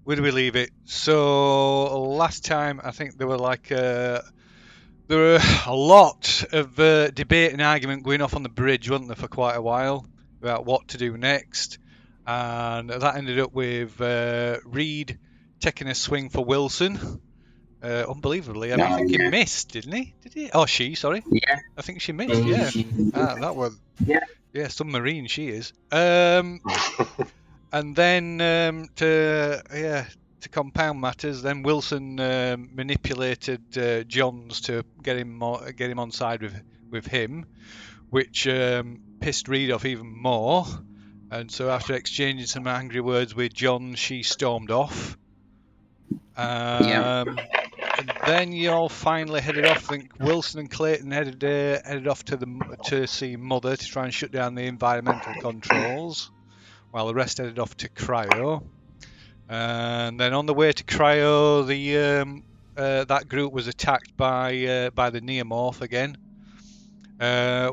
Where do we leave it? So last time I think there were there were a lot of debate and argument going off on the bridge, wasn't there, for quite a while about what to do next, and that ended up with Reed taking a swing for Wilson. Unbelievably, I think he missed, didn't he? Did he? Oh, she. Sorry. Yeah. I think she missed. Yeah. That was. Yeah, submarine she is. And then to compound matters, then Wilson manipulated Johns to get him on side with him, which pissed Reed off even more. And so after exchanging some angry words with John, she stormed off. And then you all finally headed off. I think Wilson and Clayton headed off to see Mother to try and shut down the environmental controls, while the rest headed off to Cryo. And then on the way to Cryo, that group was attacked by the Neomorph again,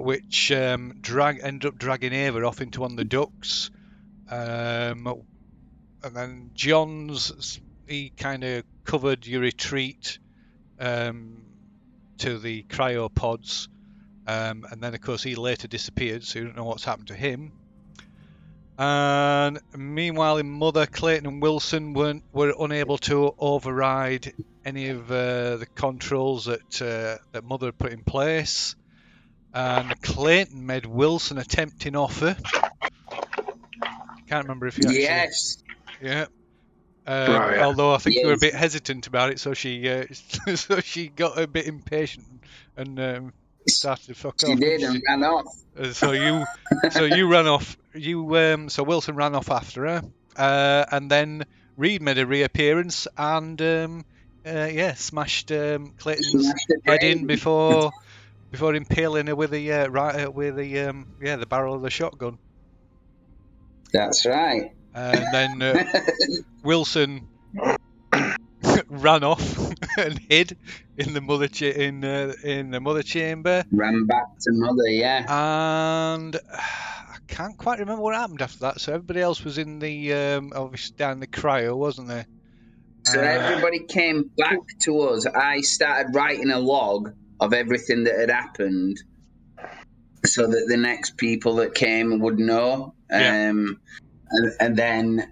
which ended up dragging Ava off into one of the ducts. And then he kind of covered your retreat to the cryopods, and then of course he later disappeared, so you don't know what's happened to him. And meanwhile, in Mother, Clayton and Wilson were unable to override any of the controls that Mother had put in place. And Clayton made Wilson a tempting offer. Can't remember if he actually. Yes. Yeah. Although I think you were a bit hesitant about it, so she got a bit impatient and started to fuck off. She did and ran off. So you ran off. So Wilson ran off after her, and then Reed made a reappearance and smashed Clayton's head in before impaling her with the barrel of the shotgun. That's right. And then Wilson ran off and hid in the mother chamber. Ran back to Mother, yeah. And I can't quite remember what happened after that. So everybody else was in the obviously down the cryo, wasn't there? So everybody came back to us. I started writing a log of everything that had happened, so that the next people that came would know. And then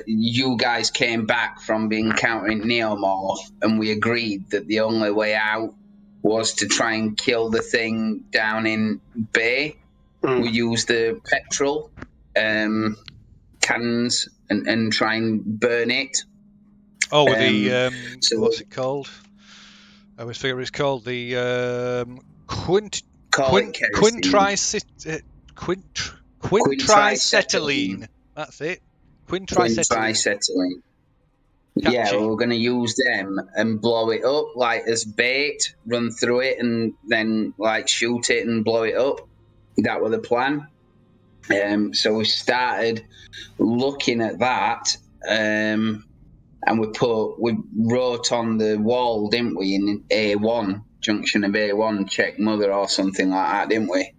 you guys came back from encountering Neomorph, and we agreed that the only way out was to try and kill the thing down in Bay. We used the petrol cannons and try and burn it. Oh, what's it called? I always forget what it's called. The quintrisacetylene. That's it. Quintrisacetylene. Yeah, we were going to use them and blow it up like as bait, run through it and then like shoot it and blow it up. That was the plan. So we started looking at that, and we wrote on the wall, didn't we, in A1, junction of A1, check Mother or something like that, didn't we?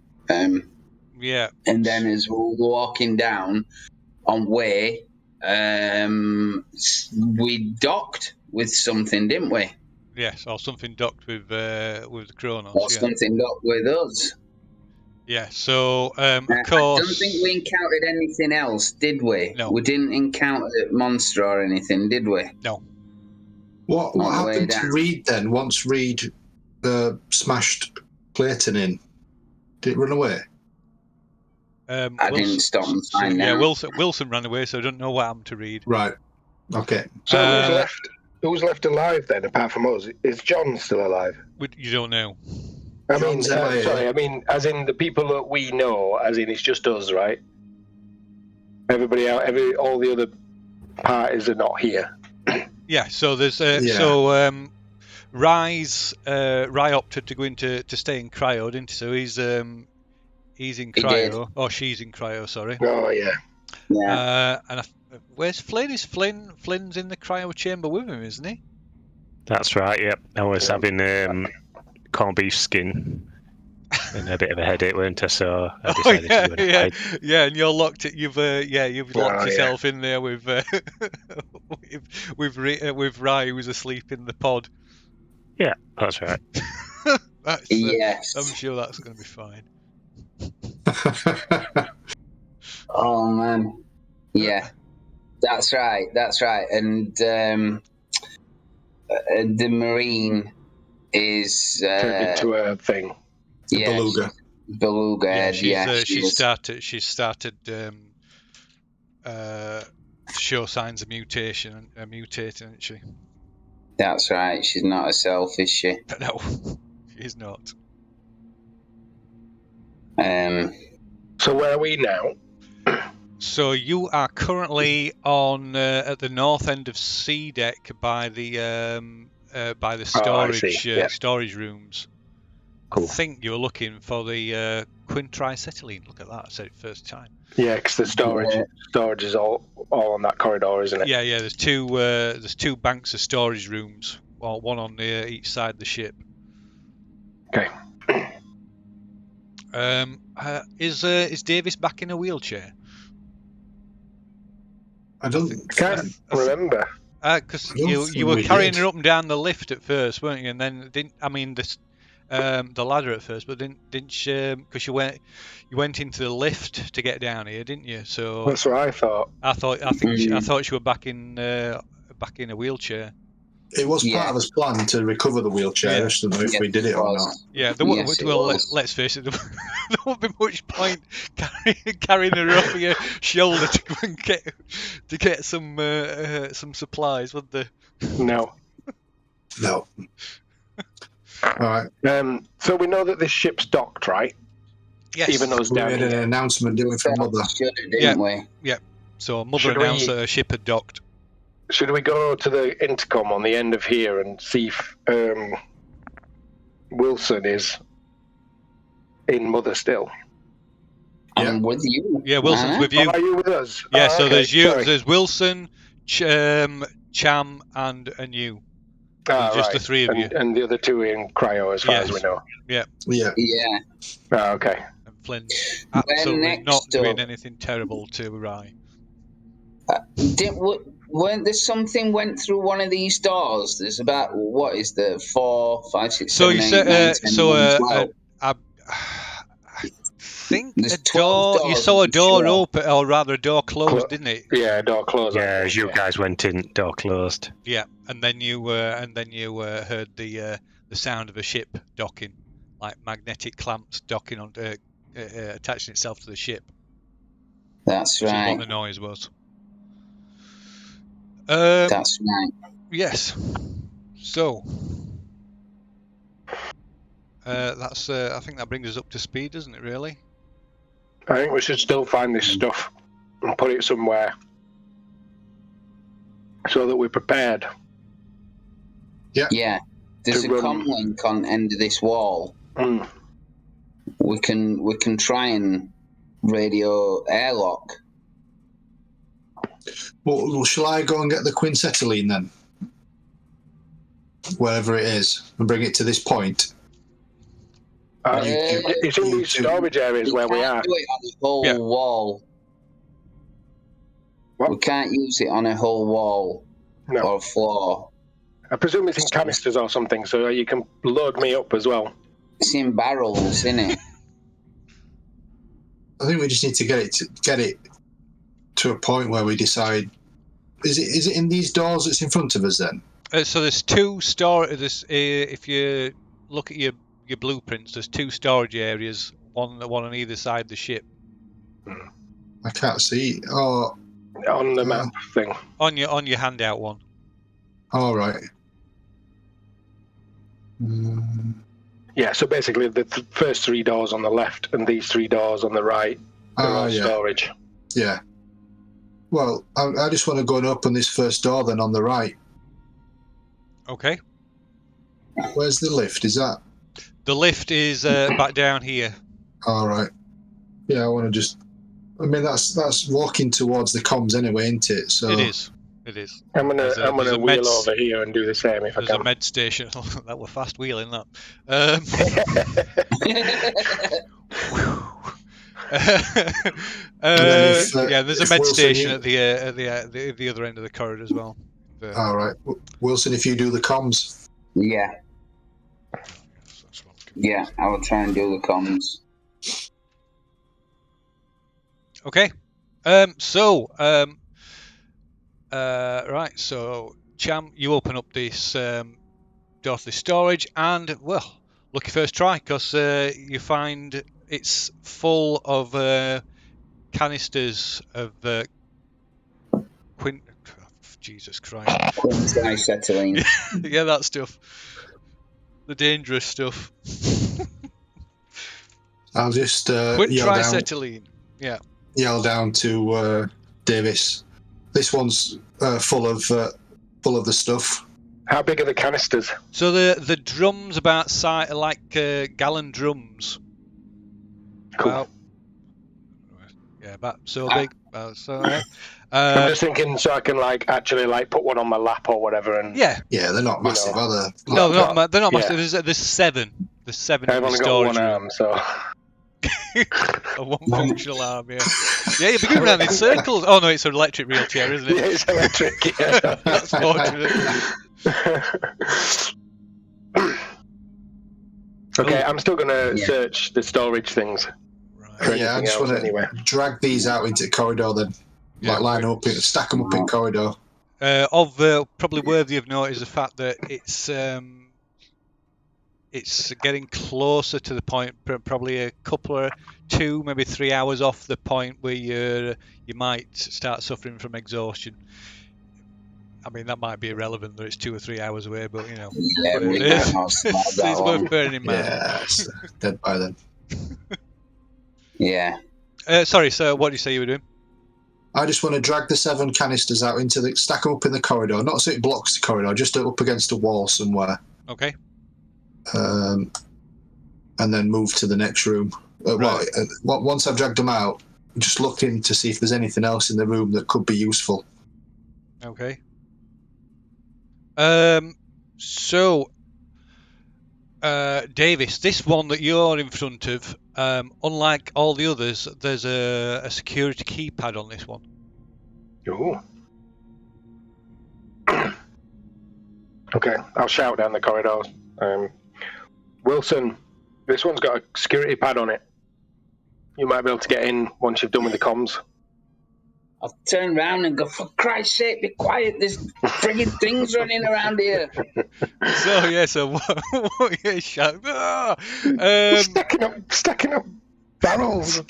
Yeah. And then as we were walking down on way, we docked with something, didn't we? Yes, or something docked with the Kronos. Or something docked with us. Yeah, so of course. I don't think we encountered anything else, did we? No. We didn't encounter a monster or anything, did we? No. What happened to Reed then? Once Reed smashed Clayton in, did it run away? I didn't stop and find out. Yeah, Wilson ran away, so I don't know what happened to Reed. Right. Okay. So who's left alive then, apart from us? Is John still alive? You don't know. I mean, as in the people that we know, as in it's just us, right? Everybody else, all the other parties are not here. Yeah. So there's Rye opted to go to stay in cryo, didn't he? So he's in cryo, or she's in cryo. Sorry. Oh yeah. Yeah. And where's Flynn? Is Flynn's in the cryo chamber with him, isn't he? That's right. Yep. I was having corned beef skin. And a bit of a headache, weren't I? So I decided to go and hide. Yeah, and you're locked. You've locked yourself in there with with Rai, who was asleep in the pod. Yeah, that's right. Yes. I'm sure that's going to be fine. Oh man, yeah, that's right. And the Marine is turned into a thing. Beluga. Beluga head. She's started show signs of mutation, mutating, isn't she? That's right. She's not herself, is she? No, she's not. So where are we now? So you are currently on at the north end of C deck by the storage rooms. Cool. I think you're looking for the quintrisacetylene. Look at that! I said it first time. Yeah, because the storage is all on that corridor, isn't it? Yeah. There's two banks of storage rooms, one on each side of the ship. Okay. Is Davis back in a wheelchair? I can't remember. Because you were carrying her up and down the lift at first, weren't you? And then the ladder at first, but didn't because you went into the lift to get down here, didn't you? So that's what I thought. I thought you were back in a wheelchair. It was part of his plan to recover the wheelchair. I just don't know if we did it or not. Yeah, let's face it, there won't be much point carrying her over your shoulder to go and get some supplies, would there? No. All right. So we know that this ship's docked, right? Yes. Even though it's down we made an announcement, didn't we, from Mother? Didn't we? Yeah. So Mother announced that her ship had docked. Should we go to the intercom on the end of here and see if Wilson is in Mother still? I'm with you. Yeah, Wilson's with you. Are you with us? Yeah, so okay, there's Wilson, Cham, and you. Just the three of you. And the other two in cryo, as far as we know. Yeah. Okay. And Flynn absolutely not doing anything terrible to Rai. Weren't there something went through one of these doors? There's about, what is the 4, 5, 6, 7, 8, 9, 10, 11, 12. I think a door. You saw a door open, or rather a door closed, didn't it? Yeah, a door closed. Yeah, as you guys went in, door closed. Yeah, and then you heard the sound of a ship docking, like magnetic clamps docking on, attaching itself to the ship. That's right. Which is what the noise was. That's right. Yes. So that's. I think that brings us up to speed, doesn't it? Really. I think we should still find this stuff and put it somewhere so that we're prepared. Yeah. Yeah. There's a comlink on the end of this wall. Mm. We can try and radio airlock. Well, shall I go and get the quinacetylene then? Wherever it is, and bring it to this point. It's in these storage areas where we are. We can't do it on the whole wall. What? We can't use it on a whole wall or floor. I presume it's in canisters or something, so you can load me up as well. It's in barrels, isn't it? I think we just need to get it to a point where we decide. Is it in these doors that's in front of us then? So there's two if you look at your blueprints, there's two storage areas, one on either side of the ship. I can't see. Oh, on the map thing. On your handout one. All right. Yeah. So basically, the first three doors on the left and these three doors on the right are all storage. Yeah. Well, I just want to go and open this first door then on the right. Okay. Where's the lift? Is that? The lift is back down here. All right. Yeah, I want to just. I mean, that's walking towards the comms anyway, isn't it? So it is. It is. I'm gonna wheel over here and do the same if I can. There's a med station. That were fast wheeling that. There's a med Wilson, station at the other end of the corridor as well. All right, Wilson, if you do the comms. Yeah. Yeah, I will try and do the comms. Okay. Right. So, Cham, you open up this door to the storage, and well, lucky first try, because you find it's full of canisters of Jesus Christ. Quintricetylene. Yeah, that stuff. The dangerous stuff. I'll just Quintricetylene. Yell down to Davis. This one's full of the stuff. How big are the canisters? So the drums about like gallon drums. Cool. About so big. I'm just thinking, so I can actually put one on my lap or whatever, and yeah, they're not massive, are they? No, they're not massive. There's 7. There's 7 in the storage room. I've only got one arm, so a one functional arm. Yeah, you'll be going around in circles. Oh no, it's an electric wheelchair, isn't it? Yeah, it's electric. Yeah, that's fortunate. Okay, I'm still gonna search the storage things. Yeah, I just want to drag these out into the corridor then. Line them up, stack them up in corridor. Probably worthy of note is the fact that it's getting closer to the point, probably a couple of 2, maybe 3 hours off the point where you might start suffering from exhaustion. I mean, that might be irrelevant that it's 2 or 3 hours away, but you know, it's worth bearing in mind. Yeah, it's dead by then. Yeah. Sorry, sir, what did you say you were doing? I just want to drag the 7 canisters out stack them up in the corridor, not so it blocks the corridor, just up against a wall somewhere. Okay. And then move to the next room. Right. Once I've dragged them out, just looking to see if there's anything else in the room that could be useful. Okay. Davis, this one that you're in front of, unlike all the others, there's a security keypad on this one. Ooh. Okay, I'll shout down the corridor. Wilson, this one's got a security pad on it. You might be able to get in once you've done with the comms. I'll turn around and go, for Christ's sake, be quiet. There's frigging things running around here. So what you shout? Stacking up barrels.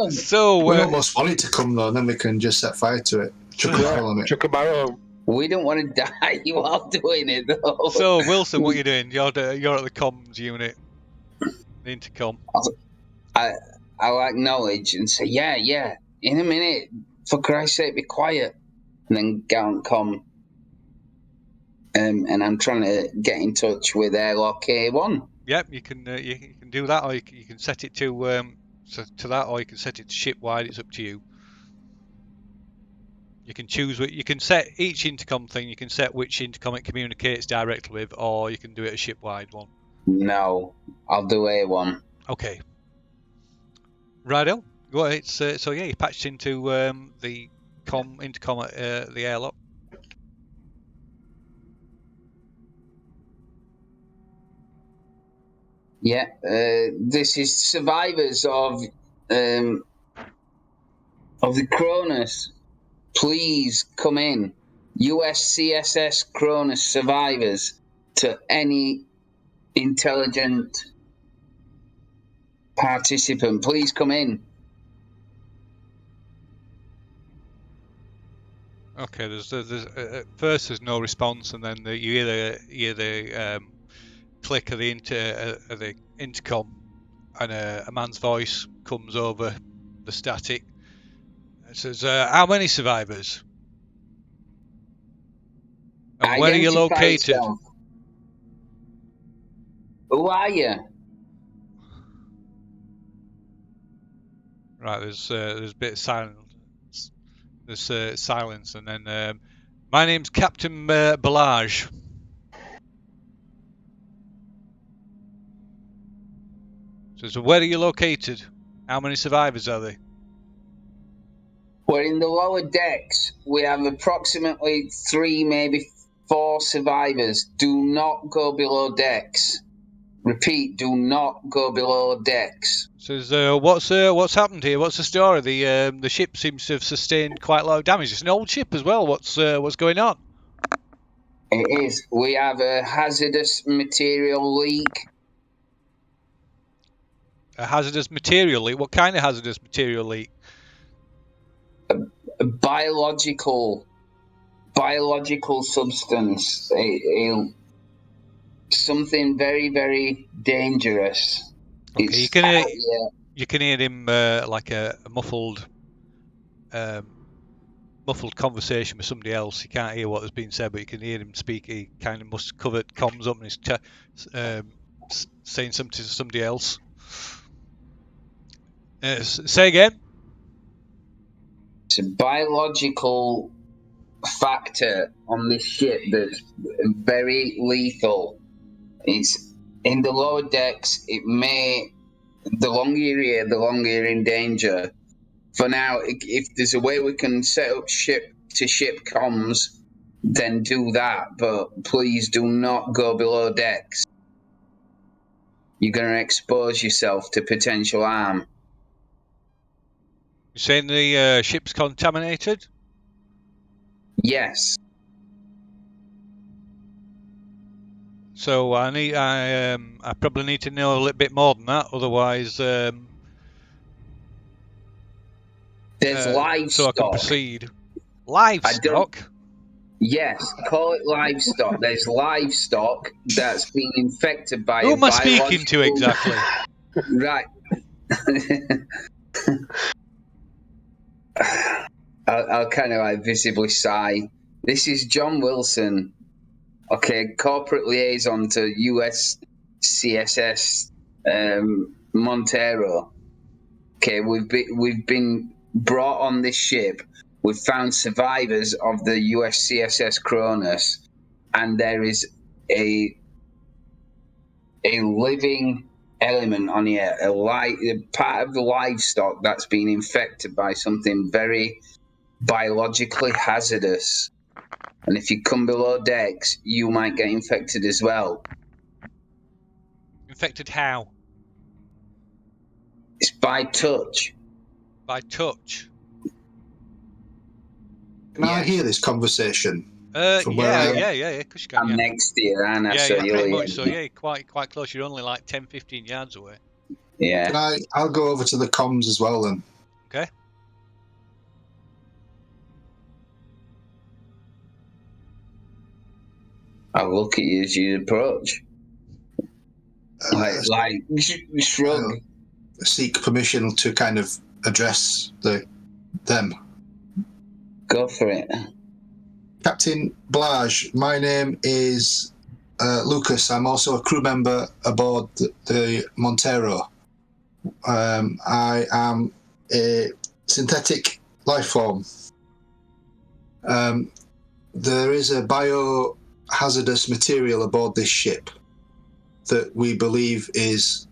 So we almost want it to come though, and then we can just set fire to it. Chuck a barrel on it. Chuck a barrel. We don't want to die while doing it though. So Wilson, what are you doing? You're at the comms unit, the intercom. I'll acknowledge and say, yeah. In a minute, for Christ's sake, be quiet. And then go and come. And I'm trying to get in touch with Airlock A1. Yep, you can do that, or you can set it to that, or you can set it to ship-wide. It's up to you. You can choose what you can set each intercom thing. You can set which intercom it communicates directly with, or you can do it a ship-wide one. No, I'll do A1. Okay. Righto. Go ahead. So yeah, you patched into the intercom at the airlock. Yeah, this is survivors of the Cronus. Please come in. USCSS Cronus survivors to any intelligent participant. Please come in. Okay, there's at first there's no response, and then you hear the click of the intercom, and a man's voice comes over the static. It says, "How many survivors? And where are you located?" Yourself. Who are you? Right, there's a bit of silence. There's silence, and then my name's Captain Balaj. So where are you located? How many survivors are there? We're in the lower decks. We have approximately 3, maybe 4 survivors. Do not go below decks. Repeat, do not go below decks. So what's happened here? What's the story? The ship seems to have sustained quite a lot of damage. It's an old ship as well. What's going on? It is. We have a hazardous material leak. A hazardous material leak? What kind of hazardous material leak? A biological substance. Something very, very dangerous. Okay, you can hear him like a muffled conversation with somebody else. You can't hear what has been said, but you can hear him speak. He kind of must have covered comms up and he's saying something to somebody else. Say again. It's a biological factor on this ship that's very lethal. It's in the lower decks. It may, the longer you're here, the longer you're in danger. For now, if there's a way we can set up ship-to-ship comms, then do that. But please do not go below decks. You're going to expose yourself to potential harm. You're saying the ship's contaminated? Yes. So I probably need to know a little bit more than that, otherwise there's livestock. So I can proceed. Livestock? Yes, call it livestock. There's livestock that's been infected by Who am I speaking to exactly? Right. I'll kind of like visibly sigh. This is John Wilson. Okay, corporate liaison to US CSS Montero. Okay, we've been brought on this ship. We've found survivors of the US CSS Cronus, and there is a living element on here, a part of the livestock that's been infected by something very biologically hazardous. And if you come below decks, you might get infected as well. Infected how? It's by touch. By touch? Can I hear this conversation? Yeah, because you can. I'm next to you, Anna. Yeah, so yeah, you'll pretty hear much. So me. yeah, quite close. You're only like 10-15 yards away. Yeah. I'll go over to the comms as well then. Okay. I'll look at you as you approach. Like shrug. Seek permission to kind of address them. Go for it. Captain Blage, my name is Lucas. I'm also a crew member aboard the Montero. I am a synthetic life form. There is a biohazardous material aboard this ship that we believe is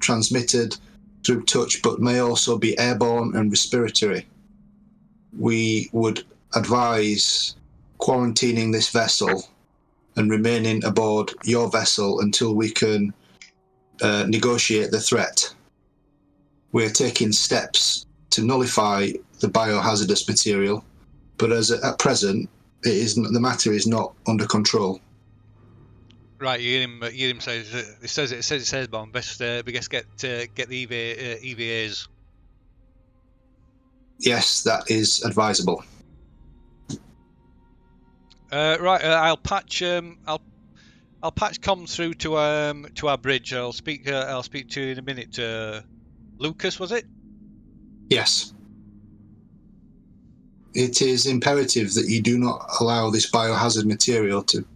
transmitted through touch, but may also be airborne and respiratory. We would advise quarantining this vessel and remaining aboard your vessel until we can negotiate the threat. We're taking steps to nullify the biohazardous material, but at present, the matter is not under control. Right, you hear him say it says airborne. Best get the EVAs. Yes, that is advisable. Right, I'll patch comms through to our bridge. I'll speak to you in a minute. Lucas, was it? Yes. It is imperative that you do not allow this biohazard material to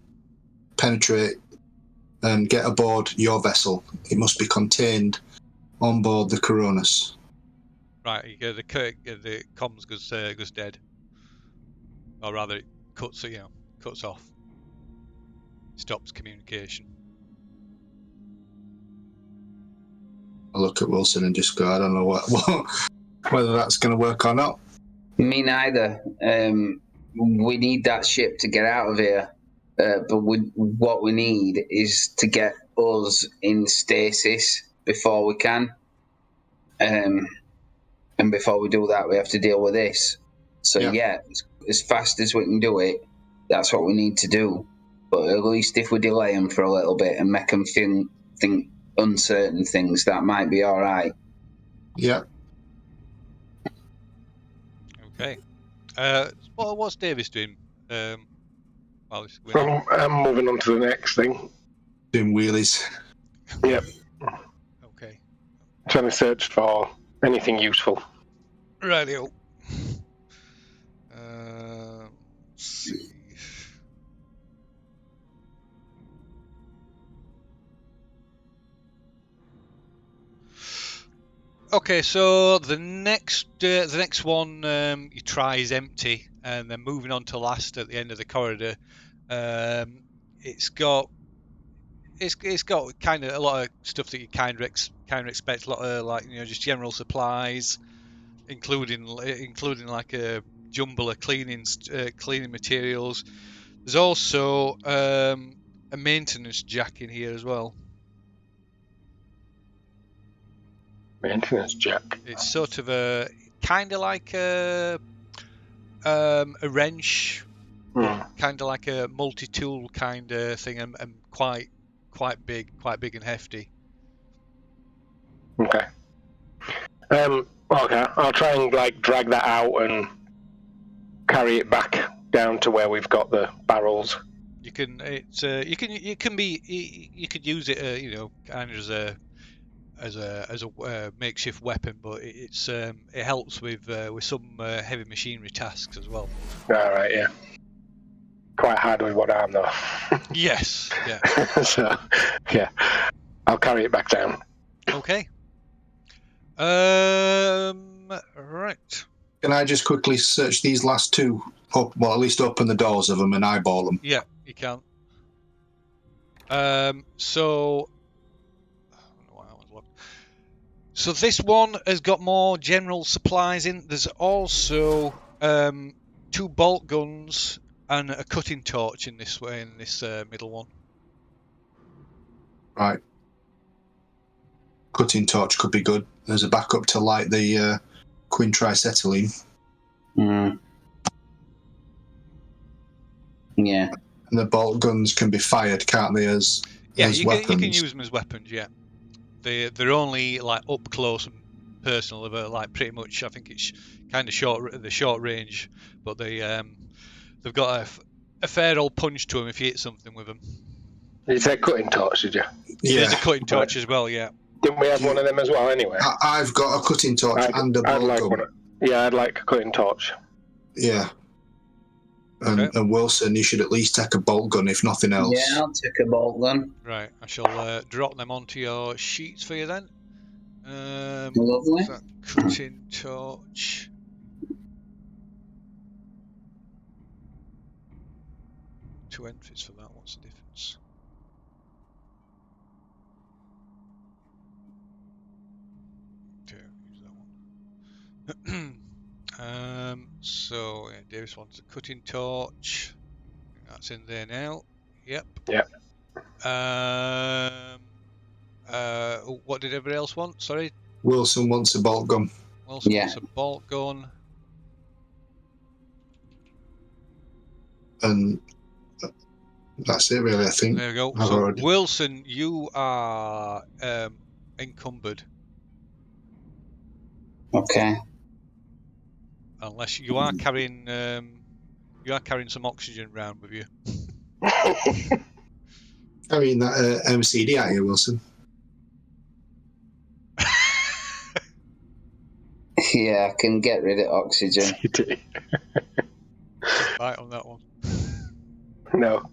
penetrate and get aboard your vessel. It must be contained on board the Coronis. Right, the comms goes dead. or rather, it cuts off, stops communication. I look at Wilson and just go, I don't know whether that's going to work or not. Me neither. We need that ship to get out of here. But what we need is to get us in stasis before we can. And before we do that, we have to deal with this. So yeah, as fast as we can do it, that's what we need to do. But at least if we delay them for a little bit and make them think uncertain things, that might be all right. Yeah. Okay. What's Davis doing? While this is going on? I'm moving on to the next thing. Doing wheelies. Yep. Okay. Trying to search for anything useful. Radio. Let's see. Okay, so the next one you try is empty, and then moving on to last at the end of the corridor. It's got kind of a lot of stuff that you kind of expect, a lot of just general supplies, including like a jumble of cleaning materials. There's also a maintenance jack in here as well. Maintenance jack. It's sort of a kind of like a wrench, kind of like a multi-tool kind of thing, and quite big and hefty. Okay. Okay. I'll try and drag that out and carry it back down to where we've got the barrels. You can you could use it kind of as a makeshift weapon, but it helps with some heavy machinery tasks as well. All right, yeah. Quite hard with one arm though. Yes, yeah. So, yeah, I'll carry it back down. Okay. Right. Can I just quickly search these last two? Well, at least open the doors of them and eyeball them. Yeah, you can. So this one has got more general supplies in. There's also 2 bolt guns and a cutting torch in this middle one. Right. Cutting torch could be good. There's a backup to light the quintricetylene. Yeah. And the bolt guns can be fired, can't they, as weapons? You can use them as weapons, yeah. They're only up close and personal, but pretty much I think it's kind of short range, but they've got a fair old punch to them if you hit something with them. You said cutting torch, did you? Yeah. There's a cutting torch as well, yeah. Didn't we have one of them as well anyway? I've got a cutting torch and a bolt gun. I'd like a cutting torch. Yeah. And Wilson, you should at least take a bolt gun, if nothing else. Yeah, I'll take a bolt gun. Right, I shall drop them onto your sheets for you then. Lovely. That cutting torch. Two entries for that. What's the difference? Okay, use that one. So yeah, Davis wants a cutting torch. That's in there now. Yep. What did everybody else want? Sorry. Wilson wants a bolt gun. Wilson wants a bolt gun. And that's it, really, I think. There we go. So Wilson, you are encumbered. Okay. Unless you are carrying some oxygen around with you. Carrying that MCD at you, Wilson. Yeah, I can get rid of oxygen. Right on that one. No.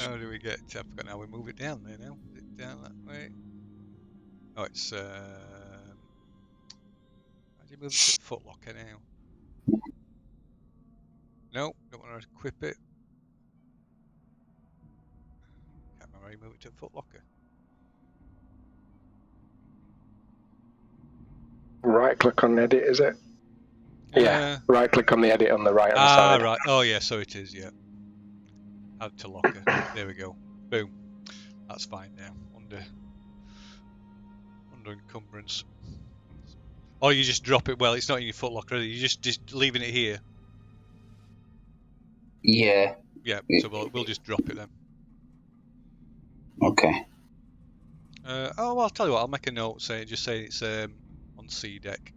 How do we get? I forgot now. We move it down there now. Is it down that way? Oh, it's. How do you move it to the footlocker now? No, don't want to equip it. Can't remember how you move it to a footlocker. Right click on edit, is it? Yeah. Right click on the edit on the right hand side. Right. Oh yeah, so it is. Yeah. Add to locker. There we go. Boom. That's fine now. Under encumbrance. Or you just drop it. Well, it's not in your footlocker. You're just leaving it here. Yeah. Yeah. So we'll just drop it then. Okay. Well, I'll tell you what. I'll make a note saying it's on C deck.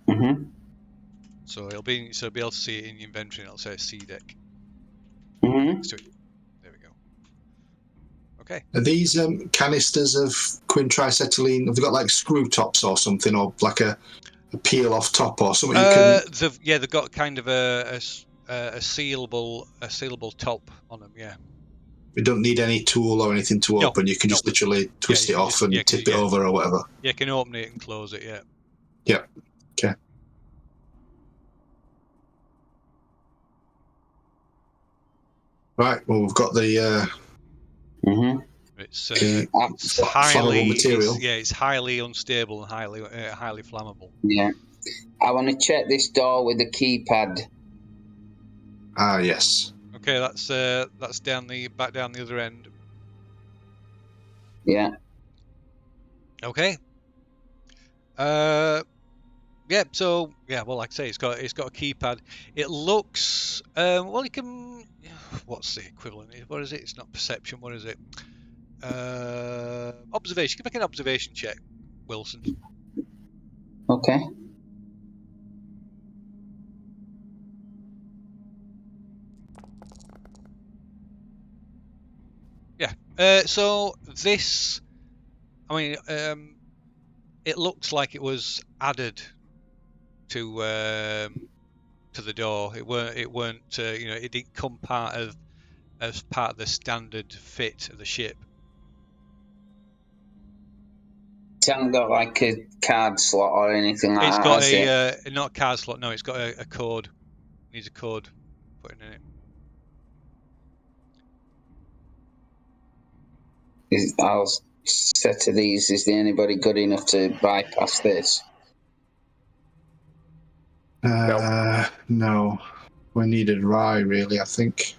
Mhm. So you'll be able to see it in your inventory. And it'll say C deck. Mhm. Next to it. There we go. Okay. Are these canisters of quintricetylene? Have they got like screw tops or something, or like a peel off top or something? They've got kind of a sealable top on them. Yeah. You don't need any tool or anything to open. You can just literally twist it off and tip it over or whatever. Yeah, you can open it and close it. Yeah. Yep. Okay. Right. Well, we've got the. It's flammable material. It's highly unstable and highly flammable. Yeah. I want to check this door with the keypad. Ah, yes. Okay, that's back down the other end. Yeah. Okay. So well, like I say, it's got a keypad. It looks well. You can. What's the equivalent? What is it? It's not perception. What is it? Observation. You can make an observation check, Wilson. Okay. Yeah. So this, I mean, it looks like it was added to the door. It weren't. It didn't come as part of the standard fit of the ship. It hasn't got like a card slot or anything like It's that. got not a card slot. No, it's got a code. It needs a code put in it. I'll say to these: is there anybody good enough to bypass this? No. We needed Rye, really, I think.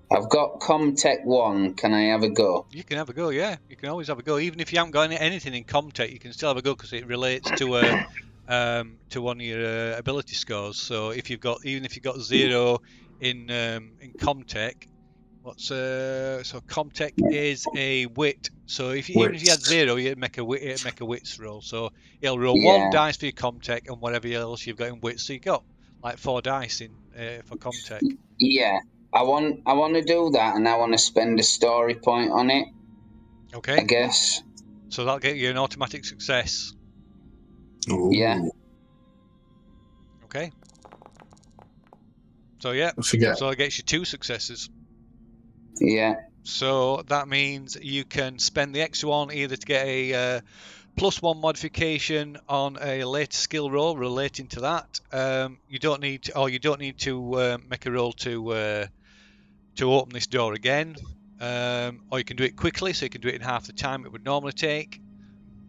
I've got Comtech 1. Can I have a go? You can have a go, yeah. You can always have a go. Even if you haven't got anything in Comtech, you can still have a go because it relates to one of your ability scores. So if you've got 0 in Comtech, so Comtech is a wit. So even if you had 0, you'd make a wits roll. So it'll roll 1 dice for your Comtech and whatever else you've got in wits. So you got like 4 dice in for Comtech. Yeah. I want to do that, and I want to spend a story point on it. Okay. I guess. So that'll get you an automatic success. Ooh. Yeah. Okay. So yeah. So it gets you 2 successes. Yeah. So that means you can spend the extra one either to get a +1 modification on a later skill roll relating to that. You don't need to make a roll to open this door again, or you can do it quickly, so you can do it in half the time it would normally take.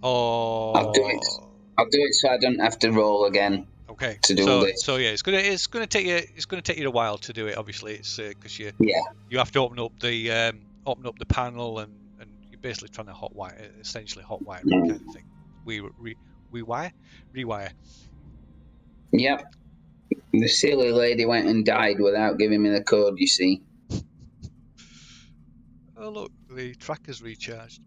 Or I'll do it so I don't have to roll again. Okay. To do this. So yeah, it's gonna take you a while to do it. Obviously, it's because you have to open up the panel and you're basically trying to essentially hotwire it kind of thing. Rewire. Yep. The silly lady went and died without giving me the code, you see. Oh look, the tracker's recharged.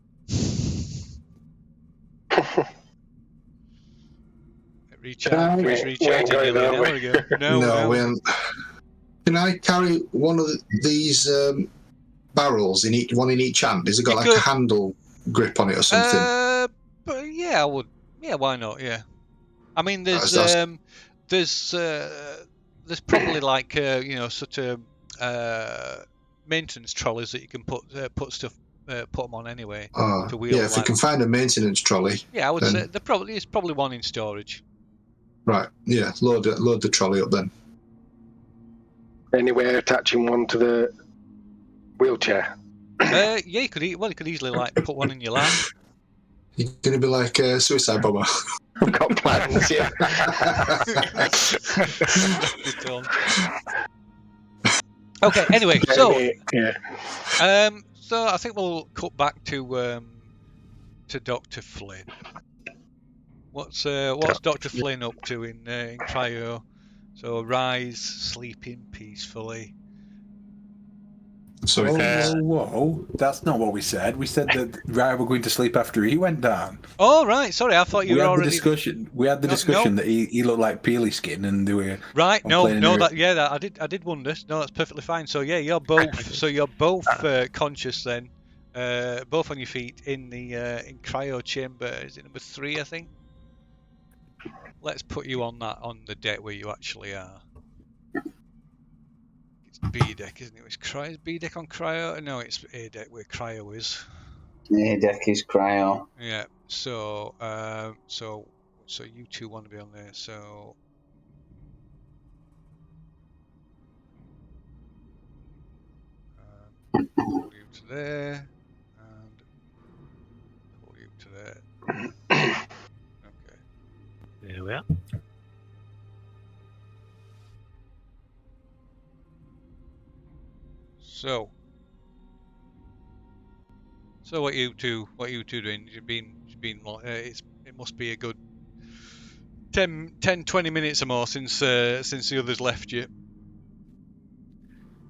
Recharged nearly an hour ago. No. We haven't. Can I carry one of these barrels in each hand? Has it got a handle grip on it or something? But yeah, I would. Yeah, why not? Yeah. I mean, there's probably like sort of maintenance trolleys that you can put them on anyway. To wheel. Yeah, if we can find a maintenance trolley. Yeah, I would say there's probably one in storage. Right. Yeah. Load the trolley up then. Anywhere attaching one to the wheelchair? Yeah, you could. You could easily like put one in your lap. You're going to be like a suicide bomber. I've got plans, yeah. Strap it on. Okay. Anyway, so so I think we'll cut back to Dr. Flynn. What's Dr. Flynn up to in cryo? So Rise, sleeping peacefully. Sorry. Whoa! That's not what we said. We said that Ryan were going to sleep after he went down. Oh right, sorry, I thought you were already. We had the discussion that he looked like peely skin, and they were right. No, I did wonder. No, that's perfectly fine. So yeah, you're both conscious then, both on your feet in the in cryo chamber. Is it number 3? I think. Let's put you on the deck where you actually are. It's B deck, isn't it? Is B deck on cryo? No, it's A deck where cryo is. A deck is cryo. Yeah. So so you two want to be on there. So pull you to there and pull you to there. Okay. There we are. So what you two doing? You've been it must be a good 10-20 minutes or more since the others left you.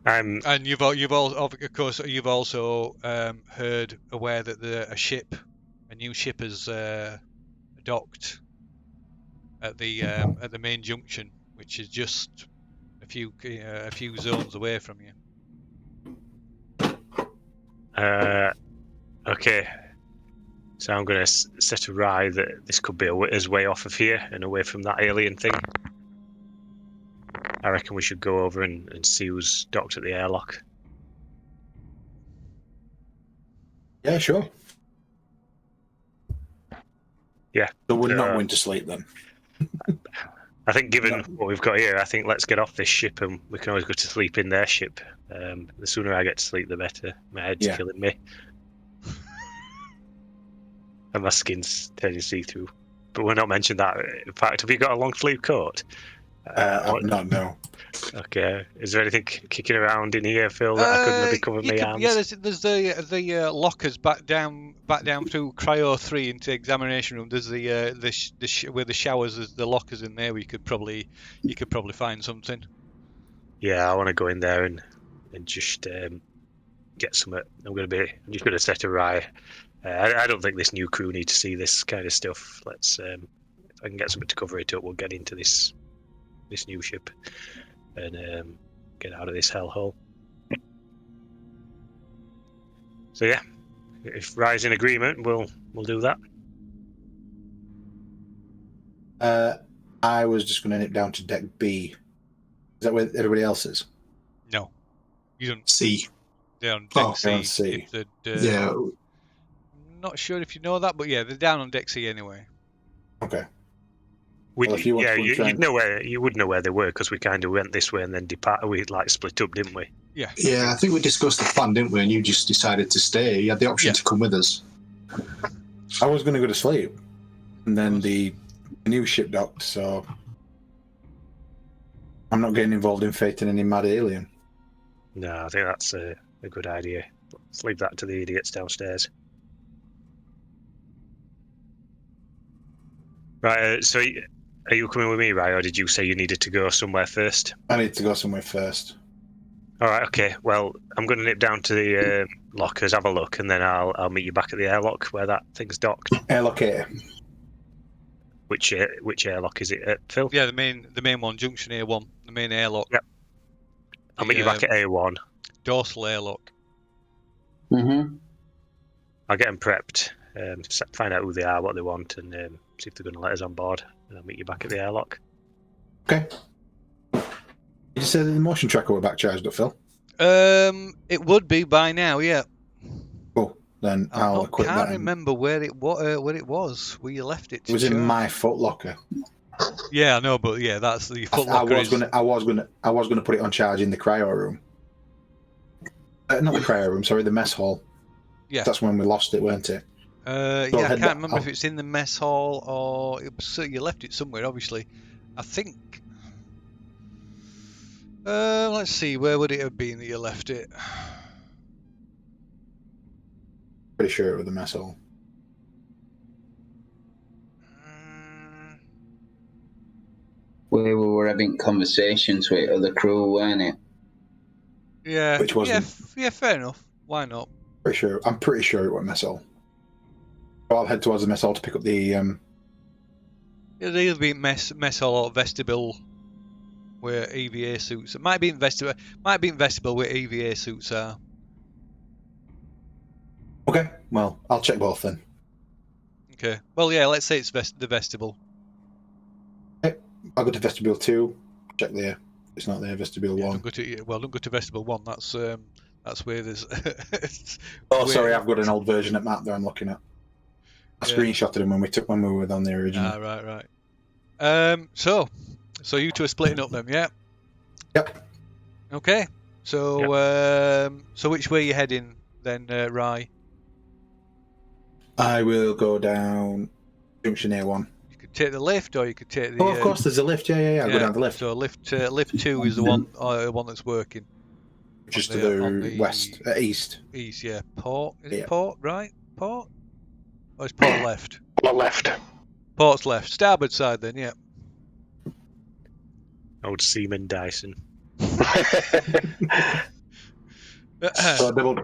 And you've of course you've also heard aware that a new ship has docked at the main junction, which is just a few zones away from you. Okay. So I'm going to set a rye that this could be his way off of here and away from that alien thing. I reckon we should go over and see who's docked at the airlock. Yeah, sure. Yeah. So we're not going to sleep then. I think given what we've got here, I think let's get off this ship and we can always go to sleep in their ship. The sooner I get to sleep, the better. My head's killing me. And my skin's turning see-through. But we're not mentioning that. In fact, have you got a long sleeve coat? No. Okay. Is there anything kicking around in here, Phil, that I couldn't maybe cover my arms? Yeah, there's the lockers back down through cryo 3 into the examination room. There's where the showers. There's the lockers in there. You could probably find something. Yeah, I want to go in there and just get some. I'm just going to set a rye. I don't think this new crew need to see this kind of stuff. Let's if I can get something to cover it up, we'll get into this new ship and get out of this hellhole. So yeah, if Rye's in agreement, we'll do that. I was just going to nip down to deck B. Is that where everybody else is? No, you don't. C. They're on deck C. On C. Yeah. Not sure if you know that, but yeah, they're down on deck C anyway. Okay. You'd know where you would know where they were because we kind of went this way and then we like split up, didn't we? Yeah. Yeah, I think we discussed the plan, didn't we? And you just decided to stay. You had the option to come with us. I was going to go to sleep, and then the new ship docked, so I'm not getting involved in fating any mad alien. No, I think that's a good idea. Let's leave that to the idiots downstairs. Right, so are you coming with me, Rye, or did you say you needed to go somewhere first? I need to go somewhere first. All right, okay. Well, I'm going to nip down to the lockers, have a look, and then I'll meet you back at the airlock where that thing's docked. Airlock A. Which airlock is it, Phil? Yeah, the main one, Junction A1, the main airlock. Yep. I'll meet you back at A1. Dorsal airlock. Mm-hmm. I'll get them prepped, find out who they are, what they want, and see if they're going to let us on board. And I'll meet you back at the airlock. Okay. Did you say that the motion tracker were back charged up, Phil? It would be by now, yeah. Cool. Then I'll equip that. I can't remember where it was. Where you left it. It was in my foot locker. Yeah, I know, but yeah, that's the foot I locker. was gonna put it on charge in the cryo room. Not the cryo room, sorry, the mess hall. Yeah. That's when we lost it, weren't it? Yeah, I can't remember if it's in the mess hall or you left it somewhere. Obviously, I think. Let's see, where would it have been that you left it? Pretty sure it was the mess hall. We were having conversations with other crew, weren't it? Yeah. Which wasn't. Yeah, fair enough. Why not? I'm pretty sure it was mess hall. So I'll head towards the mess hall to pick up the. It'll either be mess hall or vestibule, where EVA suits. It might be in vestibule where EVA suits are. Okay, well, I'll check both then. Okay. Well, yeah. Let's say it's the vestibule. Okay, I'll go to vestibule 2. Check there. It's not there. Vestibule 1. Don't go to vestibule 1. That's where there's. Sorry, I've got an old version of map that I'm looking at. I screenshotted them when we were on the original. Right. So you two are splitting up then, yeah? Yep. Okay. So so which way are you heading then, Rye? I will go down junction A1. You could take the lift, or you could take the. Oh, of course, there's a lift. Yeah. I'll go down the lift. So lift 2 is the one that's working. Just to the west, east. East, yeah. Port. Is it Yeah. port, right? Port? Or is port left? Port left. Port's left. Starboard side then, yeah. Old Seaman Dyson. So double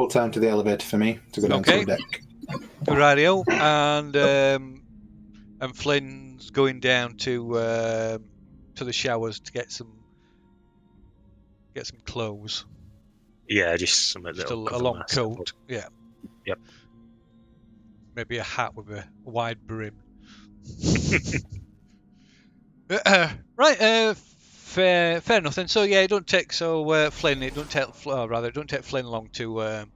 time to the elevator for me to go down to the deck. Radio, and Flynn's going down to the showers to get some clothes. Yeah, just Just a long coat. Yeah. Yep. Maybe a hat with a wide brim. Right. Fair enough then. So yeah, don't take Flynn. It don't take Flynn long to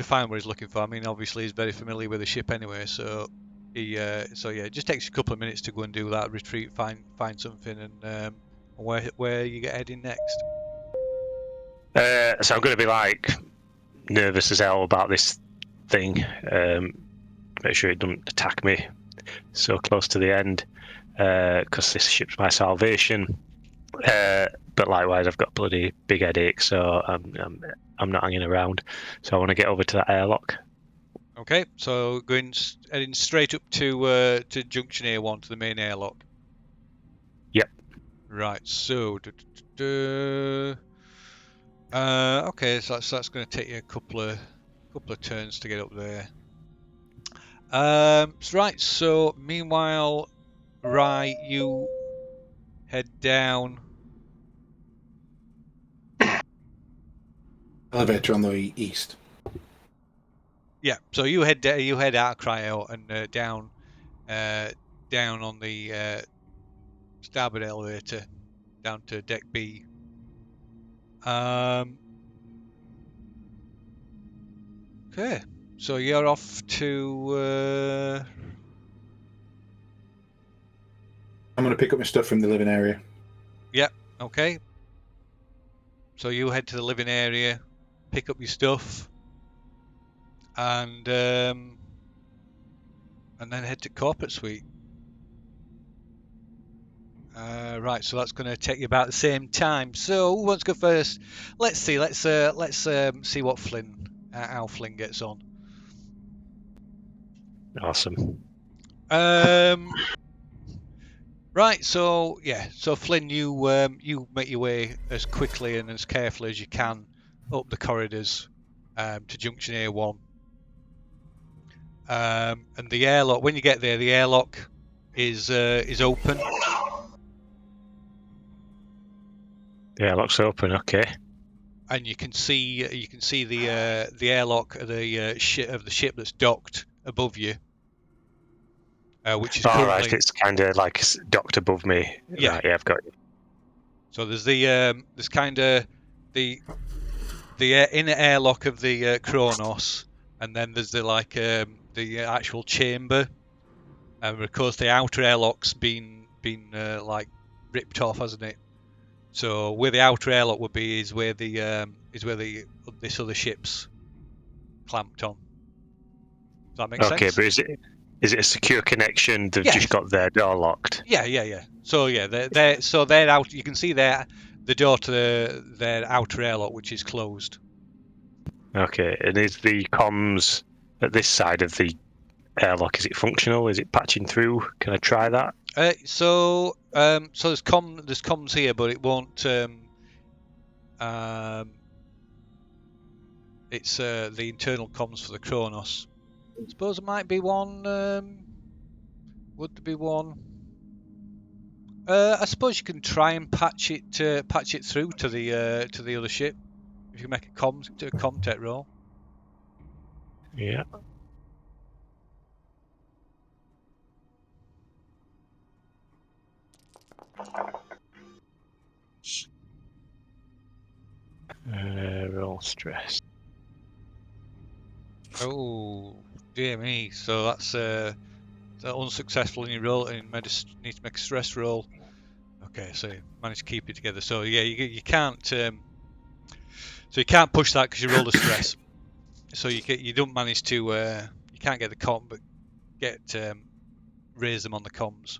find what he's looking for. I mean, obviously he's very familiar with the ship anyway, so it just takes a couple of minutes to go and do that, retrieve, find something, and where you get heading next. So I'm going to be like nervous as hell about this thing. Make sure it doesn't attack me so close to the end, because this ship's my salvation. But likewise, I've got a bloody big headache, so I'm not hanging around. So I want to get over to that airlock. Okay, so heading straight up to junction A1 to the main airlock. Yep. Right. So. Okay, so that's going to take you a couple of turns to get up there. Right. So meanwhile, Rye, you head down. Elevator on the east. Yeah. So you head out of cryo and down on the starboard elevator down to deck B. Okay. So you're off to. I'm going to pick up my stuff from the living area. Yep. Okay. So you head to the living area, pick up your stuff, and then head to corporate suite. Right. So that's going to take you about the same time. So who wants to go first? Let's see. Let's see what how Flynn gets on. Awesome. Right, so Flynn, you make your way as quickly and as carefully as you can up the corridors to junction A1. And the airlock, when you get there, the airlock is open. The airlock's open. Okay. And you can see the airlock of the ship that's docked above you. Which is currently... right, it's kind of like docked above me. Yeah. Right, yeah, I've got you. So there's there's kind of the inner airlock of the Kronos, and then there's the actual chamber, and of course the outer airlock's been been like ripped off, hasn't it? So where the outer airlock would be is where this other ship's clamped on. Does that make Okay, sense? but is it a secure connection? They've Yeah. just got their door locked. Yeah. So yeah, they're out. You can see the door to their outer airlock, which is closed. Okay, and is the comms at this side of the airlock, is it functional? Is it patching through? Can I try that? So there's comms here, but it won't. It's the internal comms for the Kronos. Suppose there might be one. Would there be one? I suppose you can try and patch it through to the other ship. If you make a comtech roll. Yeah. Roll stress. Oh dear me! So that's unsuccessful in your roll, and you need to make a stress roll. Okay, so you managed to keep it together. So yeah, you can't. So you can't push that because you rolled a stress. So you don't manage to. You can't get the comp, but raise them on the comms.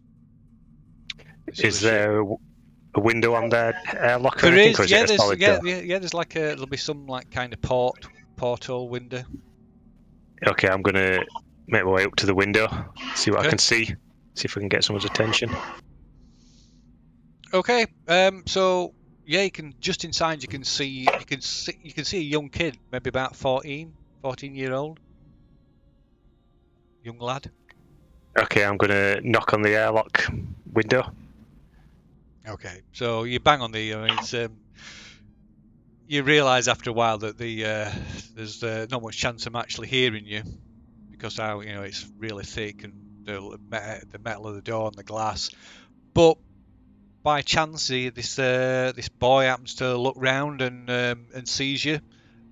Is there a window on their airlock or There anything, is. or is Yeah, it a there's. solid Yeah, door? yeah. There's like there'll be some like kind of porthole window. Okay, I'm gonna make my way up to the window, see what I Okay. can see if we can get someone's attention. Okay. So yeah, you can just inside. You can see a young kid, maybe about 14-year-old, young lad. Okay, I'm gonna knock on the airlock window. Okay. So you bang on the. You realise after a while that there's not much chance of them actually hearing you because how it's really thick and the metal of the door and the glass. But by chance, this boy happens to look round and sees you,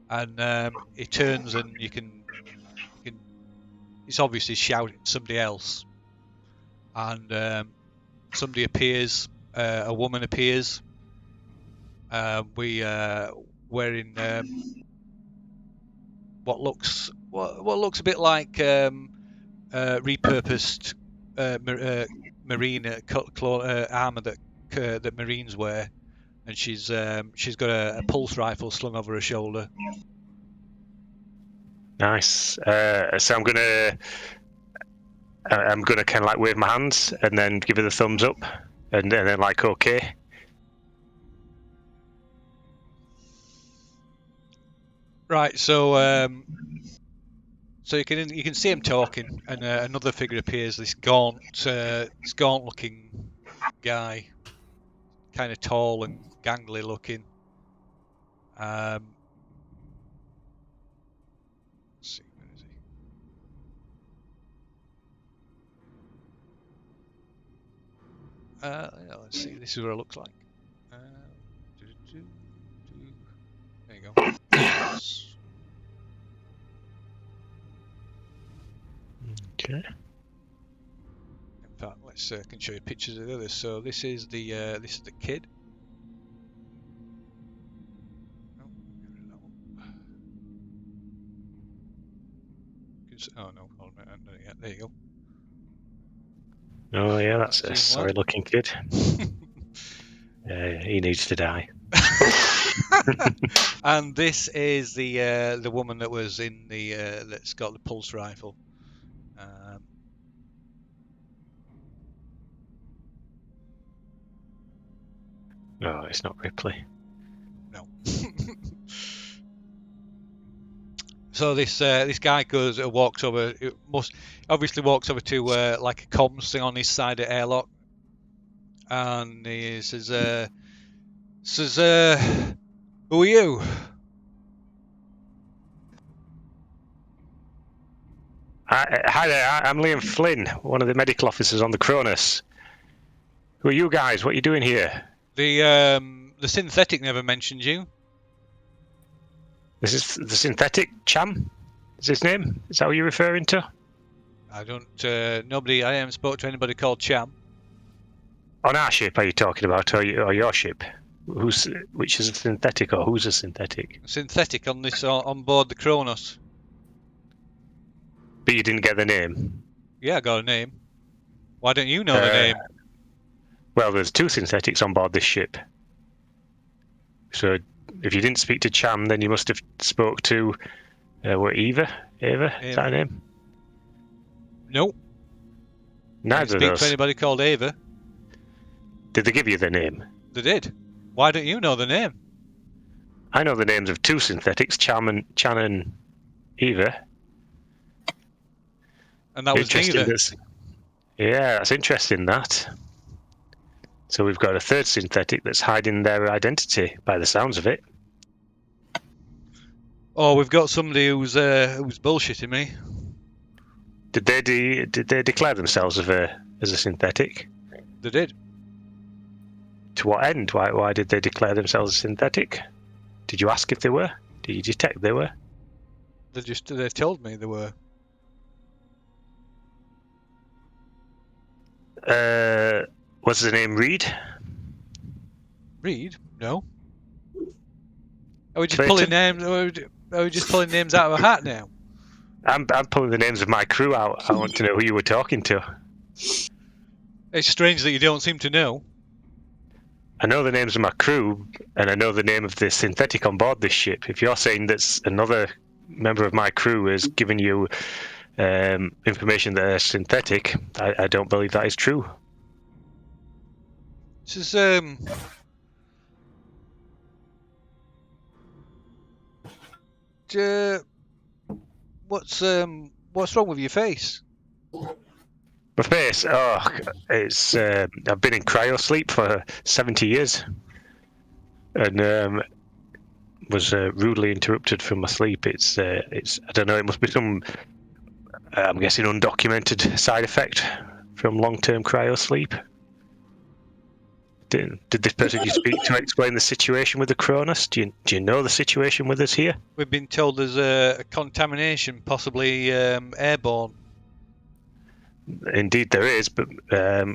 and he turns and you can. It's obviously shouting at somebody else, and somebody appears. A woman appears. Wearing what looks a bit like repurposed marine armor that Marines wear, and she's got a pulse rifle slung over her shoulder. Nice. So I'm gonna kind of like wave my hands and then give her the thumbs up, and then like okay. Right. So you can see him talking, and another figure appears. This gaunt looking guy, kind of tall and gangly looking. Let's see, where is he? Let's see. This is what it looks like. There you go. Yes. Okay. In fact, let's can show you pictures of the others. So this is the kid. Oh, get rid of that one. Oh no, hold on a minute. Yeah, there you go. Oh yeah, that's a young sorry-looking kid. He needs to die. And this is the woman that was in the that's got the pulse rifle. No, it's not Ripley. No. So this guy walks over. Obviously walks over to like a comms thing on his side of airlock, and he says, "Who are you?" Hi there, I'm Liam Flynn, one of the medical officers on the Cronus. Who are you guys? What are you doing here? The synthetic never mentioned you. This is the synthetic Cham? Is his name? Is that what you're referring to? I don't. I haven't spoke to anybody called Cham. On our ship, are you talking about, or your ship? Which is a synthetic, or who's a synthetic? Synthetic on this on board the Kronos. But you didn't get the name. Yeah, I got a name. Why don't you know the name? Well, there's 2 synthetics on board this ship. So if you didn't speak to Cham, then you must have spoke to what, Eva? Eva? Is that her name? Nope. Neither Didn't of speak those. to anybody called Ava. Did they give you the name? They did. Why don't you know the name? I know the names of 2 synthetics, Chan and Eva. And that was Interesting. neither. Yeah, that's interesting, that. So we've got a 3rd synthetic that's hiding their identity, by the sounds of it. Oh, we've got somebody who's bullshitting me. Did they declare themselves as a synthetic? They did. To what end? Why did they declare themselves a synthetic? Did you ask if they were? Did you detect they were? They told me they were. Was the name Reed? Reed? No. Are we just Clayton? pulling names? Are we just pulling names out of a hat now? I'm pulling the names of my crew out. I want to know who you were talking to. It's strange that you don't seem to know. I know the names of my crew, and I know the name of the synthetic on board this ship. If you're saying that another member of my crew has given you information that they're synthetic, I don't believe that is true. This is what's wrong with your face? My face, it's I've been in cryo sleep for 70 years, and was rudely interrupted from my sleep. It's I don't know. It must be some, I'm guessing, undocumented side effect from long-term cryo sleep. Did this person you speak to explain the situation with the Cronus? Do you know the situation with us here? We've been told there's a contamination, possibly airborne. Indeed, there is, but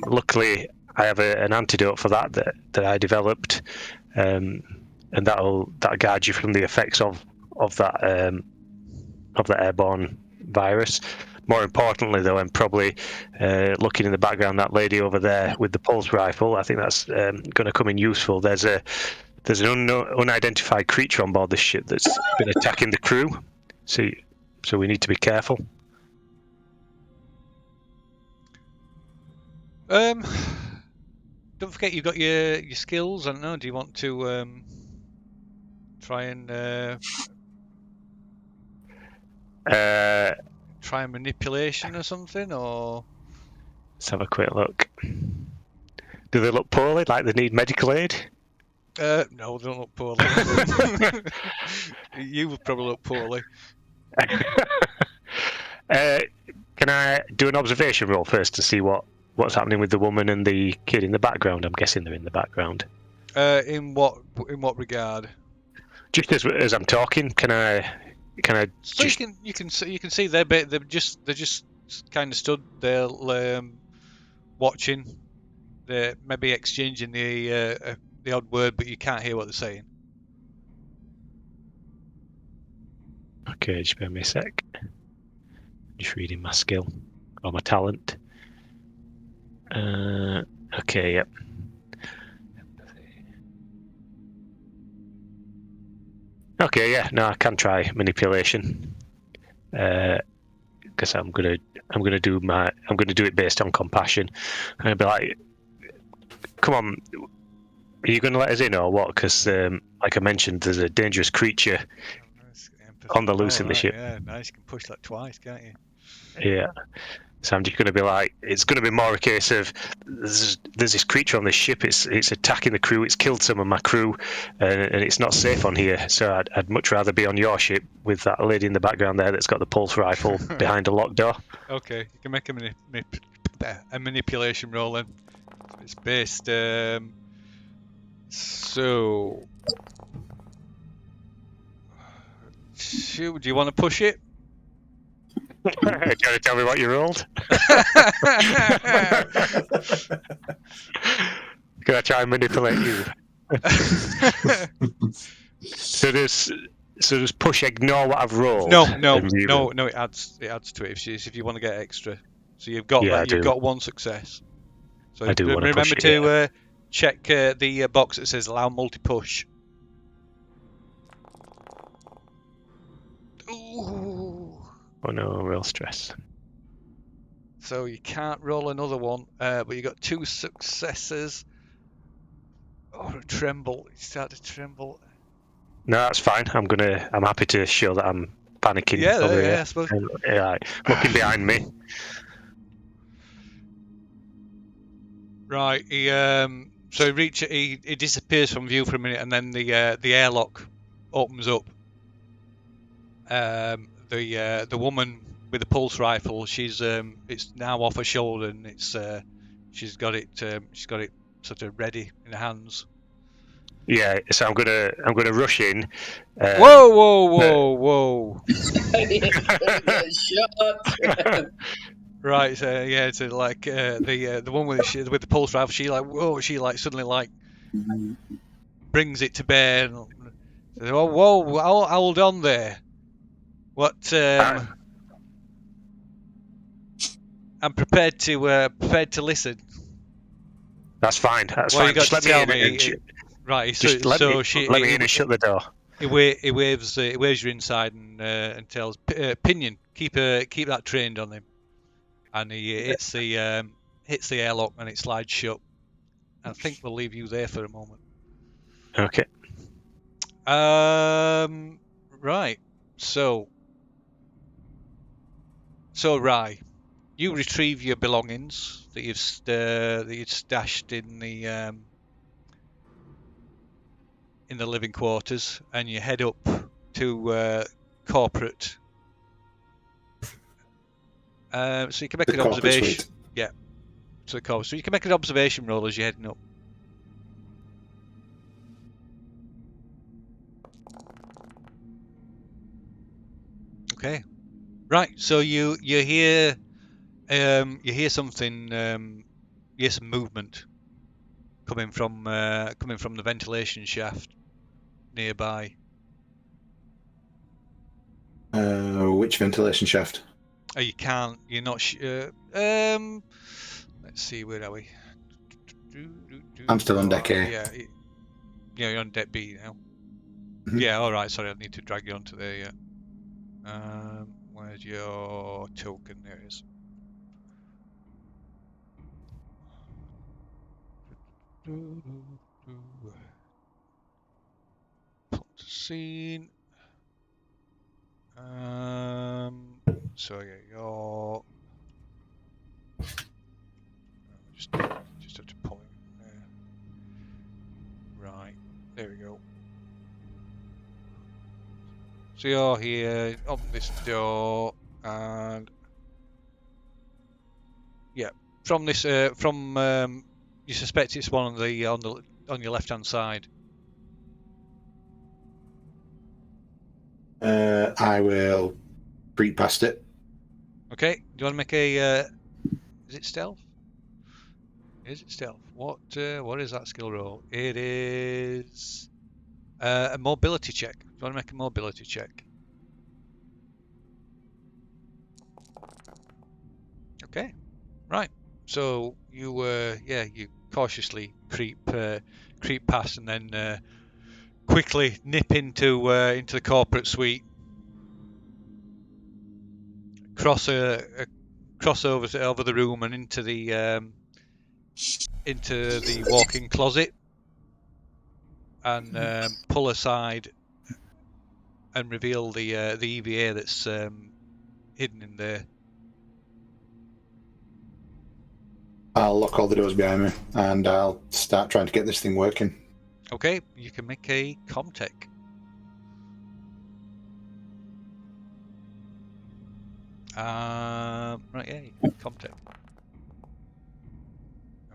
luckily I have an antidote for that I developed, and that'll guard you from the effects of that airborne virus. More importantly, though, I'm probably looking in the background, that lady over there with the pulse rifle. I think that's going to come in useful. There's an unidentified creature on board this ship that's been attacking the crew, so we need to be careful. Don't forget you've got your skills. I don't know. Do you want to try and try manipulation or something, or Let's have a quick look. Do they look poorly, like they need medical aid? no, they don't look poorly. You would probably look poorly. Can I do an observation roll first to see what's happening with the woman and the kid in the background? I'm guessing they're in the background. In what regard? Just as I'm talking, can I? So you can see they're just kind of stood there watching. They're maybe exchanging the odd word, but you can't hear what they're saying. Okay, just bear me a sec. Just reading my skill or my talent. Okay, yep. Okay, yeah, no, I can try manipulation. Because I'm gonna do it based on compassion. And I'll be like, come on, are you gonna let us in or what? Because like I mentioned, there's a dangerous creature on the loose in the ship. Yeah, nice. You can push that twice, can't you? Yeah. So I'm just going to be like, it's going to be more a case of there's this creature on this ship. It's attacking the crew. It's killed some of my crew, and it's not safe on here. So I'd much rather be on your ship with that lady in the background there that's got the pulse rifle behind a locked door. Okay, you can make a manipulation roll then. It's based. So, do you want to push it? Do you want to tell me what you rolled? Can I try and manipulate you? So just push ignore what I've rolled. No. and you- It adds to it if you want to get extra. So you've got Yeah, I you've do. got one success. So I do wanna push remember it, to check the box that says allow multi-push. Ooh. Oh no, real stress. So you can't roll another one, but you got 2 successes. Oh, tremble! You start to tremble. No, that's fine. I'm happy to show that I'm panicking over here. I suppose. Right, looking behind me. Right, so he disappears from view for a minute, and then the airlock opens up. The woman with the pulse rifle, it's now off her shoulder, and she's got it sort of ready in her hands. Yeah, so I'm gonna rush in. Whoa! Shot. Right, so like the one with the pulse rifle, she suddenly brings it to bear. And, whoa! Hold on there. What? I'm prepared to listen. That's fine. That's What fine. you got Just to let tell me in. me? Right. Just let me in and shut the door. He waves you inside and tells Pinion, keep that trained on him, and he hits the airlock and it slides shut. I think we'll leave you there for a moment. Okay. Right. So Rye, you retrieve your belongings that you'd stashed in the living quarters, and you head up to corporate. So you can make an observation. Suite. Yeah, to the corporate. So you can make an observation roll as you're heading up. Okay. Right. So you hear something. You hear some movement coming from the ventilation shaft nearby. Which ventilation shaft? You can't. You're not sure. Let's see. Where are we? I'm still on deck A. Yeah. You're on deck B now. Mhm. Yeah. All right. Sorry, I need to drag you onto there. Yeah. Where's your token? There it is. Plot scene. So yeah, you're just have to pull it there. Right, there we go. So you're here, open this door, and yeah, from this you suspect it's one on your left hand side. I will creep past it. Okay, do you want to make a? Is it stealth? Is it stealth? What is that skill roll? It is a mobility check. Do you want to make a mobility check? Okay, right. So you you cautiously creep past and then quickly nip into the corporate suite. Cross over the room and into the walk-in closet, and pull aside and reveal the EVA that's hidden in there. I'll lock all the doors behind me and I'll start trying to get this thing working. Okay, you can make a Comtech. Right, yeah, Comtech.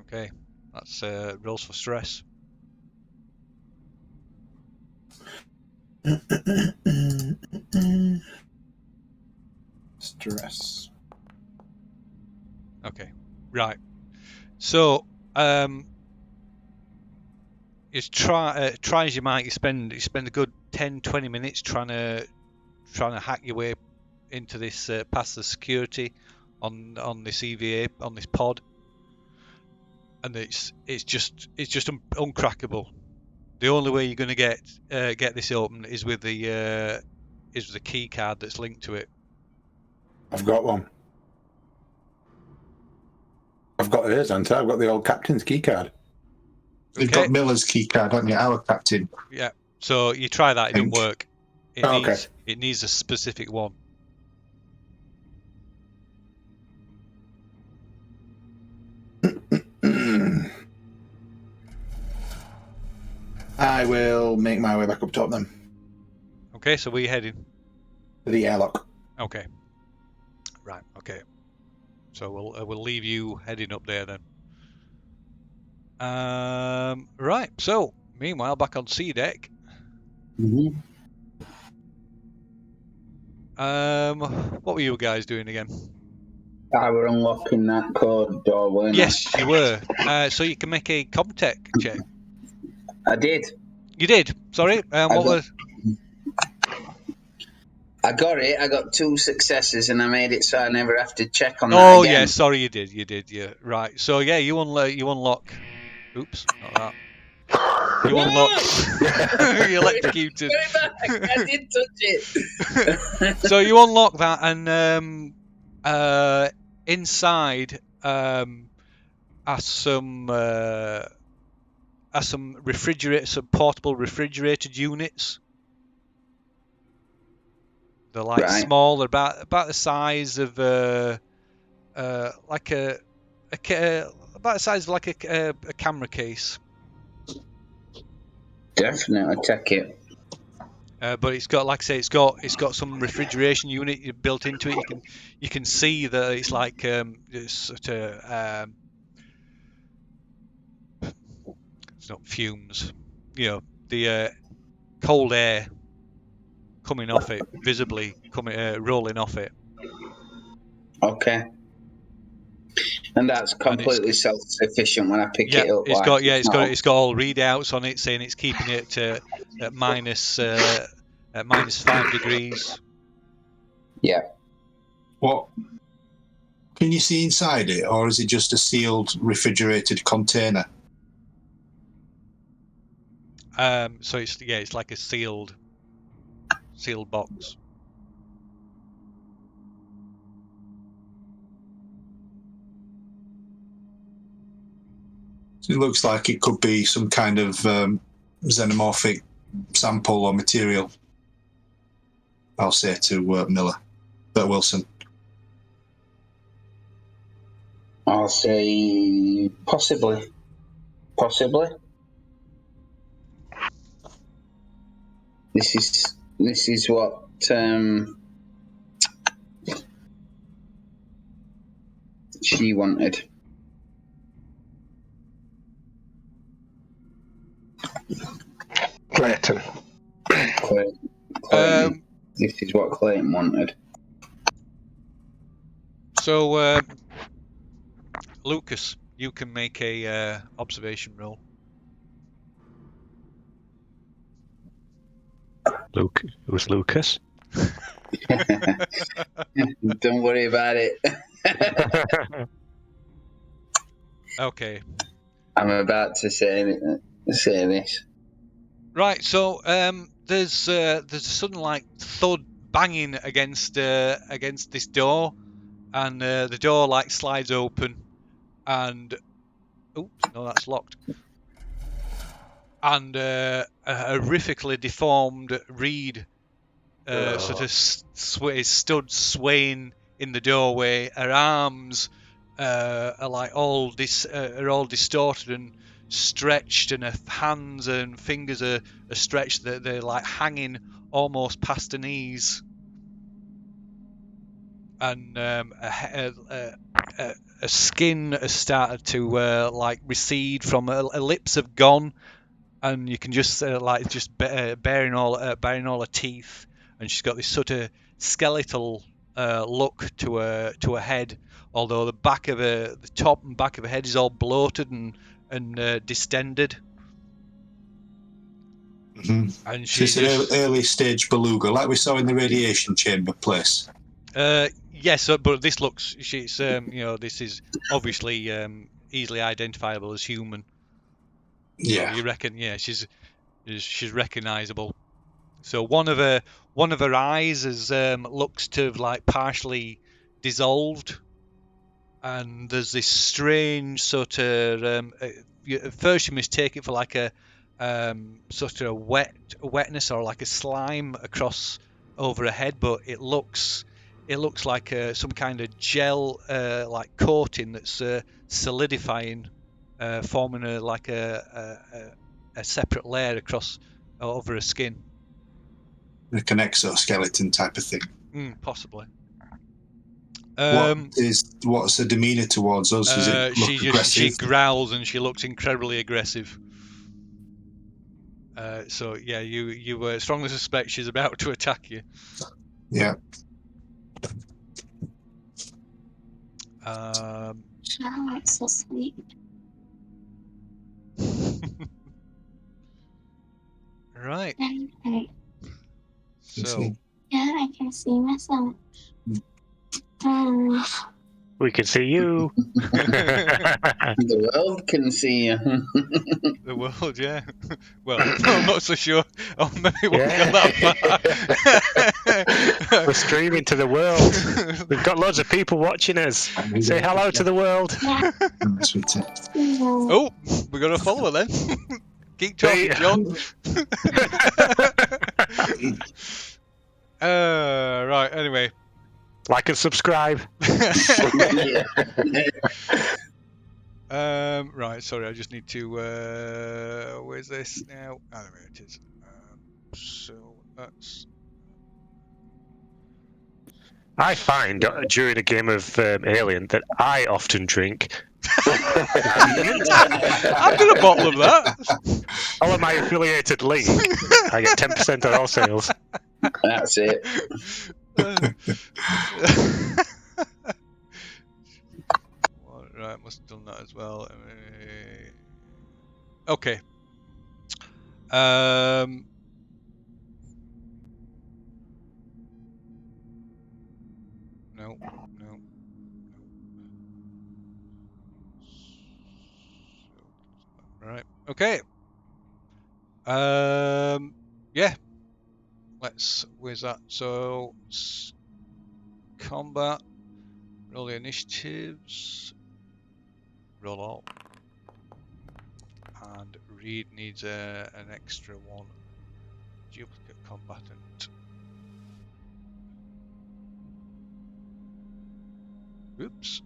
Okay, that's rolls for stress. stress. Okay, right. So, it's try as you might, you spend a good 10-20 minutes trying to hack your way into this past the security on this EVA, on this pod, and it's just uncrackable. The only way you're going to get this open is with the key card that's linked to it. I've got one. I've got hers, haven't I? I've got the old captain's key card. You've got Miller's key card, haven't you? Our captain. Yeah. So you try that, it doesn't work. It needs a specific one. I will make my way back up top then. Okay, so where are you heading? To the airlock. Okay. Right. Okay. So we'll leave you heading up there then. Right. So meanwhile, back on sea deck. Mm-hmm. What were you guys doing again? I were unlocking that code door, weren't I? Yes, you were. So you can make a Comtech check. I did. You did. Sorry. What was? I got it. I got 2 successes, and I made it so I never have to check on that Oh again. yeah, sorry, you did. Yeah, right. So yeah, you unlock. Oops, not that. You unlock. You electrocuted. I did touch it. So you unlock that, and inside are some portable refrigerated units. They're like small. They're about the size of about the size of like a camera case. Definitely, take it. But it's got, like I say, it's got some refrigeration unit built into it. You can see that it's like it's sort of it's not fumes. You know, the cold air coming off it, visibly rolling off it. Okay. And that's completely self-sufficient when I pick it up. It's got all readouts on it saying it's keeping it at minus 5 degrees. Yeah. What? Can you see inside it, or is it just a sealed refrigerated container? So it's like a sealed box. It looks like it could be some kind of xenomorphic sample or material. I'll say to Wilson. I'll say possibly. This is what she wanted. Clayton. This is what Clayton wanted. So, Lucas, you can make a observation roll. Luke, it was Lucas. Don't worry about it. Okay. I'm about to say this. Right. So, there's a sudden like thud banging against this door, and the door like slides open, and oops, no, that's locked. And a horrifically deformed Reed sort of stood swaying in the doorway. Her arms are like all distorted and stretched, and her hands and fingers are stretched. They're like hanging almost past her knees. And her skin has started to like recede from her lips have gone, and you can just bearing all her teeth, and she's got this sort of skeletal look to a head, although the top and back of a head is all bloated and distended. Mm-hmm. And So it's an early stage beluga, like we saw in the radiation chamber place. Yes, but this looks. She's this is obviously easily identifiable as human. Yeah. So you reckon? Yeah, she's recognisable. So one of her eyes is looks to have like partially dissolved, and there's this strange sort of at first you mistake it for like a sort of wetness or like a slime across over her head, but it looks like some kind of gel like coating that's solidifying, forming a separate layer across over her skin. Like an exoskeleton type of thing. Possibly. What's her demeanour towards us? Does it look aggressive? She growls and she looks incredibly aggressive. So yeah, you strongly suspect she's about to attack you. Yeah. Charlotte's asleep. Right. Okay. So. Yeah, I can see myself. We can see you. The world can see you. The world, yeah. Well, I'm not so sure. Oh, maybe we won't go that far. We're streaming to the world. We've got loads of people watching us. Say hello to the world. Oh, we're going to follow her then. Keep talking, John. Right, anyway. Like and subscribe. Right, sorry, I just need to where's this now? Oh, there it is. So that's I find during a game of Alien that I often drink. I've got a bottle of that. All of my affiliated link, I get 10% on all sales. That's it. Right, must have done that as well. Okay. No. Right. Okay. Yeah. Where's that? So combat. Roll the initiatives. Roll all. And Reed needs an extra one. Duplicate combatant. Oops.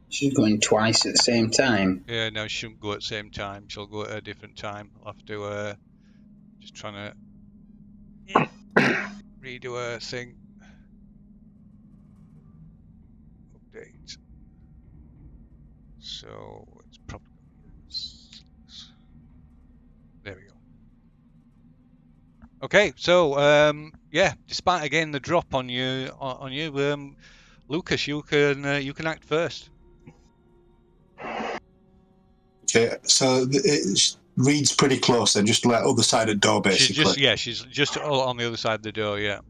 She's going twice at the same time. Yeah, no, she shouldn't go at the same time. She'll go at a different time. I'll have to just trying to redo a thing. Update. So it's probably there we go. Okay, so yeah, despite again the drop on you, Lucas, you can act first. Okay, so it reads pretty close then, just like other side of the door, basically. She's just on the other side of the door, yeah.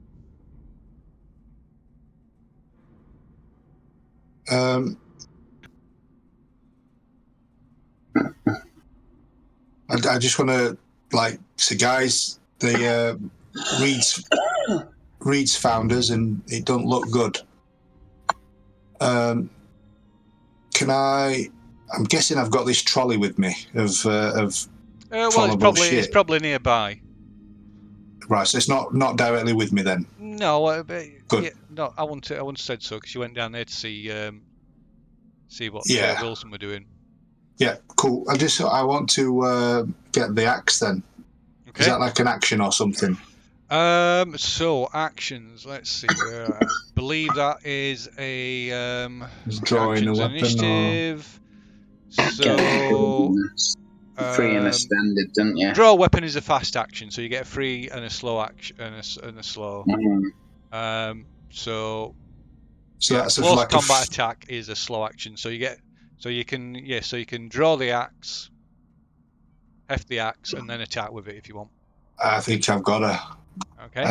I just want to so guys, the Reed's found us and it don't look good. Can I'm guessing I've got this trolley with me of well, it's probably nearby. Right, so it's not directly with me then. No, good. Yeah, no, I wouldn't have said so because you went down there to see what Wilson were doing. Yeah, cool. I want to get the axe then. Okay. Is that like an action or something? So actions. Let's see. I believe that is a drawing a weapon initiative. So Free and a standard, don't you? Draw weapon is a fast action, so you get a free and a slow action and a slow. Mhm. So So yeah, that's close like combat attack is a slow action. So you can draw the axe, heft the axe, and then attack with it if you want. I think I've got her. Okay.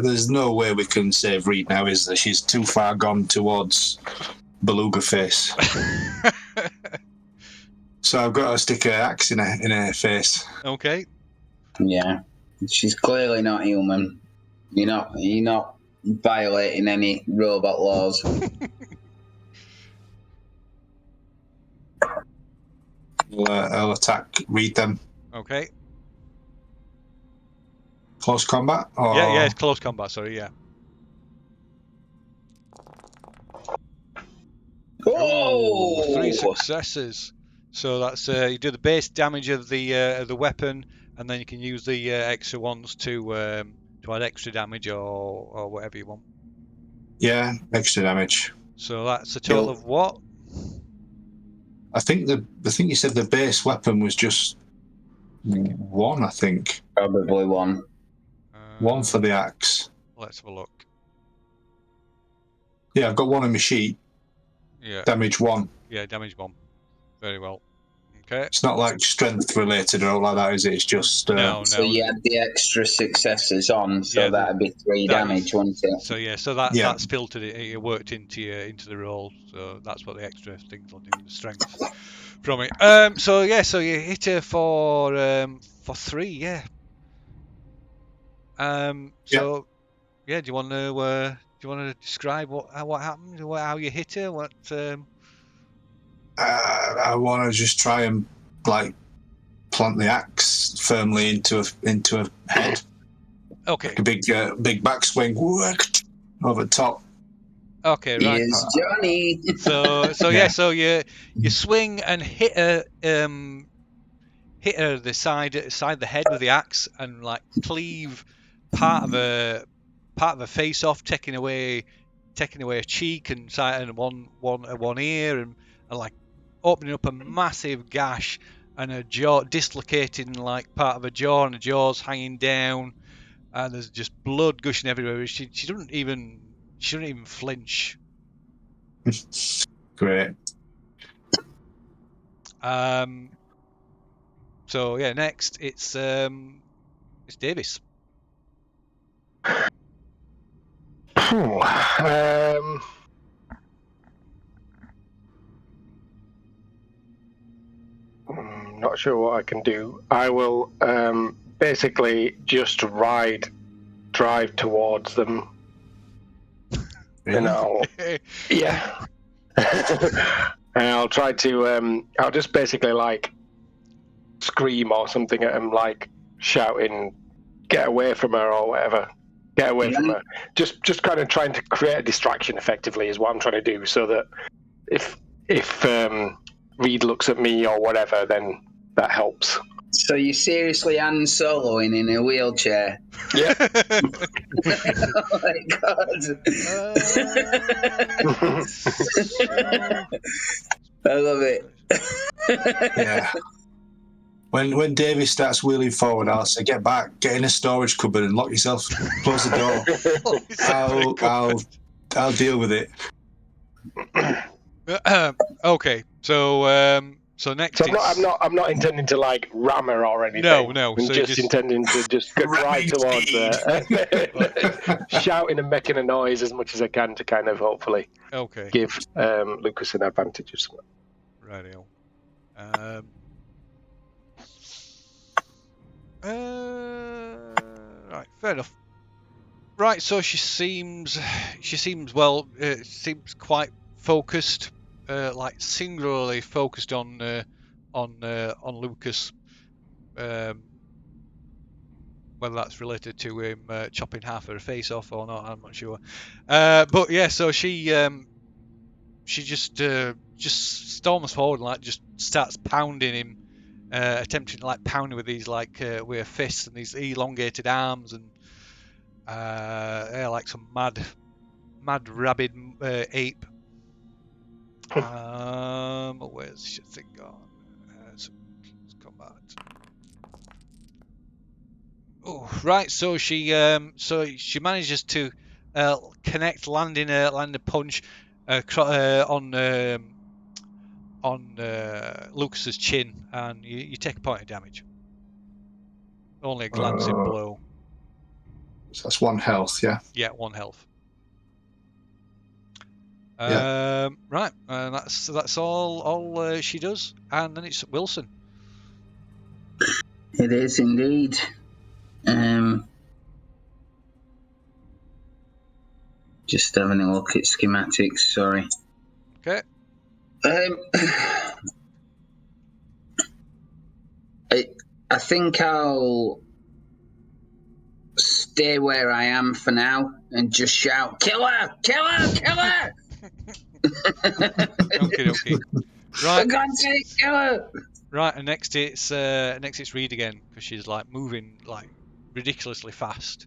There's no way we can save Reed now, is there? She's too far gone towards Beluga face. So I've got to stick her axe in her face. Okay. Yeah, she's clearly not human. You're not violating any robot laws. I'll attack Reed then. Okay. Close combat? Or... Yeah, it's close combat. Sorry, yeah. Oh! 3 successes. So that's you do the base damage of the weapon, and then you can use the extra ones to add extra damage or whatever you want. Yeah, extra damage. So that's a total of what? I think you said the base weapon was just 1. I think Probably 1. 1 for the axe. Let's have a look. Yeah, I've got 1 in my sheet. Yeah. Damage 1. Yeah, damage 1. Very well. Okay. It's not like strength related or all like that, is it? It's just No. So you add the extra successes on, so Yeah, that'd be 3 damage, wouldn't it? So yeah, so that's filtered it worked into the roll. So that's what the extra things will do, the strength from it. So you hit her for 3, yeah. So yeah, do you want to describe what happened, how you hit her? What? I want to just try and like plant the axe firmly into a head. Okay. Like a big backswing over the top. Okay, right. Here's Johnny. So you swing and hit her the side of the head with the axe and like cleave part of a face off, taking away a cheek and one ear and like opening up a massive gash and a jaw, dislocating like part of a jaw, and the jaw's hanging down, and there's just blood gushing everywhere. She doesn't even flinch. Great. So yeah, next it's Davis. Not sure what I can do. I will basically just drive towards them. Really? And I'll and I'll try to I'll just basically like scream or something at them, like shouting, "Get away from her" or whatever. Get away from her. Just kind of trying to create a distraction effectively is what I'm trying to do, so that if Reed looks at me or whatever, then that helps. So you're seriously Han Soloing in a wheelchair? Yeah. Oh my god. I love it. Yeah. When Davey starts wheeling forward, I'll say, "Get back, get in a storage cupboard and lock yourself. Close the door. I'll deal with it." Okay, so next. So I'm not intending to like ram her or anything. No. I'm So just intending to just go right towards her, shouting and making a noise as much as I can to kind of hopefully give Lucas an advantage of something. Rightio. Right, fair enough. Right, so she seems quite focused, like singularly focused on Lucas. Whether that's related to him chopping half her face off or not, I'm not sure. But yeah, so she just storms forward and like just starts pounding him, attempting to like pound him with these like with her fists and these elongated arms and like some mad rabid ape. Where's the thing gone? combat. Oh, right. So she manages to connect, landing a punch on Lucas's chin, and you take a point of damage. Only a glancing blow. So that's 1 health, yeah. Yeah, 1 health. Yeah. Right, and that's all she does, and then it's Wilson. It is indeed. Just having a look at schematics. Sorry. Okay. I think I'll stay where I am for now and just shout, "Kill her! Kill her! Kill her!" Okay. For Right. God's sake, kill her! Right, and next it's Reed again, because she's like moving like ridiculously fast.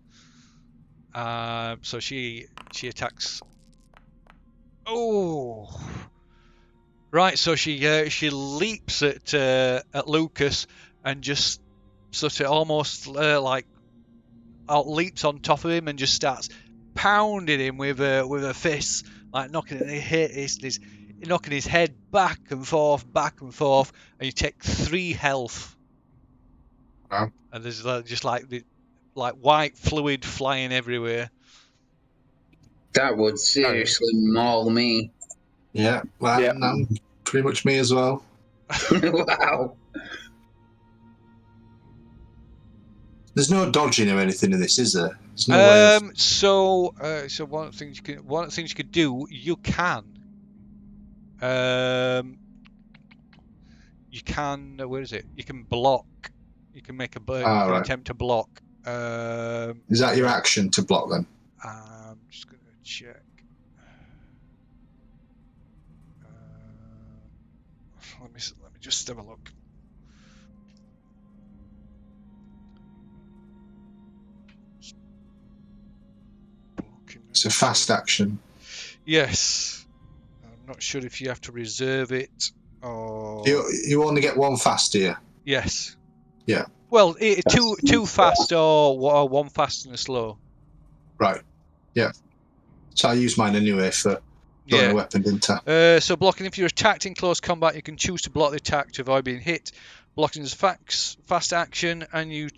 So she attacks. Oh. Right, so she leaps at Lucas and just sort of almost like leaps on top of him and just starts pounding him with her fists, like knocking his head back and forth, and you take 3 health. Wow. And there's just like white fluid flying everywhere. That would seriously maul me. Yeah, well, Yeah. pretty much me as well. Wow. There's no dodging or anything in this, is there? There's no way of... So one of the things you could do, you can where is it? You can block. You can make right. attempt to block. Is that your action to block then? I'm just gonna check. Let me just have a look. It's a fast action. Yes. I'm not sure if you have to reserve it or. You only get 1 fast here. Yes. Yeah. Well, two fast or 1 fast and a slow. Right. Yeah. So I use mine anyway for throwing a weapon, didn't I? So blocking, if you're attacked in close combat, you can choose to block the attack to avoid being hit. Blocking is fast action, and you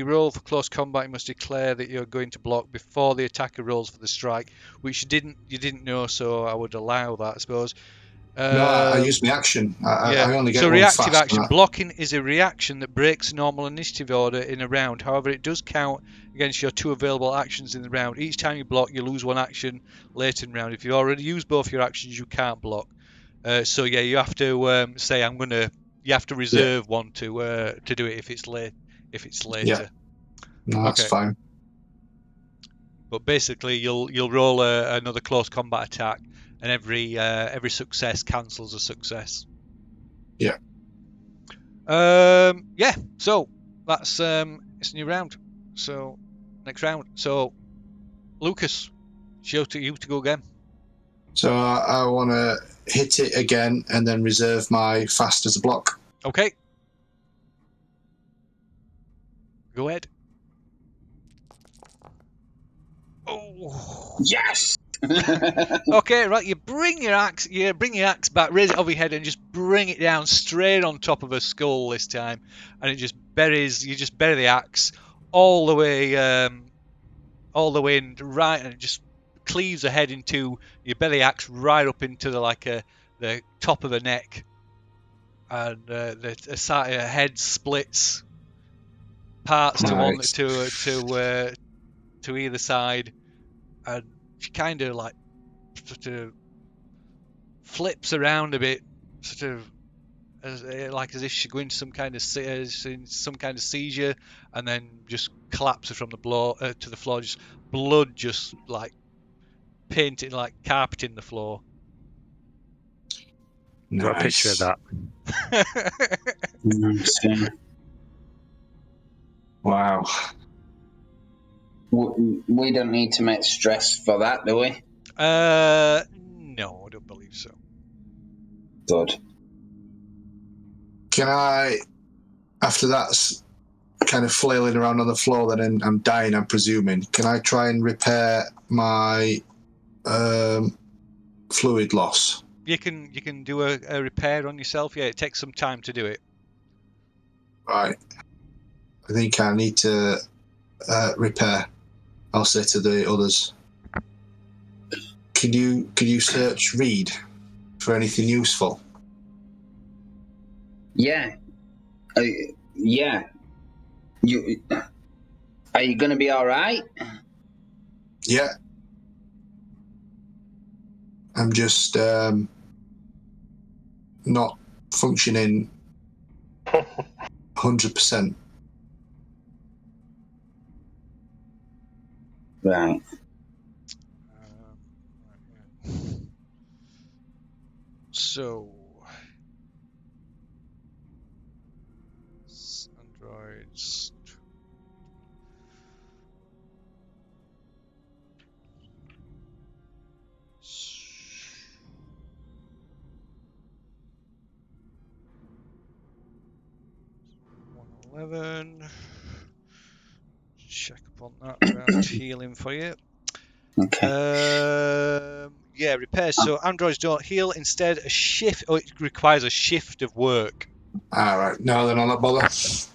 roll for close combat. You must declare that you're going to block before the attacker rolls for the strike, which you didn't know, so I would allow that, I suppose. No, I use my action. I only get so 1 reactive fast. action. Blocking is a reaction that breaks normal initiative order in a round. However, it does count against your 2 available actions in the round. Each time you block, you lose 1 action later in the round. If you already used both your actions, you can't block. So yeah, you have to say you have to reserve 1 to do it if it's late. If it's later. Yeah. No, that's fine. But basically, you'll roll another close combat attack, and every success cancels a success. Yeah. Yeah. So that's it's a new round. So next round. So Lucas, show to you to go again. So I want to hit it again and then reserve my fast as a block. Okay. Go ahead. Oh. Yes. Okay, right. You bring your axe back, raise it over your head, and just bring it down straight on top of her skull this time, and it just buries. You just bury the axe all the way in right, and it just cleaves her head into. You bury the axe right up into the top of her neck, and the side of her head splits parts to either side, and she kind of like sort of flips around a bit, sort of as if she's going to some kind of seizure, and then just collapses from the to the floor. Just blood, just like painting, like carpeting the floor. Nice. Got a picture of that. Wow. We don't need to make stress for that, do we? No, I don't believe so. Good. Can I after that's kind of flailing around on the floor, then I'm dying, I'm presuming. Can I try and repair my fluid loss? You can do a repair on yourself. Yeah, it takes some time to do it. Right. I think I need to repair. I'll say to the others. Can you search read for anything useful? Yeah. Yeah. Are you going to be all right? Yeah. I'm just not functioning 100%. Right. So, androids. $111. Check up on that around healing for you. Okay. Yeah, repairs. So androids don't heal. Instead, a shift. Oh, it requires a shift of work. All right. No, then I'll not bother. So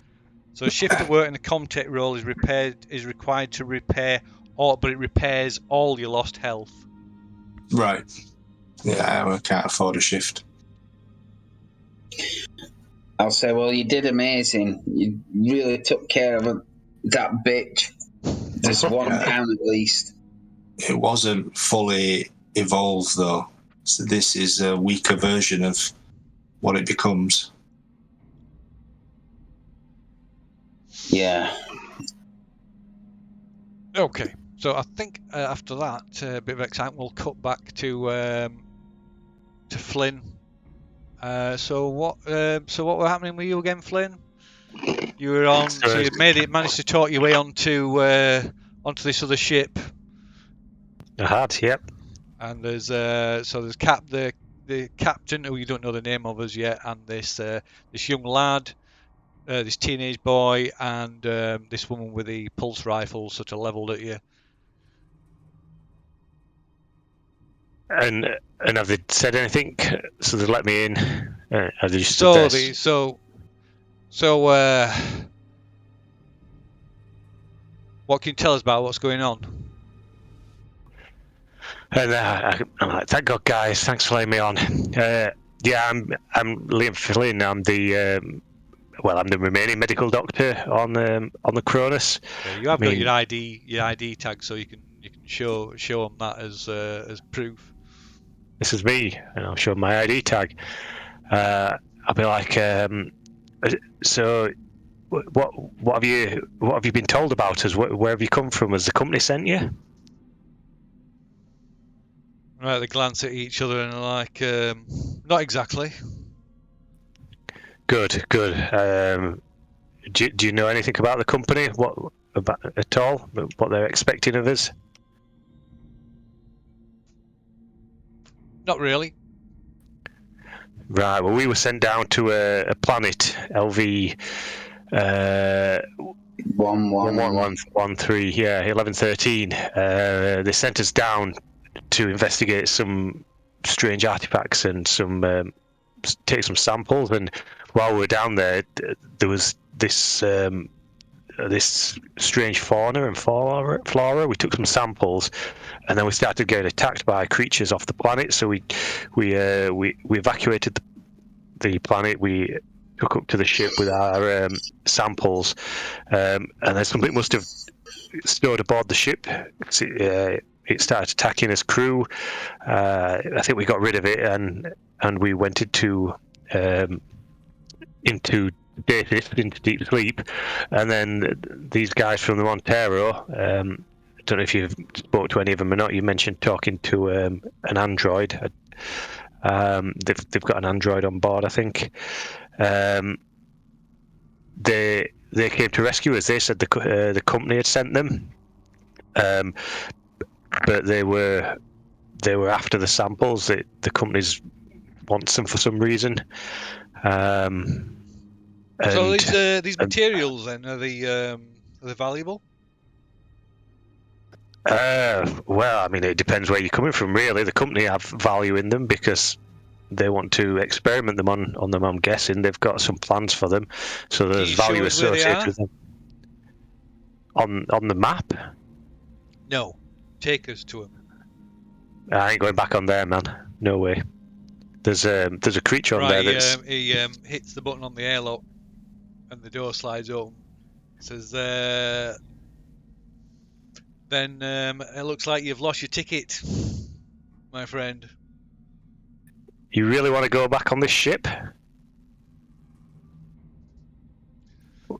a shift of work in the Comtech role is required to repair all, but it repairs all your lost health. Right. Yeah, I can't afford a shift. I'll say, well, you did amazing. You really took care of that bitch. There's one down at least. It wasn't fully evolved, though. So this is a weaker version of what it becomes. Yeah. Okay. So I think after that bit of excitement, we'll cut back to Flynn. So what were happening with you again, Flynn? You were on. So you managed to talk your way onto this other ship. I had, yep. And there's the captain, who you don't know the name of as yet, and this young lad, this teenage boy, and this woman with the pulse rifle sort of leveled at you. And have they said anything? So they let me in. Are they just what can you tell us about what's going on? And I'm like, thank God, guys, thanks for letting me on. Yeah, I'm Liam Flynn. I'm the remaining medical doctor on the Cronus. Yeah, you have got your ID tag, so you can show them that as proof. This is me, and I'll show my ID tag. I'll be like, so what have you been told about us? Where have you come from? Has the company sent you? Right, they glance at each other and are like, not exactly. Good. Do you know anything about the company? At all? What they're expecting of us? Not really. Right. Well, we were sent down to a planet, LV 1113. Yeah, 1113. They sent us down to investigate some strange artifacts and take some samples. And while we were down there, there was this strange fauna and flora. We took some samples, and then we started getting attacked by creatures off the planet. So we evacuated the planet. We took up to the ship with our samples, and then something must have stored aboard the ship. It started attacking us crew. I think we got rid of it, and we went into stasis, into deep sleep. And then these guys from the Montero, I don't know if you've spoke to any of them or not. You mentioned talking to an android. They've got an android on board, I think. They came to rescue us. They said the company had sent them, but they were after the samples. The companies want them for some reason. So And these materials then are they valuable? well, I mean, it depends where you're coming from, really. The company have value in them because they want to experiment them on them. I'm guessing they've got some plans for them, so there's you show value us where they associated are? with them. On the map, No. Take us to them. I ain't going back on there, man. No way. There's a creature on Right, there that's he hits the button on the airlock, and the door slides open. It says, then it looks like you've lost your ticket, my friend. You really want to go back on this ship?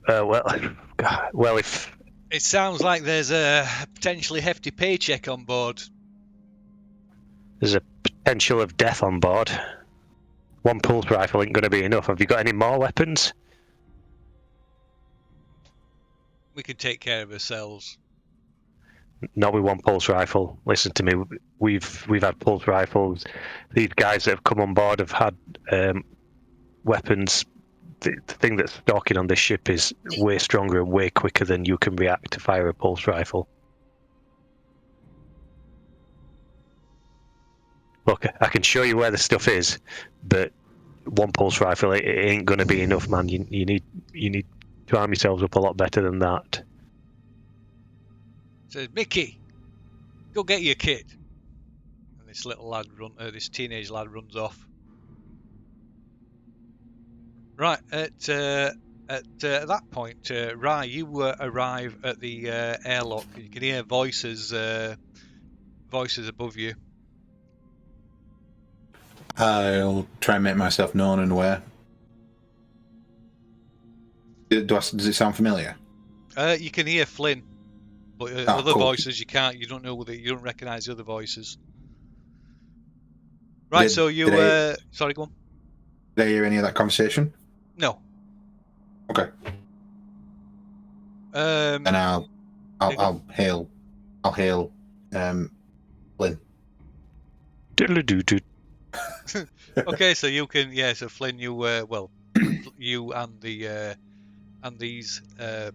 Well, if It sounds like there's a potentially hefty paycheck on board. there's a potential of death on board, one pulse rifle ain't going to be enough. Have you got any more weapons? We can take care of ourselves. Not with one pulse rifle. Listen to me. We've had pulse rifles. These guys that have come on board have had weapons. The thing that's stalking on this ship is way stronger and way quicker than you can react to fire a pulse rifle. Look, I can show you where the stuff is, but one pulse rifle it ain't going to be enough, man. You need to arm yourselves up a lot better than that. Says, Mickey, go get your kit. And this little lad this teenage lad runs off. Right, at that point, Rye, you arrive at the airlock. You can hear voices above you. I'll try and make myself known and aware. Does it sound familiar? You can hear Flynn, but other voices you can't. You don't know whether you don't recognise the other voices. Right, so you. Sorry, go on. Did I hear any of that conversation? No. Okay. And I'll hail Flynn. Diddle-doo-doo. Okay, so you can, so Flynn, you you and the and these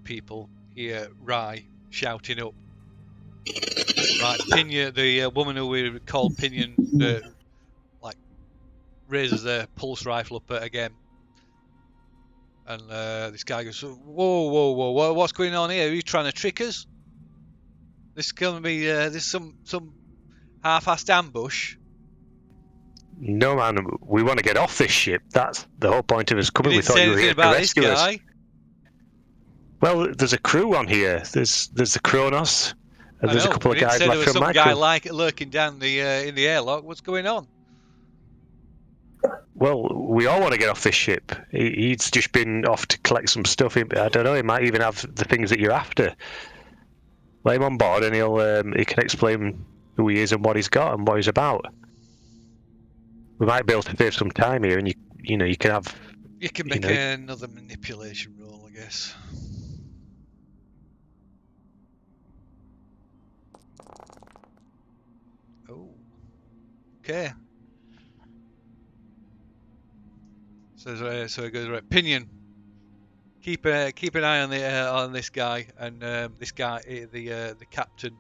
people hear Rye shouting up. Right, Pinion, the woman who we called Pinion, like raises their pulse rifle up again, and this guy goes, "Whoa! What's going on here? Are you trying to trick us? This is gonna be this some half-assed ambush." No, man, we want to get off this ship. That's the whole point of us coming. You We didn't thought say you were anything here to about this rescue us. guy. Well, there's a crew on here. There's the Kronos, and there's a couple of guys there left was from some my guy crew. lurking down the in the airlock. What's going on? Well, we all want to get off this ship. He's just been off to collect some stuff. I don't know. He might even have the things that you're after. Let him on board, and he can explain who he is and what he's got and what he's about. We might be able to save some time here, and you can have. You can make another manipulation roll, I guess. Oh, okay. So it goes right. Pinion. Keep an eye on this guy, and this guy, the captain.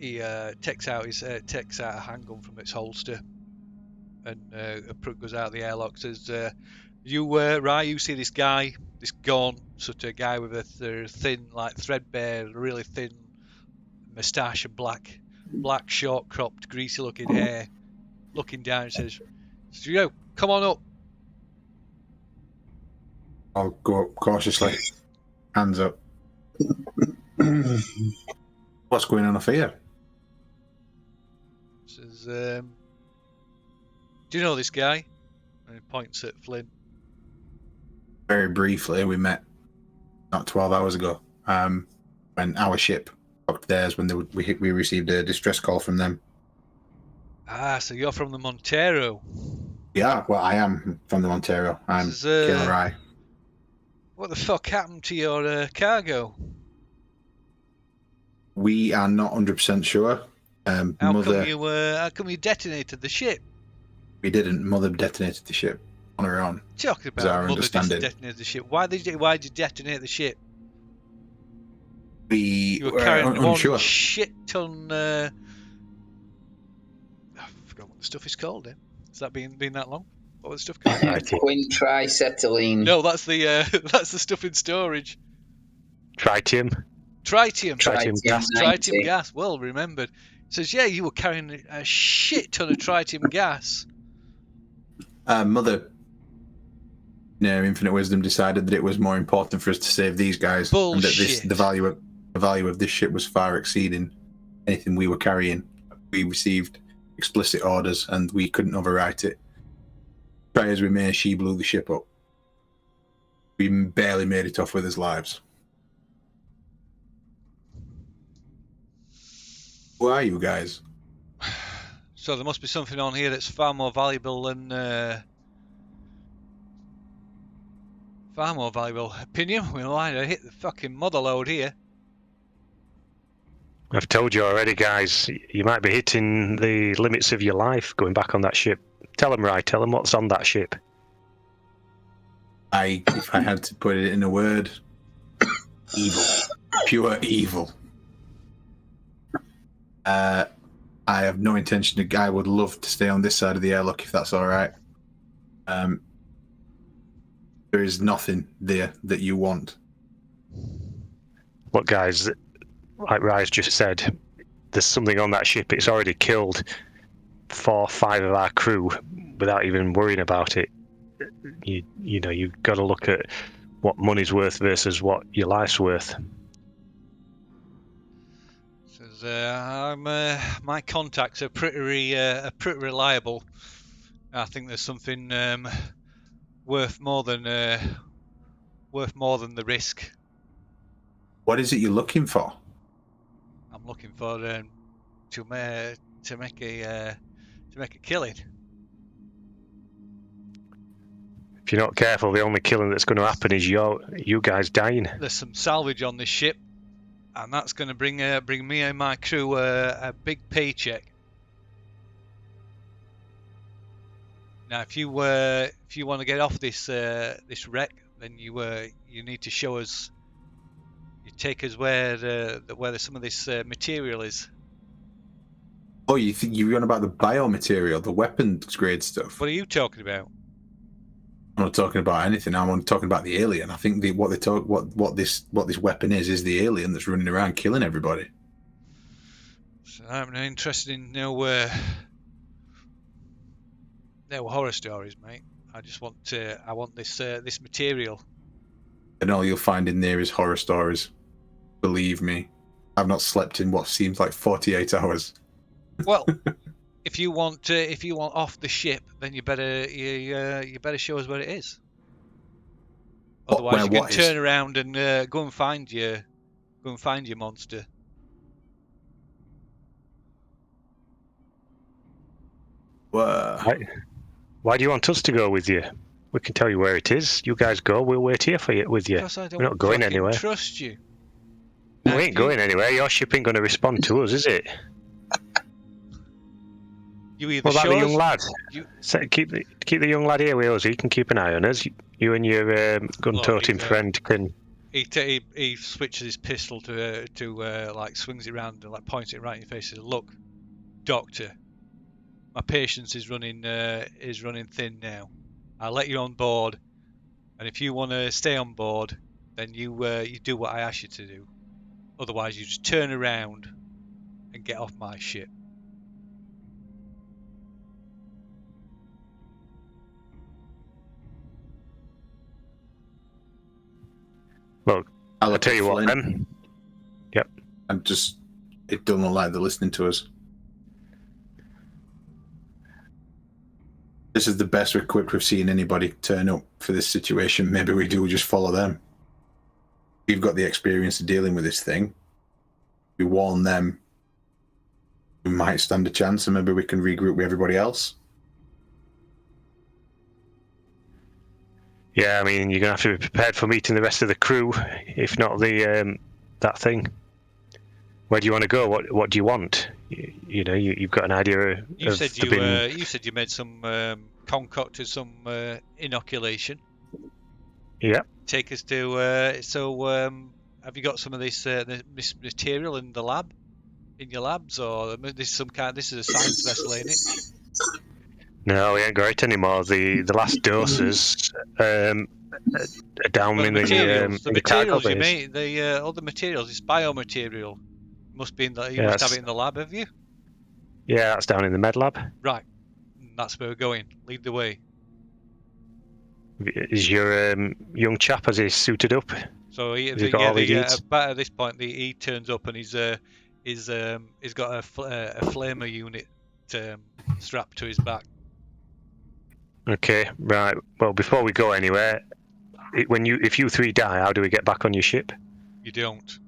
He takes out a handgun from its holster, and goes out of the airlock. Says, Rye, you see this guy, this gaunt sort of guy with a thin, like threadbare, really thin moustache and black, short cropped, greasy looking hair, looking down and says, come on up. I'll go up cautiously, hands up. What's going on up here? Says, do you know this guy? And he points at Flynn. Very briefly, we met not 12 hours ago. When our ship docked theirs, when we received a distress call from them. Ah, so you're from the Montero. Yeah, well, I am from the Montero. I'm Killer Rye. What the fuck happened to your cargo? We are not 100% sure. How come you detonated the ship? We didn't. Mother detonated the ship on her own. Talking As I about mother understand it. detonated the ship. Why did you detonate the ship? We You were carrying one unsure. shit ton. I forgot what the stuff is called. Has that been that long? What was the stuff called? Quintricetylene. No, that's the stuff in storage. Tritium. Tritium gas. 90. Tritium gas. Well remembered. It says, yeah, you were carrying a shit ton of tritium gas. Mother, in her infinite wisdom, decided that it was more important for us to save these guys, and that the value of this ship was far exceeding anything we were carrying. We received explicit orders, and we couldn't overwrite it. Try as we may, she blew the ship up. We barely made it off with his lives. Who are you guys? So there must be something on here that's far more valuable than opinion. We'll either hit the fucking mother load here. I've told you already, guys. You might be hitting the limits of your life going back on that ship. Tell them, Rye. Tell them what's on that ship. If I had to put it in a word, evil. Pure evil. I have no intention to. I would love to stay on this side of the airlock if that's all right. There is nothing there that you want. Look, guys, like Rye's just said, there's something on that ship. It's already killed 4 or 5 of our crew without even worrying about it. You know, you've got to look at what money's worth versus what your life's worth. Says, my contacts are pretty reliable. I think there's something worth more than the risk. What is it you're looking for? I'm looking for to make a killing. If you're not careful, the only killing that's going to happen is you guys dying. There's some salvage on this ship, and that's going to bring me and my crew a big paycheck. Now, if you want to get off this wreck, then you need to show us. You take us where some of this material is. Oh, you think you're on about the biomaterial, the weapons grade stuff? What are you talking about? I'm not talking about anything. I'm talking about the alien. I think what this weapon is the alien that's running around killing everybody. So I'm not interested in no horror stories, mate. I want this material. And all you'll find in there is horror stories. Believe me, I've not slept in what seems like 48 hours. Well, if you want off the ship, then you better show us where it is. Otherwise, you can turn around and go and find your monster. Why do you want us to go with you? We can tell you where it is. You guys go. We'll wait here with you. Because I don't We're not going anywhere. Trust you. We ain't going anywhere. Your ship ain't going to respond to us, is it? You either what about the young lad? You... Keep the young lad here with us. He can keep an eye on us. You and your gun-toting friend can. He switches his pistol to like swings it around and like points it right in your face. And says, "Look, Doctor, my patience is running thin now. I'll let you on board, and if you want to stay on board, then you do what I ask you to do. Otherwise, you just turn around and get off my ship." Look, I'll tell you what, then. Yep. It doesn't look like they're listening to us. This is the best equipped we've seen anybody turn up for this situation. Maybe we do just follow them. We've got the experience of dealing with this thing. We warn them. We might stand a chance, and maybe we can regroup with everybody else. Yeah, I mean, you're going to have to be prepared for meeting the rest of the crew, if not that thing. Where do you want to go? What do you want? you know, you've got an idea You of said the bin. you said you made some concocted some inoculation. Yeah. Take us to have you got some of this material in the lab, in your labs, or this is some kind? This is a science vessel, ain't it? No, we ain't got it anymore. The last doses are down Well, in the materials, the cargo you base. made, the other materials, it's biomaterial. Must be in the. You Yeah, must have it in the lab, have you? Yeah, that's down in the med lab. Right. That's where we're going. Lead the way. Is your young chap, has he suited up? So Has he got all he needs? at this point, he turns up and he's got a flamer unit strapped to his back. Okay, right. Well, before we go anywhere, if you three die, how do we get back on your ship? You don't.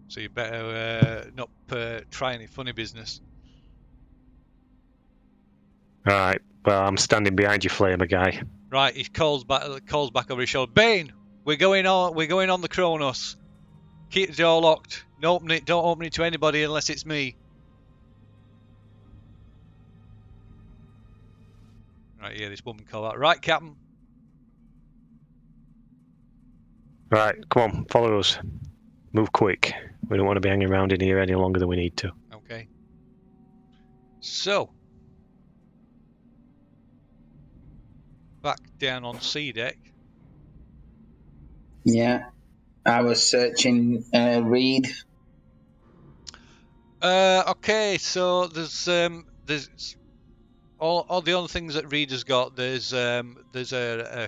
So you better not try any funny business. Right. Well, I'm standing behind you, flamer guy. Right. He calls back over his shoulder. Bane, we're going on the Kronos. Keep the door locked. Don't open it to anybody unless it's me. Right, yeah, this woman call out. Right, Captain. Right, come on, follow us. Move quick. We don't want to be hanging around in here any longer than we need to. Okay. So, back down on C deck. Yeah, I was searching Reed. Okay, so there's all the other things that Reed has got. There's a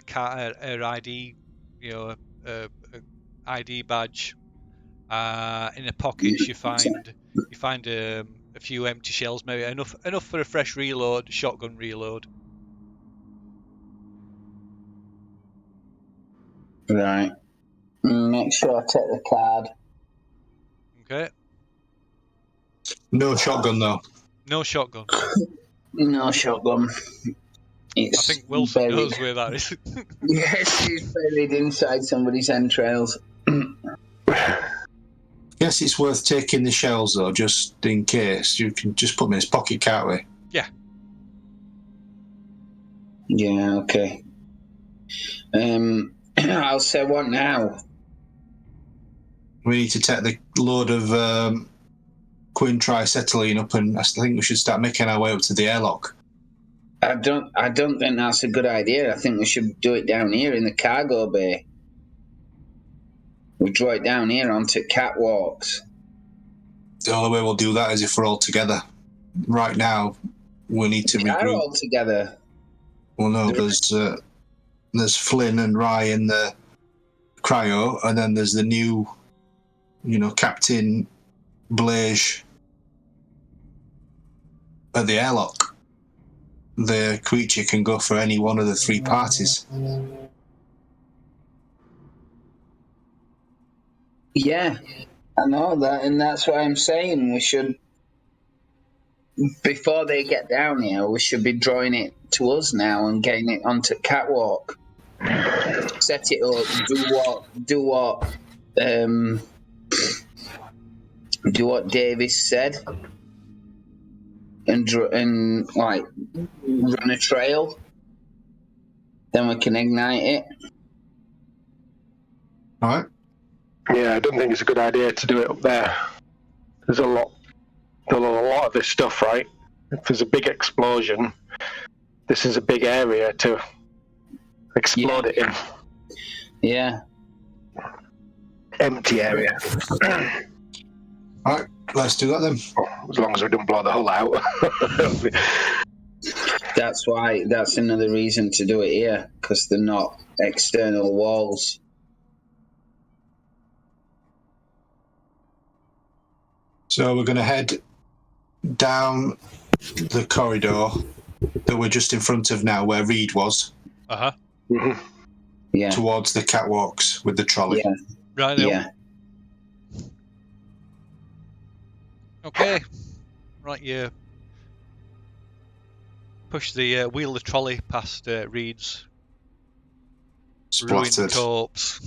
ID, you know, a ID badge. In the pockets you find a few empty shells, maybe enough for a fresh reload, shotgun reload. Right. Make sure I take the card. Okay. No shotgun though. No shotgun. No shotgun. It's I think Wilson buried. knows where that is. Yes, it's buried inside somebody's entrails. Yes, it's worth taking the shells though, just in case. You can just put them in his pocket, can't we? Yeah. Yeah, okay. I'll say what now? We need to take the load of quin triacetylene up, and I think we should start making our way up to the airlock. I don't think that's a good idea. I think we should do it down here in the cargo bay. We draw it down here onto catwalks. The only way we'll do that is if we're all together. Right now, we need to We are regroup. all together. Well, no, there's Flynn and Rye in the cryo, and then there's the new, Captain Blaze at the airlock. The creature can go for any one of the three parties. Yeah, I know that, and that's what I'm saying. We should, before they get down here, we should be drawing it to us now and getting it onto catwalk. Set it up. Do what Davis said, and like run a trail. Then we can ignite it. All right. Yeah, I don't think it's a good idea to do it up there. There's a lot of this stuff, right? If there's a big explosion, this is a big area to explode it in. Yeah. Empty area. All right, let's do that then. As long as we don't blow the hull out. That's another reason to do it here, because they're not external walls. So we're going to head down the corridor that we're just in front of now, where Reed was. Uh-huh. Mm-hmm. Yeah. Towards the catwalks with the trolley. Yeah. Right. Yeah. Okay. Right, you push the wheel the trolley past Reed's ruined Splattered. corpse.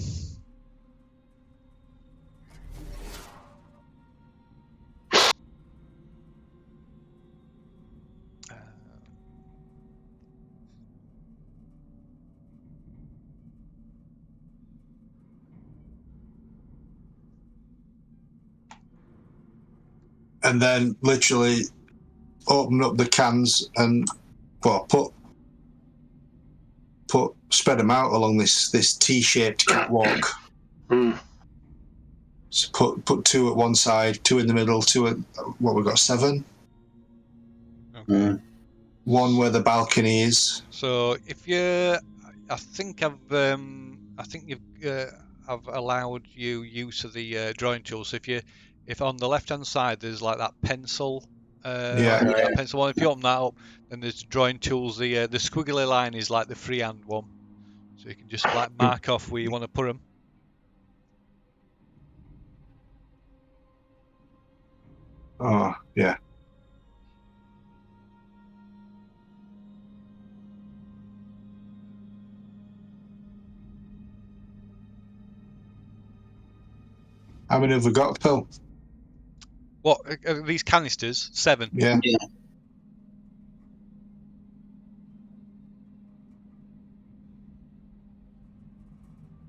and then literally open up the cans and spread them out along this T-shaped catwalk. So put 2 at one side, 2 in the middle, 2 at what we've got 7. Okay. 1 where the balcony is. So if I think I've allowed you use of the drawing tool. So if on the left hand side there's like that pencil, that pencil one. If you open that up, then there's drawing tools. The squiggly line is like the freehand one, so you can just like mark off where you want to put them. Oh, yeah. How many have we got, Phil? What are these canisters? 7. Yeah.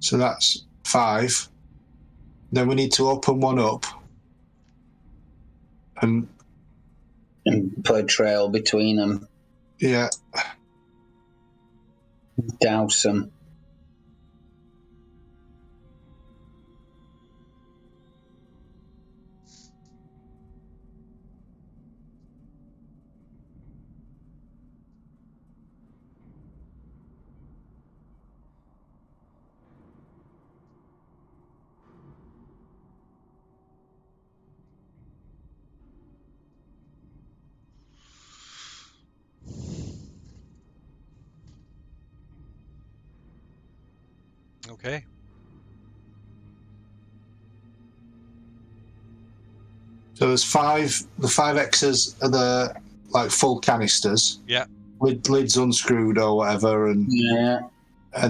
So that's 5. Then we need to open one up and put a trail between them. Yeah. Douse them. Okay. So there's 5. The 5 X's are the like full canisters. Yeah. With lids unscrewed or whatever, and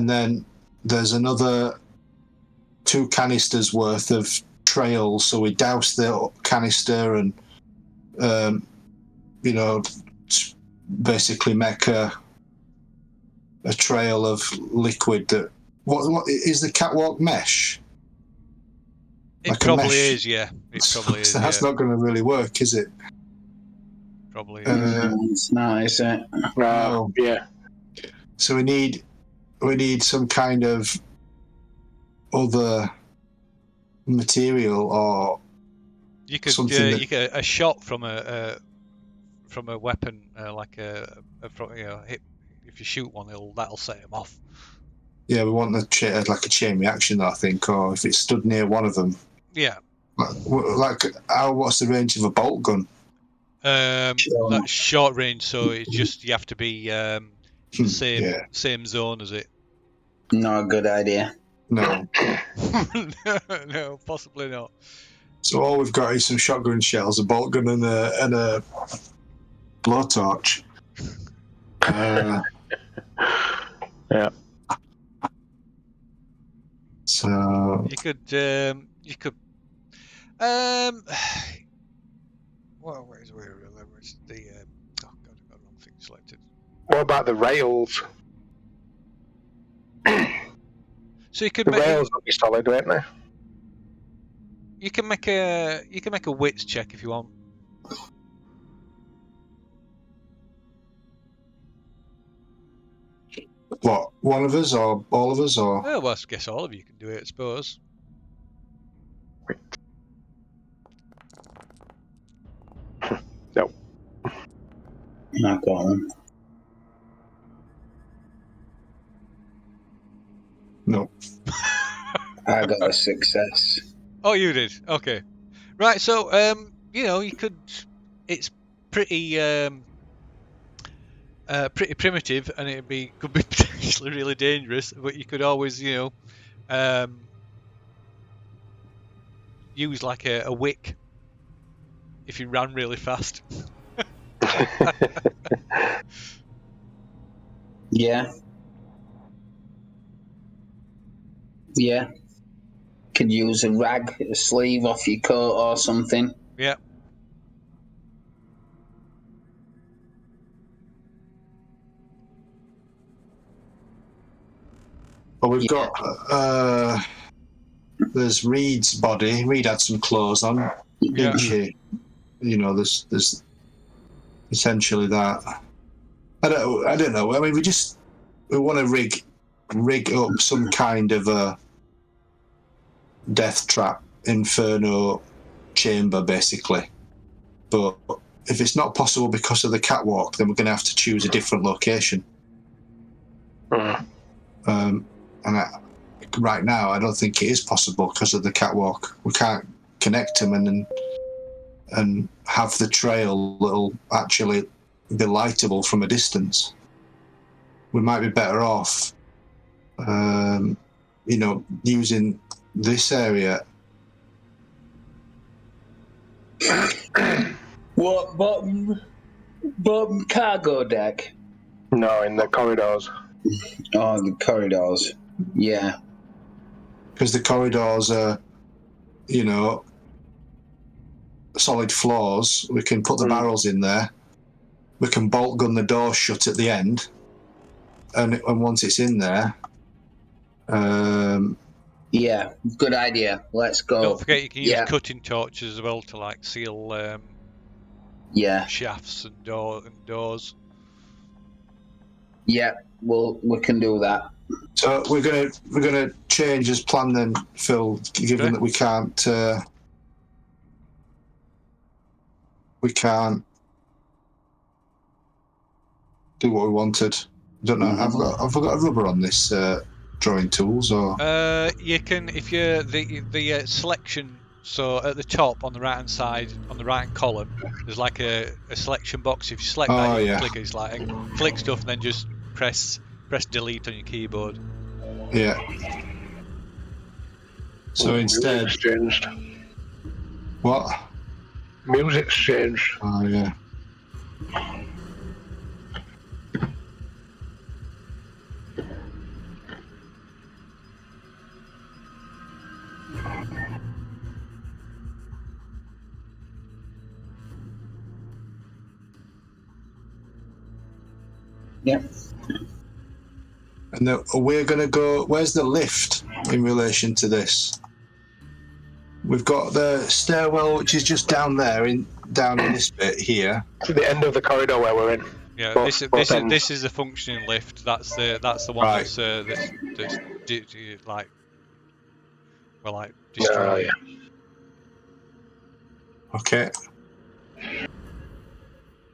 then there's another 2 canisters worth of trails. So we douse the canister and basically make a trail of liquid. That what is the catwalk mesh? It like probably is, yeah. It probably is. So that's not going to really work, is it? Probably is. It's not, is it? No. Yeah. So we need some kind of other material or you could something you get a shot from a weapon like hit. If you shoot one, that'll set him off. Yeah, we want like a chain reaction, I think, or if it stood near one of them. Yeah. What's the range of a bolt gun? That's short range, so it's just you have to be same zone as it. Not a good idea. No. No, possibly not. So all we've got is some shotgun shells, a bolt gun, and a blowtorch. Yeah. So you could where's the oh god, I've got the wrong thing selected. What about the rails? So you could the rails will be solid, won't they? You can make a wits check if you want. What? One of us or all of us or? Well, I guess all of you can do it, I suppose. No. I got one. No. I got a success. Oh, you did. Okay. Right. So, you could. It's pretty primitive, and could be potentially really dangerous. But you could always, use like a wick if you ran really fast. Yeah. Yeah. Could use a rag, a sleeve off your coat or something. Yeah. Well, we've got there's Reed's body. Reed had some clothes on, didn't she? there's essentially that. I don't know. I mean, we want to rig up some kind of a death trap inferno chamber, basically. But if it's not possible because of the catwalk, then we're going to have to choose a different location. Right now, I don't think it is possible because of the catwalk. We can't connect them and have the trail that'll actually be lightable from a distance. We might be better off, using this area. What, bottom cargo deck? No, in the corridors. Oh, the corridors. Yeah. Because the corridors are, solid floors. We can put the barrels in there. We can bolt gun the door shut at the end. And once it's in there... yeah, good idea. Let's go. Don't forget you can use cutting torches as well to seal shafts and doors. Yeah, we can do that. So we're gonna change as planned then, Phil, given that we can't do what we wanted. I don't know. Have I got a rubber on this drawing tools or? You can if you're the selection. So at the top on the right hand side, on the right hand column, there's like a selection box. If you select that, you can click it. It's like click stuff and then just press delete on your keyboard. Yeah. So instead, music's changed. What? Music's changed. Oh yeah. Yeah. And we're going to go... Where's the lift in relation to this? We've got the stairwell, which is just down there, down in this bit here. To the end of the corridor where we're in. Yeah, this is a functioning lift. That's the one that's destroyed. Yeah. Okay.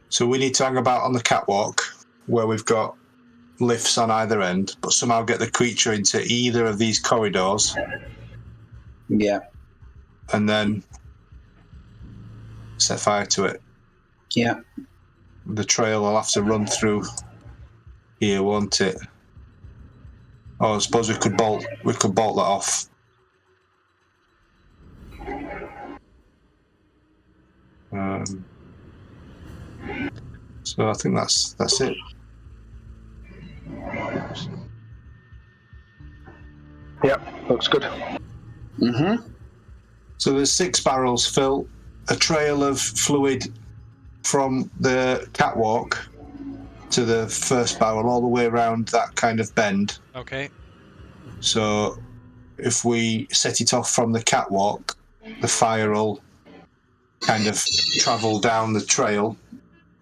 So we need to hang about on the catwalk where we've got lifts on either end, but somehow get the creature into either of these corridors. Yeah. And then set fire to it. Yeah. The trail will have to run through here, won't it? Oh, I suppose we could bolt that off. So I think that's it. Yep, looks good. So there's 6 barrels, Phil. A trail of fluid from the catwalk to the first barrel, all the way around that kind of bend. Okay. So if we set it off from the catwalk, the fire will kind of travel down the trail,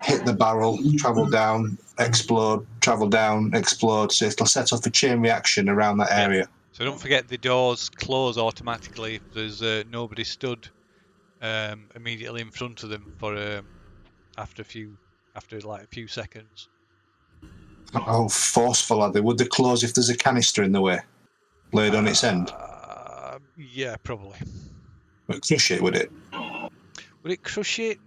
hit the barrel, travel down, explode, travel down, explode. So it'll set off a chain reaction around that area. So don't forget the doors close automatically if there's nobody stood immediately in front of them for after a few seconds. How forceful are they? Would they close if there's a canister in the way, laid on its end? Yeah, probably. Would it crush it? Would it? Would it crush it?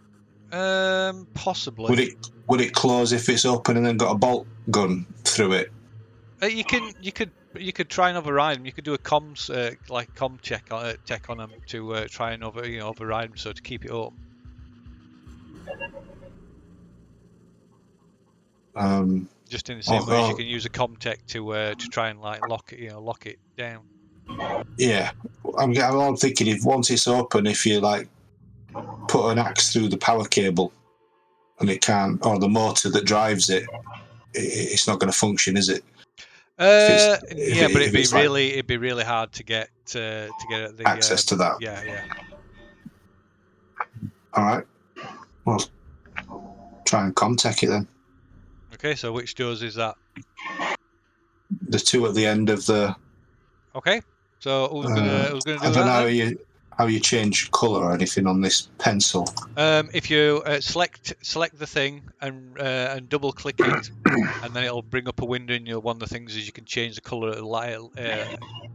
Possibly. Would it close if it's open and then got a bolt gun through it? You could try and override them. You could do a com check on them to try and override them, so to keep it open. Just in the same way as you can use a com-tech to try and lock it down. Yeah, I'm thinking if once it's open, if you put an axe through the power cable and it can't, or the motor that drives it, it's not going to function, is it? But it'd be really hard to get the access to that. Yeah. All right. Well, try and contact it then. Okay, so which doors is that? The two at the end of the. Okay, so who's gonna do I don't that know then? how you change colour or anything on this pencil. If you select the thing and double click it, and then it'll bring up a window. And one of the things is you can change the colour.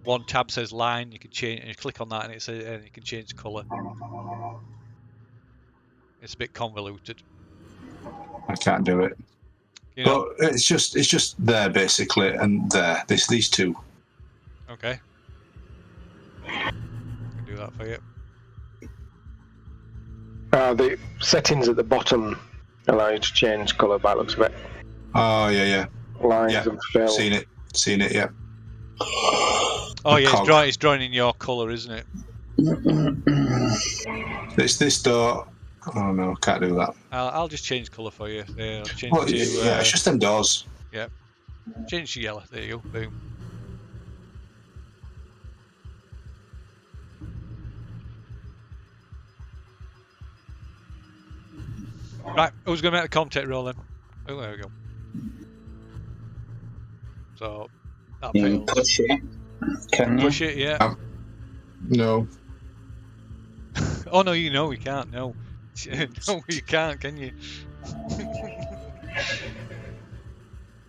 One tab says line. You can change, and you click on that, and you can change the colour. It's a bit convoluted. I can't do it. But it's just there basically, and there. These two. Okay. I can do that for you. The settings at the bottom allow you to change colour by the looks of it. Oh yeah. Lines and fill. Seen it. Yeah. Oh yeah, it's drawing in your colour, isn't it? It's this door. Oh no, can't do that. I'll just change colour for you. I'll change Well, it's just them doors. Yeah. Change to yellow. There you go. Boom. Right, who's going to make the contact roll then? Oh, there we go. So, that fails. Push it. Can you? Push it, yeah. No. Oh, no, we can't, no. No, you can't, can you?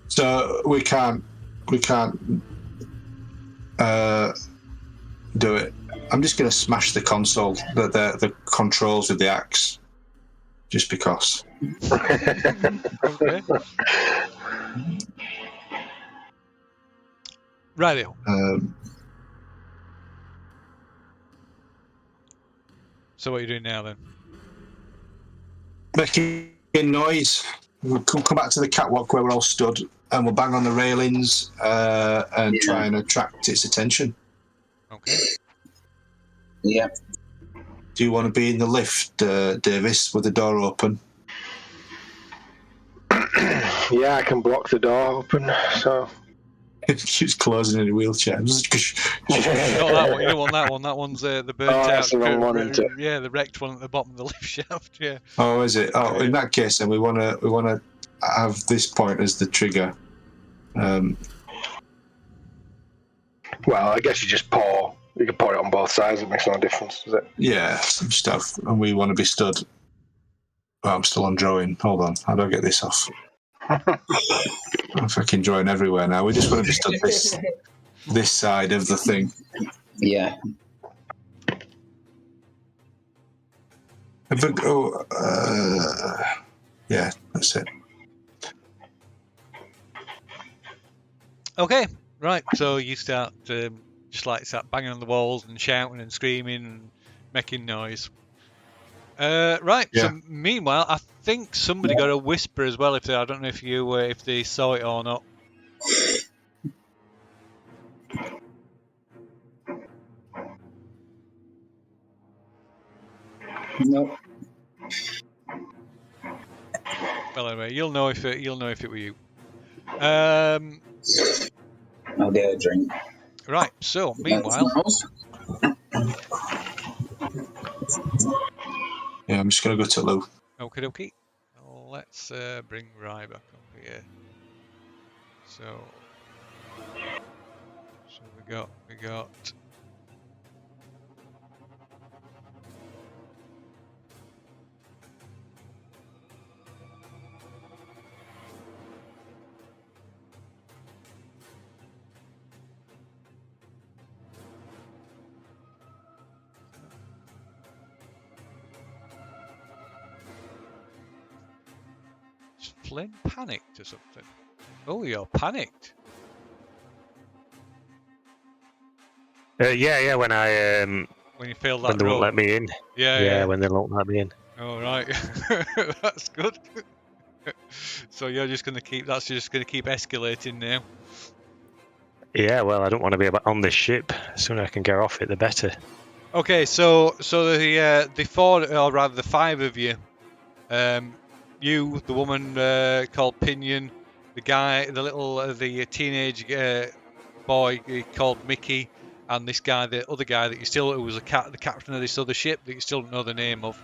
So, we can't do it. I'm just going to smash the console, the controls with the axe. Just because. Okay. Rightio. So what are you doing now then? Making noise. We'll come back to the catwalk where we're all stood, and we'll bang on the railings and try and attract its attention. Okay. Yeah. Do you want to be in the lift, Davis, with the door open? Yeah, I can block the door open, so... She's closing in a wheelchair. Not that one, you don't want that one. That one's the burnt out. That's the wrong one, isn't it? Yeah, the wrecked one at the bottom of the lift shaft, yeah. Oh, is it? Oh, in that case, then we want to have this point as the trigger. Well, I guess you just pour. You can pour it on both sides. It makes no difference, does it? Yeah, some stuff. And we want to be stood. Oh, I'm still on drawing. Hold on. How do I get this off? I'm fucking drawing everywhere now. We just want to be stood this side of the thing. Yeah. Yeah, that's it. Okay, right. So you start start banging on the walls and shouting and screaming and making noise. Right. Yeah. So meanwhile, I think somebody got a whisper as well. I don't know if they saw it or not. Nope. Well, anyway, you'll know if it were you. I'll get a drink. Right. So meanwhile. Yeah, I'm just going to go to Lou. Okie dokie. Let's bring Rye back up here. So we got. Flynn panicked or something. Oh, you're panicked. Yeah. When when you failed that when they roll. won't let me in. Yeah. When they won't let me in. Oh right, that's good. So you're just gonna keep. That's just gonna keep escalating now. Yeah. Well, I don't want to be on this ship. The sooner I can get off it, the better. Okay, so the four, or rather the five of you, you, the woman called Pinion, the guy, the teenage boy called Mickey, and this guy, the other guy that who was the captain of this other ship that you still don't know the name of.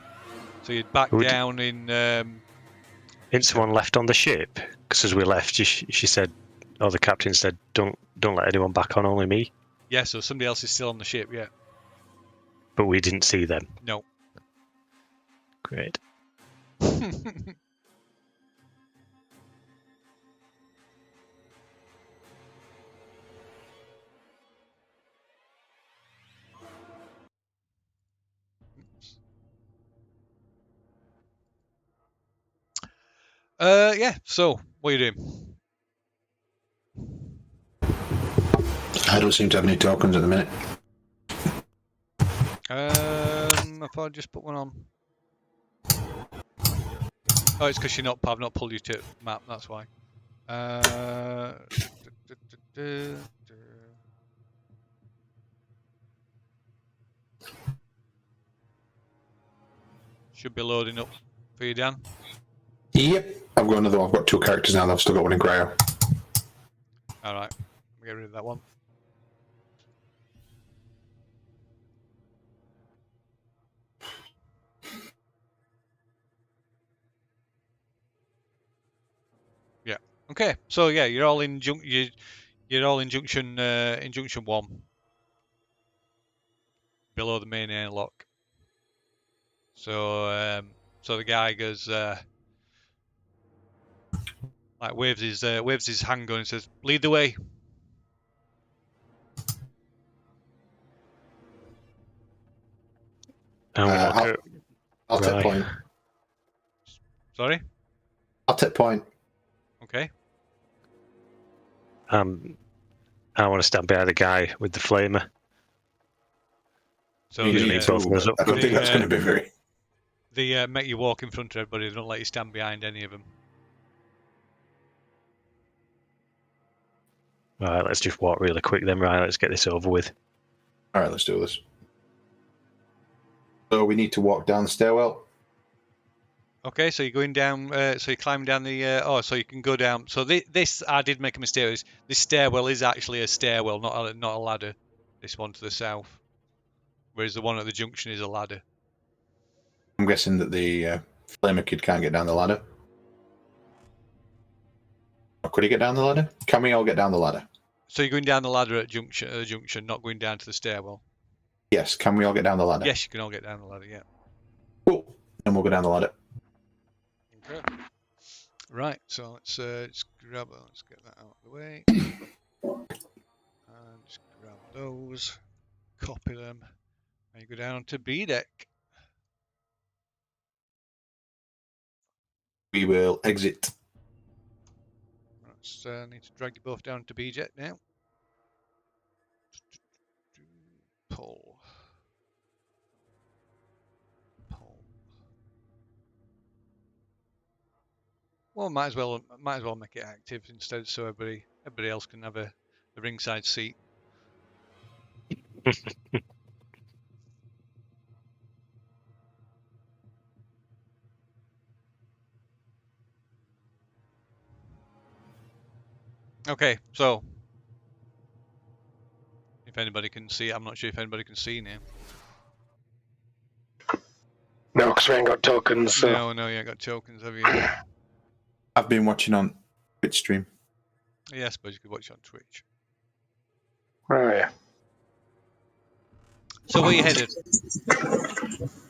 So you'd back Would- down in. Ain't someone left on the ship? Because as we left, she said, or the captain said, don't let anyone back on, only me. Yeah, so somebody else is still on the ship. Yeah. But we didn't see them. No. Great. Yeah. So what are you doing? I don't seem to have any tokens at the minute. I thought I'd just put one on. Oh, it's because I've not pulled you to map. That's why. Should be loading up for you, Dan. Yep. I've got another one. I've got 2 characters now. I've still got one in Grail. All right. Let me get rid of that one. Yeah. Okay. So yeah, you're all in you're all in junction 1, below the main airlock. So so the guy goes like waves his handgun and says, "Lead the way." I'll take point. Sorry. I'll take point. Okay. I want to stand behind the guy with the flamer. So You need both of us up. I don't think that's going to be very. They make you walk in front of everybody. They don't let you stand behind any of them. Right, let's just walk really quick then. Right, let's get this over with. All right, let's do this. So we need to walk down the stairwell. Okay, so you're going down. So you're climbing down the. So you can go down. So this I did make a mistake. This stairwell is actually a stairwell, not a ladder. This one to the south, whereas the one at the junction is a ladder. I'm guessing that the flamer kid can't get down the ladder. Or could he get down the ladder? Can we all get down the ladder? So you're going down the ladder at the junction, not going down to the stairwell. Yes. Can we all get down the ladder? Yes, you can all get down the ladder. Yeah. Cool. Then we'll go down the ladder. Okay. Right. So let's grab. Let's get that out of the way. And just grab those, copy them, and you go down to B deck. We will exit. Let's need to drag you both down to B deck now. Pull. Well, might as well make it active instead, so everybody else can have the ringside seat. Okay, so if anybody can see, I'm not sure if anybody can see now. No, because we ain't got tokens. So. No, you ain't got tokens, have you? I've been watching on Twitch stream. Yeah, I suppose you could watch on Twitch. Right. So where you headed?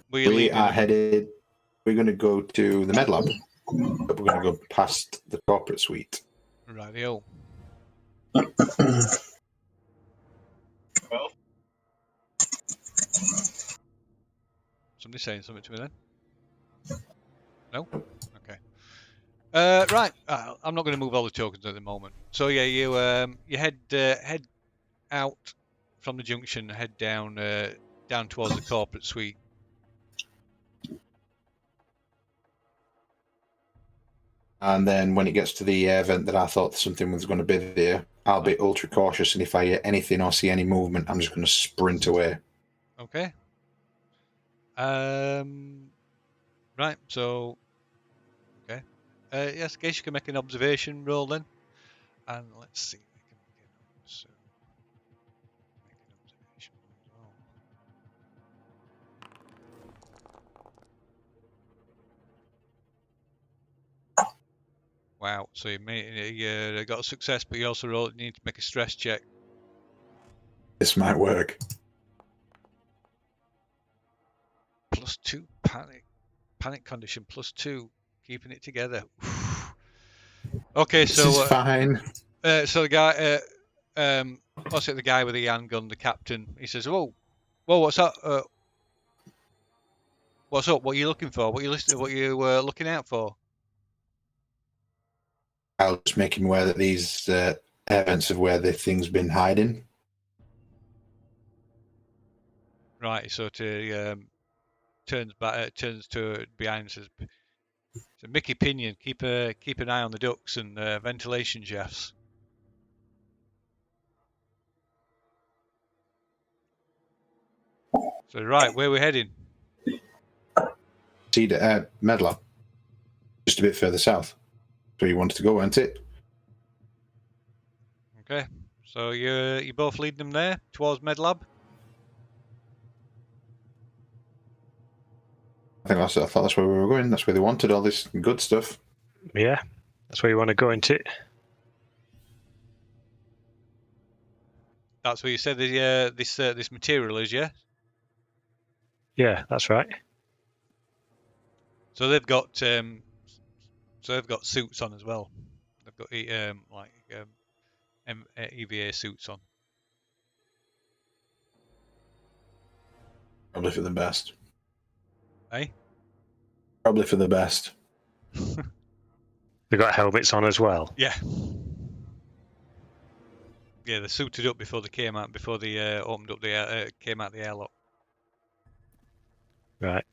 We are headed. We're going to go to the med lab, but we're going to go past the corporate suite. Rightio. Somebody saying something to me then? No? Okay. Right. I'm not going to move all the tokens at the moment. So yeah, you head out from the junction, head down down towards the corporate suite. And then when it gets to the event that I thought something was going to be there, I'll be ultra cautious. And if I hear anything or see any movement, I'm just going to sprint away. Okay. Right. So. Okay. Yes. I guess you can make an observation roll then. And let's see. So, make an observation roll. Wow. So you got a success, but you also need to make a stress check. This might work. +2 panic. Panic condition +2. Keeping it together. Okay, This so is fine. so the guy, what's it? The guy with the handgun, the captain. He says, "Whoa, what's up? What's up? What are you looking for? What are you listening? What are you looking out for?" I'll just make him aware that these evidence of where the thing's been hiding. Right. So turns to behind and says, "So Mickey Pinion, keep an eye on the ducts and ventilation shafts." So right, where we're heading? See the Medlab, just a bit further south. So you wanted to go, weren't it? Okay. So you both leading them there towards MedLab? I thought that's where we were going. That's where they wanted all this good stuff. Yeah, that's where you want to go, isn't it? That's where you said this material is, yeah? Yeah, that's right. So they've got suits on as well. They've got EVA suits on. Probably for the best. Eh? Probably for the best. They've got helmets on as well. Yeah. Yeah, they suited up before they came out. Before they opened up the came out the airlock. Right.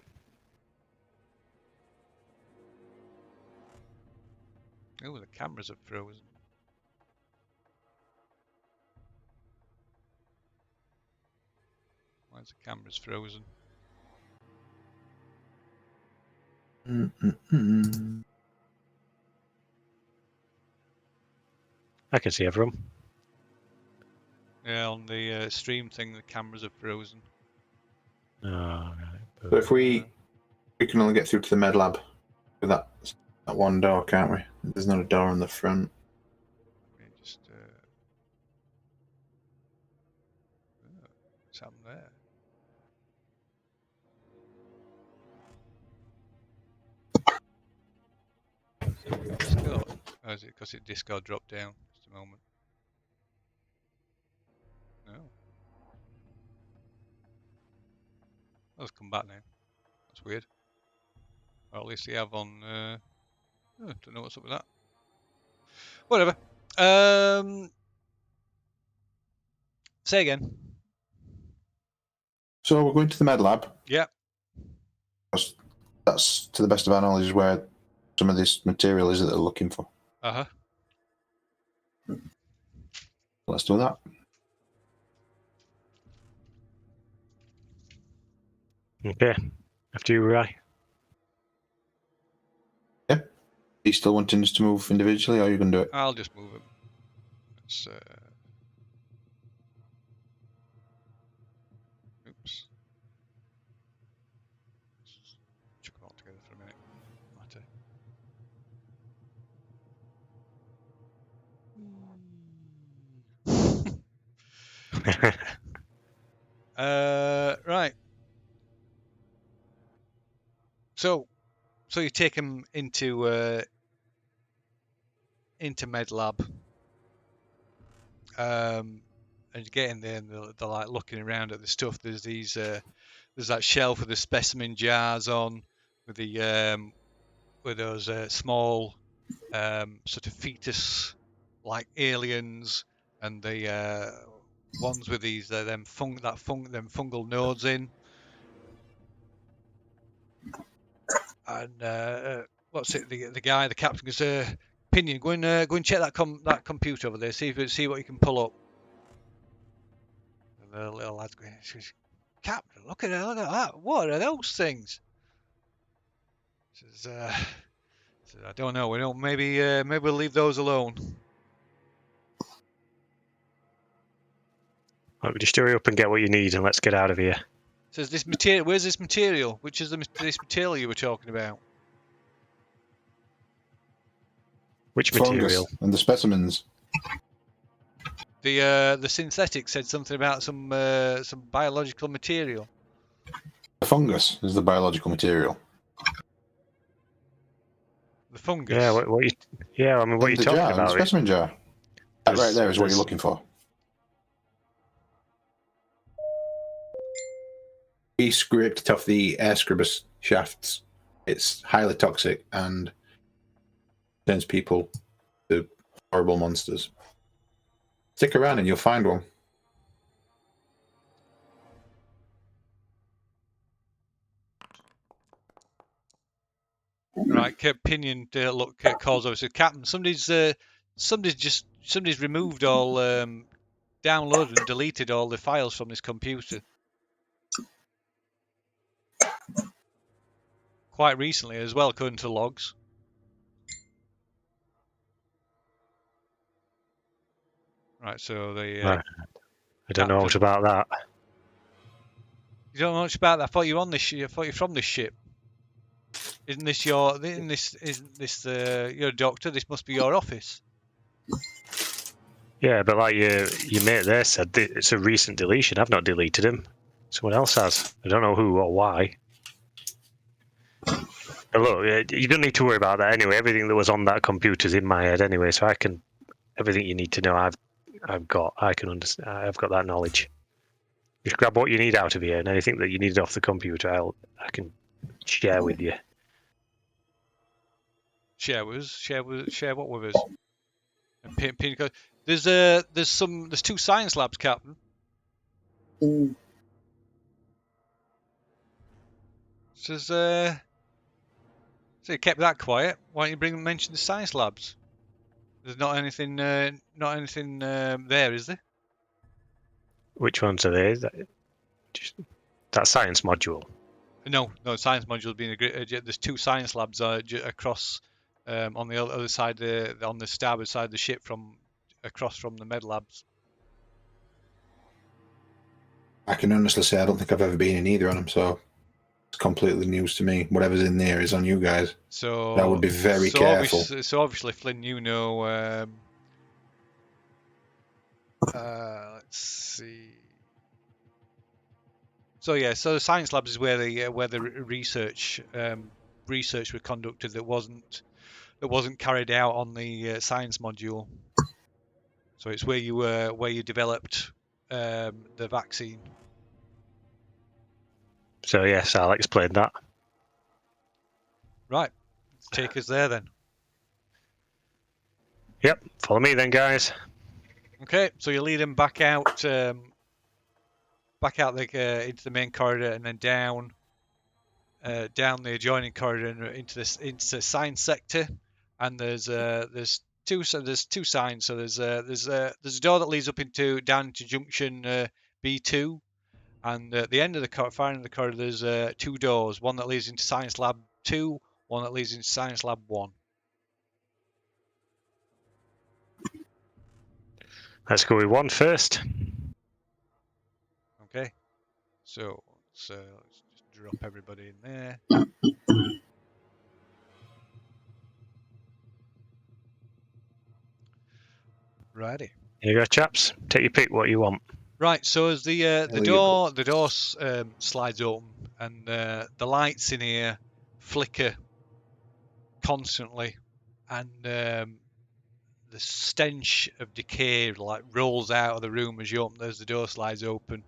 Oh, the cameras are frozen. Why is the cameras frozen? I can see everyone. Yeah, on the stream thing, the cameras are frozen. Oh, right. So if we can only get through to the med lab with that one door, can't we? There's not a door on the front. Let me just what's happened there? Discord. Oh, is it because Discord dropped down? Just a moment. No. Oh, it's come back now. That's weird. Or at least they have on. Don't know what's up with that. Whatever. Say again. So we're going to the med lab. Yeah. That's to the best of our knowledge is where some of this material is that they're looking for. Uh-huh. Let's do that. Okay. After you, Rai. Yeah. Are you still wanting us to move individually, or are you going to do it? I'll just move him. Let's, oops. Chuck them all together for a minute. Right. So you take him into MedLab, and you get in there, and they're like looking around at the stuff. There's there's that shelf with the specimen jars on, with the with those small sort of fetus like aliens, and the ones with these them fungal nodes in. And what's it? The guy, the captain goes, "Pinion, go and check that computer over there. See what you can pull up." And the little lad's going, "Captain, look at that! What are those things?" Says, "I don't know. We don't. Maybe we'll leave those alone." Right, just hurry up and get what you need, and let's get out of here. Says, "This material. Where's this material? Which is this material you were talking about?" Which Fungus material? and the specimens. The synthetic said something about some biological material. The fungus is the biological material. The fungus. Yeah, what you? Yeah, I mean, what are you the talking jar, about? the specimen jar. That right there is what you're There's- looking for. We scraped it off the air scrubber shafts. It's highly toxic and turns people to horrible monsters. Stick around and you'll find one. Right, Pinion calls over. So, Captain, somebody's removed all, downloaded and deleted all the files from this computer. Quite recently as well, according to logs. Right, so Right. I don't know much about that. You don't know much about that. I thought you were on this ship. I thought you're from this ship. Isn't this your doctor? This must be your office. Yeah, but like your mate there said, it's a recent deletion. I've not deleted him. Someone else has. I don't know who or why. But look, you don't need to worry about that anyway. Everything that was on that computer's in my head anyway, so I can. Everything you need to know, I've got. I can understand. I've got that knowledge. Just grab what you need out of here, and anything that you need off the computer, I can share with you. Share what with us? And Pin goes, there's two science labs, Captain. Says so you kept that quiet. Why don't you mention the science labs? There's not anything there, is there? Which ones are they? That science module. No, science module being there's two science labs across on the other side, on the starboard side of the ship, across from the med labs. I can honestly say I don't think I've ever been in either of them, so it's completely news to me. Whatever's in there is on you guys. So I would be very careful. Obviously, Flynn, you know. Let's see. So the science labs is where the research was conducted that wasn't carried out on the science module. So it's where you developed the vaccine. So yes, I'll explain that. Right, let's take us there then. Yep, follow me then, guys. Okay, so you lead them back out into the main corridor, and then down the adjoining corridor and into science sector. And there's two signs. So there's a door that leads down into junction B2, and at the end of the far end of the corridor there's two doors. One that leads into science lab 2, one that leads into science lab 1. Let's go with one first. Okay, so let's just drop everybody in there. Righty. Here you go, chaps. Take your pick. What you want. Right. So as the door slides open, and the lights in here flicker constantly, and the stench of decay like rolls out of the room as the door slides open.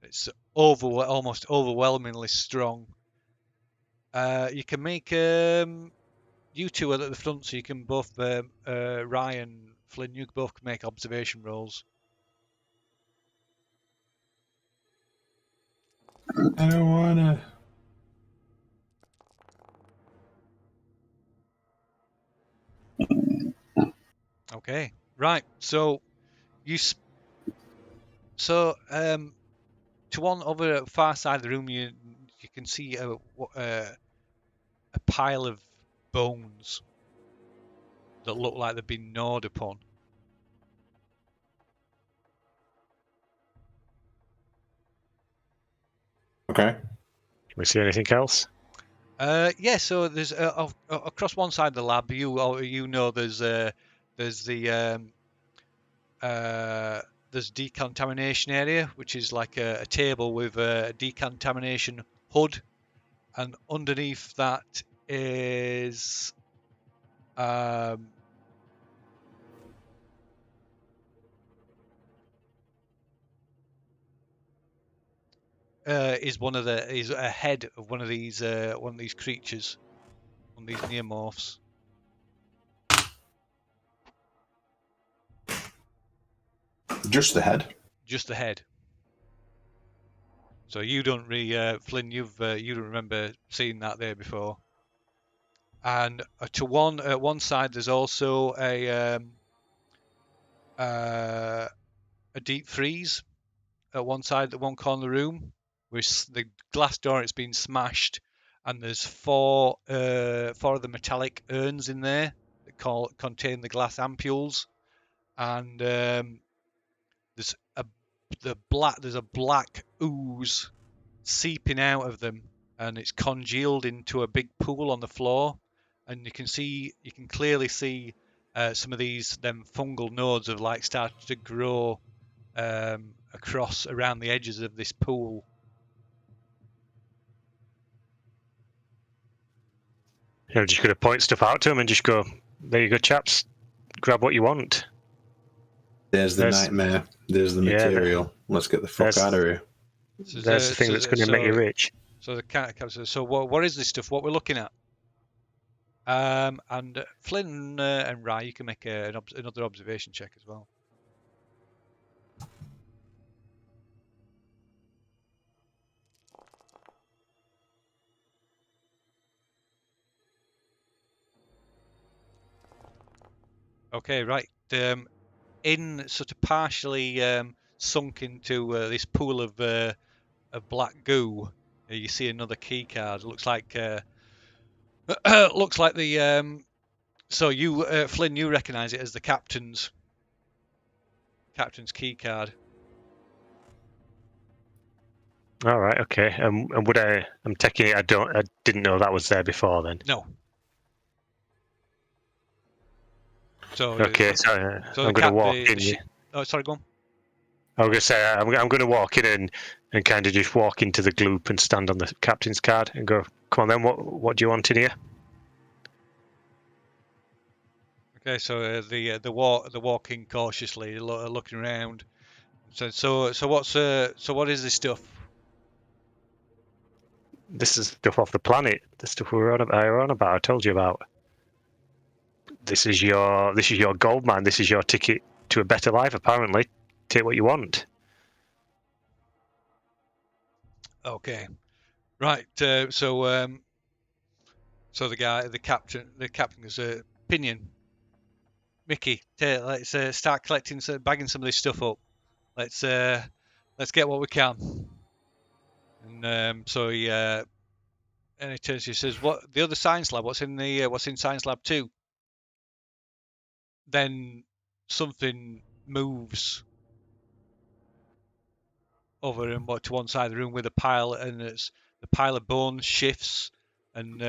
It's almost overwhelmingly strong. You can make you two are at the front, so you can both Ryan, Flynn, you both can make observation rolls. I don't wanna. Okay, right. So to one over far side of the room, you can see a pile of bones that look like they've been gnawed upon. Okay. Can we see anything else? Yeah, so there's across one side of the lab, you know there's the there's decontamination area, which is like a table with a decontamination hood, and underneath that is is a head of one of these creatures, one of these neomorphs. Just the head. Just the head. So you don't really, Flynn, you don't remember seeing that there before. And to one side, there's also a deep freeze at one side, at one corner of the room, with the glass door. It's been smashed, and there's four of the metallic urns in there that contain the glass ampules, and there's a black ooze seeping out of them, and it's congealed into a big pool on the floor, and you can clearly see some of them fungal nodes have like started to grow across around the edges of this pool. I'm just going to point stuff out to them and just go, there you go, chaps, grab what you want. There's the nightmare. There's the material. Let's get the fuck out of here. There's the thing that's going to make you rich. So the cat comes. So what is this stuff? What we're looking at? And Flynn and Rye, you can make another observation check as well. Okay, right. In sort of partially sunk into this pool of black goo, you see another key card. Looks like the so you Flynn, you recognise it as the captain's key card. All right, okay. And would I'm taking it. I didn't know that was there before then. No. So okay, so I'm going to walk in. Oh, sorry, go on. I was going to say I'm going to walk in and kind of just walk into the gloop and stand on the captain's card and go, come on then, what do you want in here? Okay, so the walking cautiously, looking around. So what is this stuff? This is stuff off the planet. The stuff we were on about. I told you about. This is your gold mine. This is your ticket to a better life. Apparently, take what you want. Okay, right. So the captain is Pinion. Mickey, let's start collecting, bagging some of this stuff up. Let's get what we can. And so he turns to you, says, "What the other science lab? What's in science lab 2?" Then something moves over and to one side of the room with a pile, and the pile of bones shifts and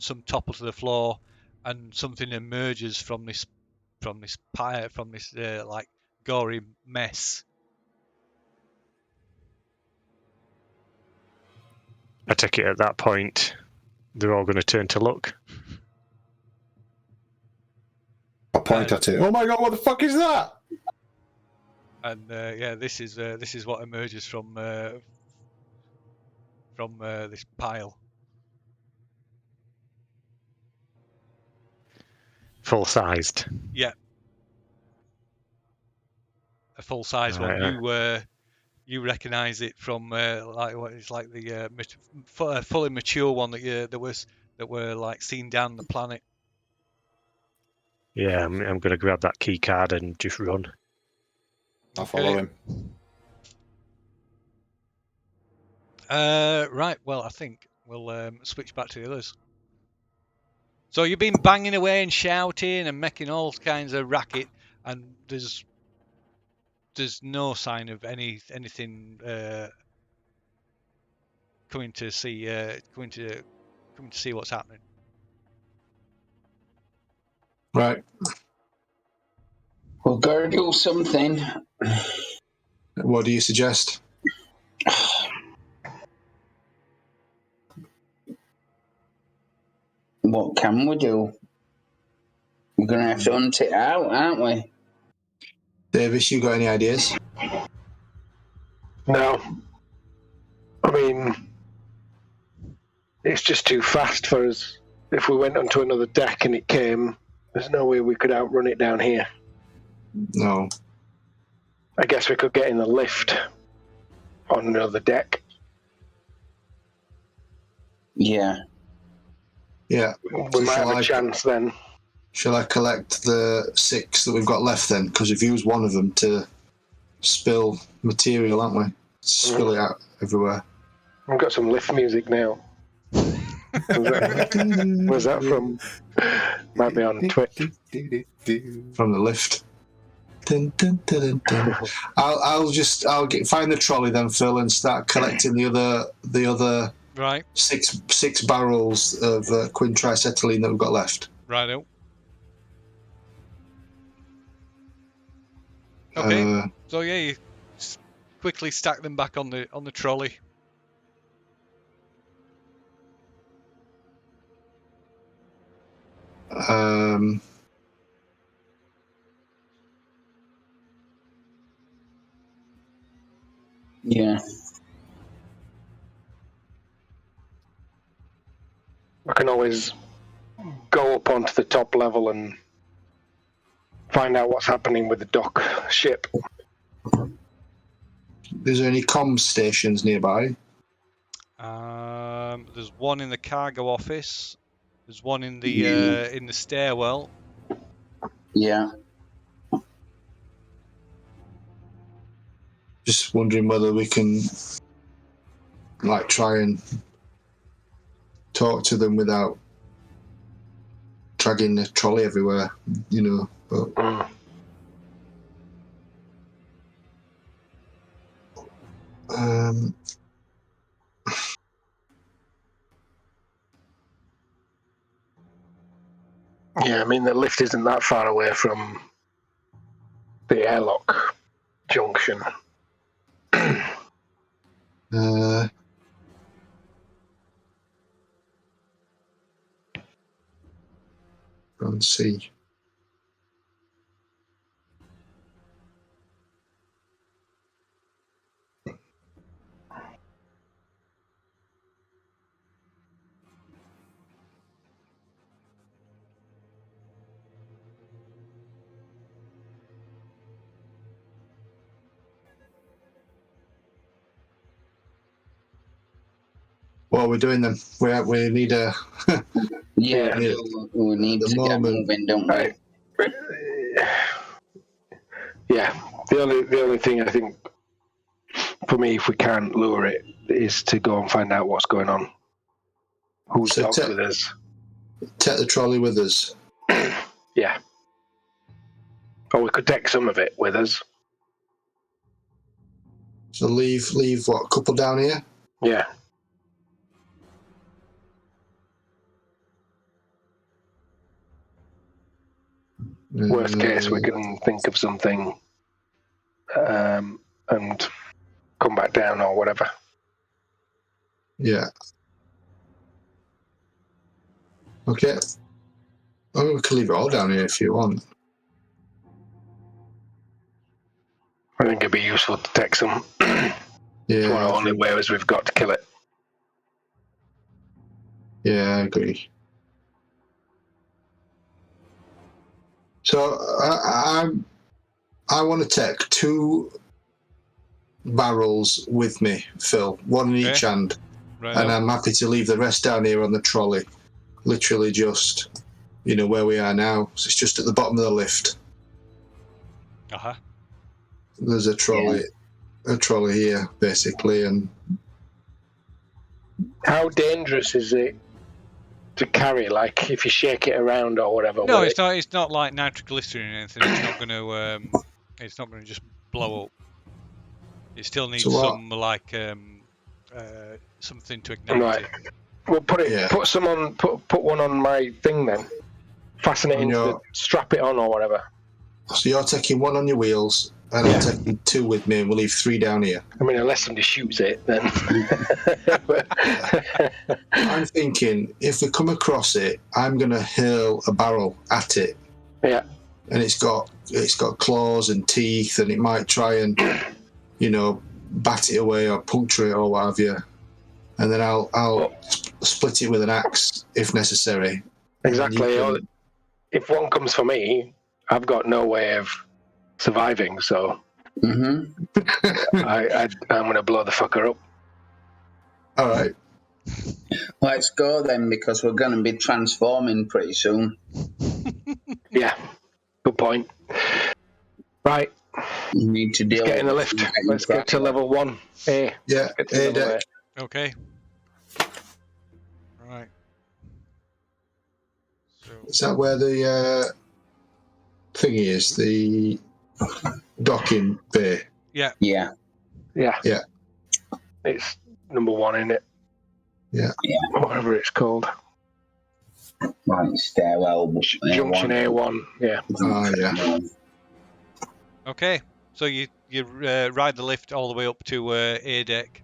some topple to the floor, and something emerges from this like gory mess. I take it at that point they're all going to turn to look. I point at it. Oh my god! What the fuck is that? And this is what emerges from this pile. Full sized. Yeah, a full size one. You recognise it from like what is like the fully mature one that were like seen down the planet. Yeah, I'm going to grab that key card and just run. I'll follow him. Right. Well, I think we'll switch back to the others. So you've been banging away and shouting and making all kinds of racket, and there's no sign of anything coming to coming to see what's happening. Right. We've got to do something. What do you suggest? What can we do? We're going to have to hunt it out, aren't we? Davis, you got any ideas? No. I mean, it's just too fast for us. If we went onto another deck and it came, there's no way we could outrun it down here. No. I guess we could get in the lift on another deck. Yeah. Yeah. We might have a chance then. Shall I collect the 6 that we've got left then? Because we've used one of them to spill material, haven't we? Spill it out everywhere. I've got some lift music now. Where's that from? Might be on Twitch. From the lift. Dun, dun, dun, dun, dun. I'll find the trolley then, Phil, and start collecting the other Right. six barrels of quintricetylene that we've got left. Righto. Okay. So yeah, you quickly stack them back on the trolley. Yeah. I can always go up onto the top level and find out what's happening with the dock ship. Is there any comms stations nearby? There's one in the cargo office. There's one in the stairwell. Yeah. Just wondering whether we can try and talk to them without dragging the trolley everywhere, but Yeah, I mean, the lift isn't that far away from the airlock junction. Let's see. What are we doing then? We need a Yeah, we need to get moving, don't we? Yeah, the only thing I think for me, if we can't lure it, is to go and find out what's going on. Who's docked with us? Take the trolley with us. Yeah. Or we could take some of it with us. So leave what, a couple down here? Yeah. Worst case, we can think of something and come back down or whatever. Yeah. Okay. Oh, we can leave it all down here if you want. I think it'd be useful to take some. Yeah. It's one of the only ways we've got to kill it. Yeah, I agree. So I want to take 2 barrels with me, Phil, one in each hand, Right. and I'm happy to leave the rest down here on the trolley. Literally just, where we are now. So it's just at the bottom of the lift. Uh-huh. There's a trolley here, basically, and how dangerous is it to carry? Like, if you shake it around or whatever? No, it's not. It's not like nitroglycerin or anything. It's not going to. It's not going to just blow up. It still needs some something to ignite it. Well, put some on. Put one on my thing then. Fasten it into. Strap it on or whatever. So you're taking one on your wheels, and I'm taking 2 with me, and we'll leave 3 down here. I mean, unless somebody shoots it, then. I'm thinking if we come across it, I'm going to hurl a barrel at it. Yeah. And it's got claws and teeth, and it might try and, bat it away or puncture it or what have you. And then I'll split it with an axe if necessary. Exactly. If one comes for me, I've got no way of surviving, so I'm going to blow the fucker up. All right. Let's go then, because we're going to be transforming pretty soon. Yeah, good point. Right. You need to deal Let's get in the with lift. Let's get to level 1. A. Yeah, A deck. Okay. Right. So, is that where the thingy is? The docking bay? Yeah. Yeah. Yeah. Yeah. It's number 1, isn't it? Yeah. Whatever it's called. Right, stairwell. Junction A1. Yeah. Oh, yeah. Okay. So you ride the lift all the way up to A deck.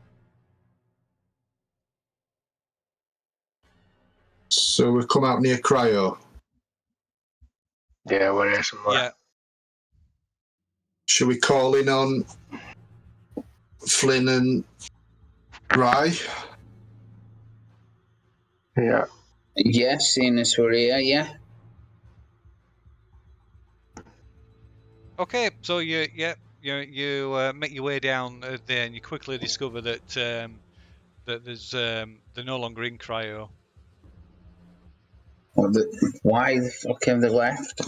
So we come out near Cryo. Yeah, we're here somewhere. Yeah. Should we call in on Flynn and Rye? Yeah. Yes, seeing as we're here, yeah. Okay, so you make your way down there, and you quickly discover that that they're no longer in cryo. Why the fuck have they left?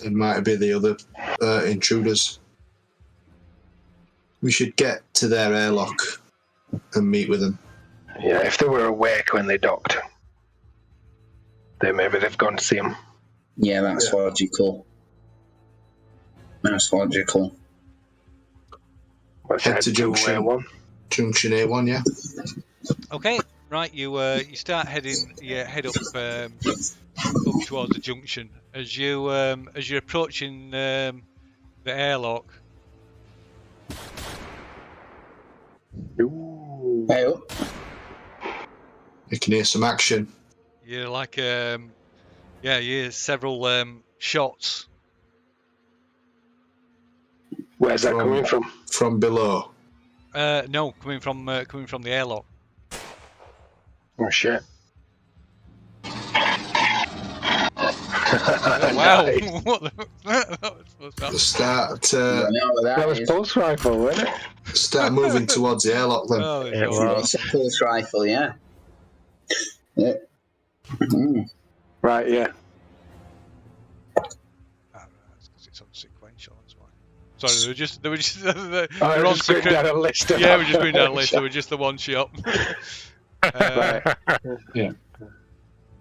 It might be the other intruders. We should get to their airlock and meet with them. Yeah, if they were awake when they docked, then maybe they've gone to see them. Yeah, that's logical. That's logical. Let's Head to Junction A1. Junction A1, yeah. Okay, right. You start heading. You head up towards the junction. As you're approaching the airlock. Ooh. Hey up. You can hear some action. You're like you hear several shots. Where's that coming from? From below. No, coming from the airlock. Oh shit! Oh, wow! What the? Start. That was pulse rifle, wasn't it? Start moving towards the airlock then. Oh, It's a pulse rifle, yeah. Yeah. Right, yeah. Because it's on sequential. That's why. Sorry, they were just. We're just going down a list. Yeah, we're just going down a list. They were just the one shot. Right. Yeah.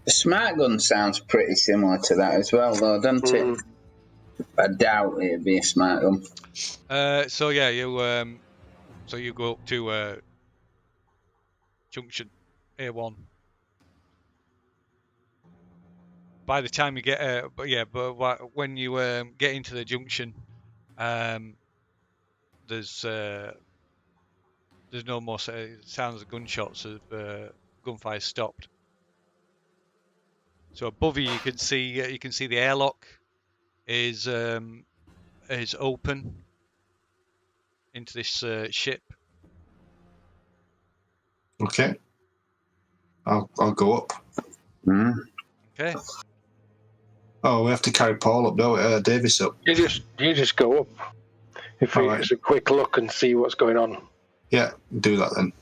The smart gun sounds pretty similar to that as well, though, doesn't it? I doubt it'd be a smart gun. So yeah, you go up to junction A1. By the time you get when you get into the junction, there's no more sounds of gunshots. Gunfire stopped. So above you, you can see the airlock is open into this ship. Okay. I'll go up. Okay. Oh, we have to carry Paul up, don't we? Davis up. You just go up. If we just a quick look and see what's going on. Yeah, do that then.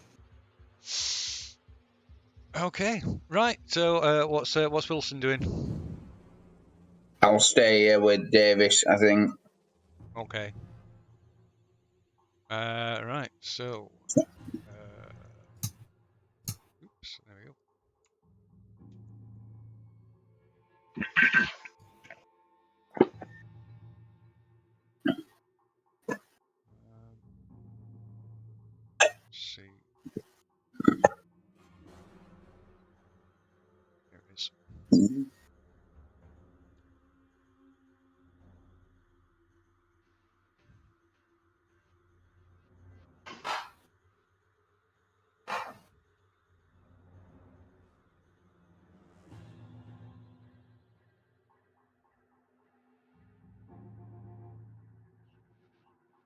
Okay, right. So what's Wilson doing? I'll stay here with Davis, I think. Okay. Right. So. Oops. There we go. Let's see.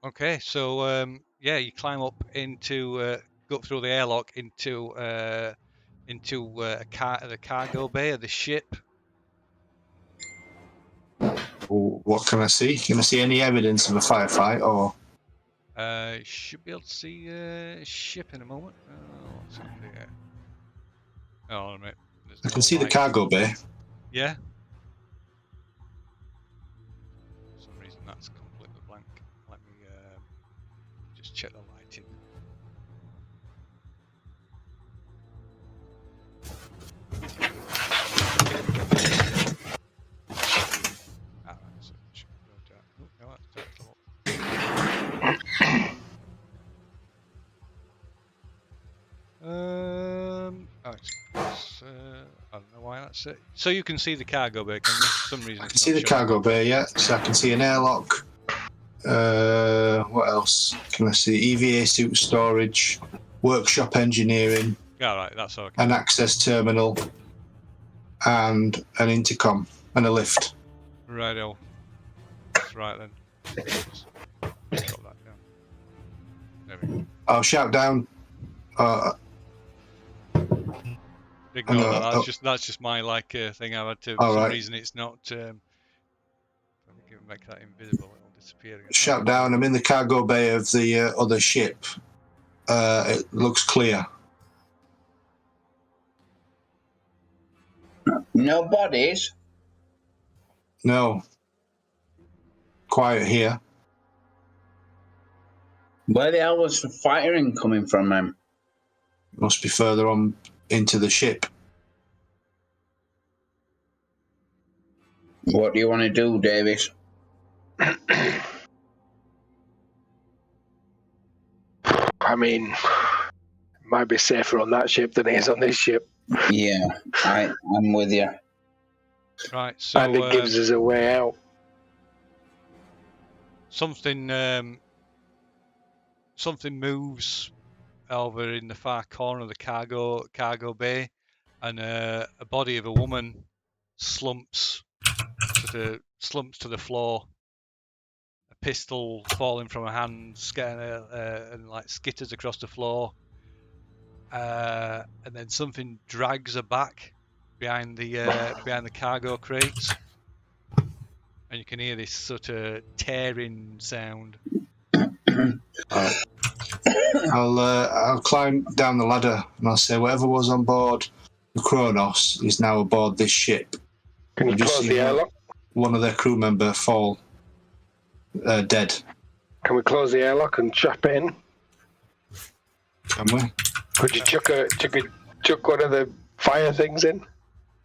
Okay, so yeah, you climb up into go up through the airlock into the cargo bay of the ship. What can I see? Can I see any evidence of a firefight or? Should be able to see ship in a moment. Oh, what's up here? Oh, mate, there's I no can see the light. cargo bay. Yeah. For some reason that's completely blank. Let me just check the lighting. Ah, so it should go dark. Oh, no, that's dark level. I don't know why that's it. So you can see the cargo bay, can you? For some reason I can it's see not the showing. cargo bay, yeah. So I can see an airlock. What else can I see? EVA suit storage, workshop engineering, Yeah, right, that's okay. an access terminal, and an intercom and a lift. Righto. That's right then. Just drop that down. There we go. I'll shout down. Ignore that. oh. That's just my thing. I've had to. All For some right. reason, it's not. Let me make that invisible. It'll disappear again. Shout Oh, down. I'm in the cargo bay of the other ship. It looks clear. No bodies? No. Quiet here. Where the hell was the firing coming from, then? Must be further on into the ship. What do you want to do, Davis? I mean, it might be safer on that ship than it is on this ship. Yeah, I'm with you. right. So And it gives us a way out. something moves over in the far corner of the cargo bay, and a body of a woman slumps to the floor. A pistol falling from her hand, and like skitters across the floor. And then something drags her back behind the cargo crates, and you can hear this sort of tearing sound. I'll climb down the ladder and I'll say whatever was on board the Kronos is now aboard this ship. Can you close the airlock? One of their crew member fall dead. Can we close the airlock and trap it in? Can we? Could you chuck one of the fire things in?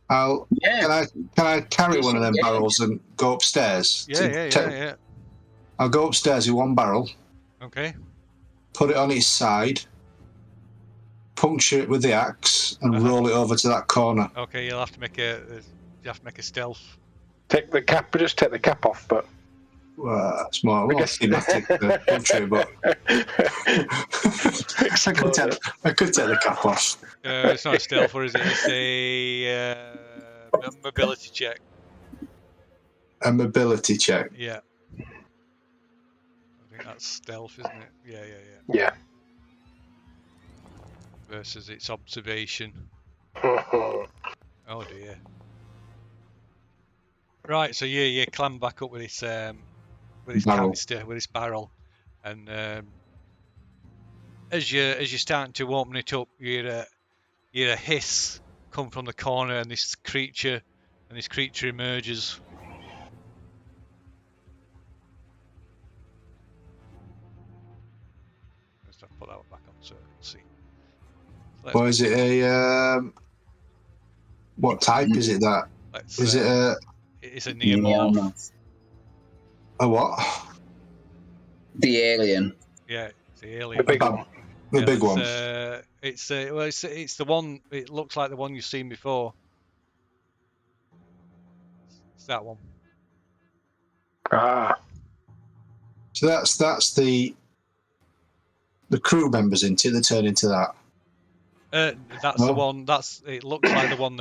Yeah. Can I carry one of them barrels and go upstairs? Yeah. I'll go upstairs with one barrel. Okay. Put it on its side. Puncture it with the axe and roll it over to that corner. Okay, you'll have to make a stealth. Take the cap off, but. Well, that's more thematic than puncture, but I could take the cap off. It's not a stealth, or is it? It's a mobility check. A mobility check. Yeah. I think that's stealth, isn't it? Yeah. Yeah. Versus its observation. Oh dear. Right, so you climb back up with this canister, with this barrel, and as you're starting to open it up, you hear a hiss come from the corner, and this creature emerges. Let's put that one back on so I can see. Or is it a what type is it? Is it a? It's a neomorph. A what? The alien. Yeah, it's the alien. The big one. The big one. It's the one. It looks like the one you've seen before. It's that one. Ah. So that's the crew members into it. They turn into that. That's the one. It looks like the one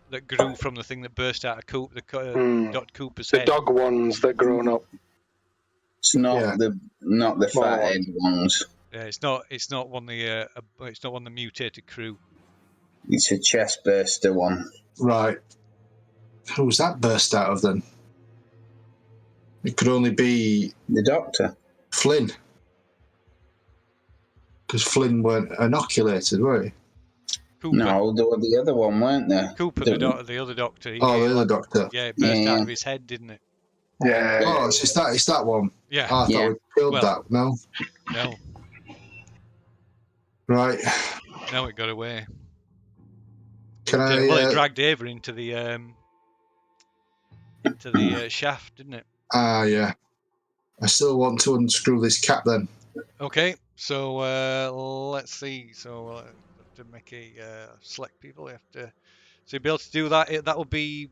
that grew from the thing that burst out of Dr. Cooper's head. The dog ones that grown up. It's not Yeah. the Small fathead ones. Yeah, it's not one of the mutated crew. It's a chest burster one. Right. Who's that burst out of then? It could only be The doctor. Flynn. Because Flynn weren't inoculated, were he? Cooper. No, there were the other one, weren't there? Cooper, the other doctor. The other doctor. Yeah, it burst out of his head, didn't it? Yeah. Oh, it's that one. Yeah. Oh, I thought we killed that. No. No. Right. No, it got away. Can It dragged Ava into the shaft, didn't it? Yeah. I still want to unscrew this cap then. Okay, so let's see. So we'll have to make a select people. We have to. So you'll be able to do that. That will be.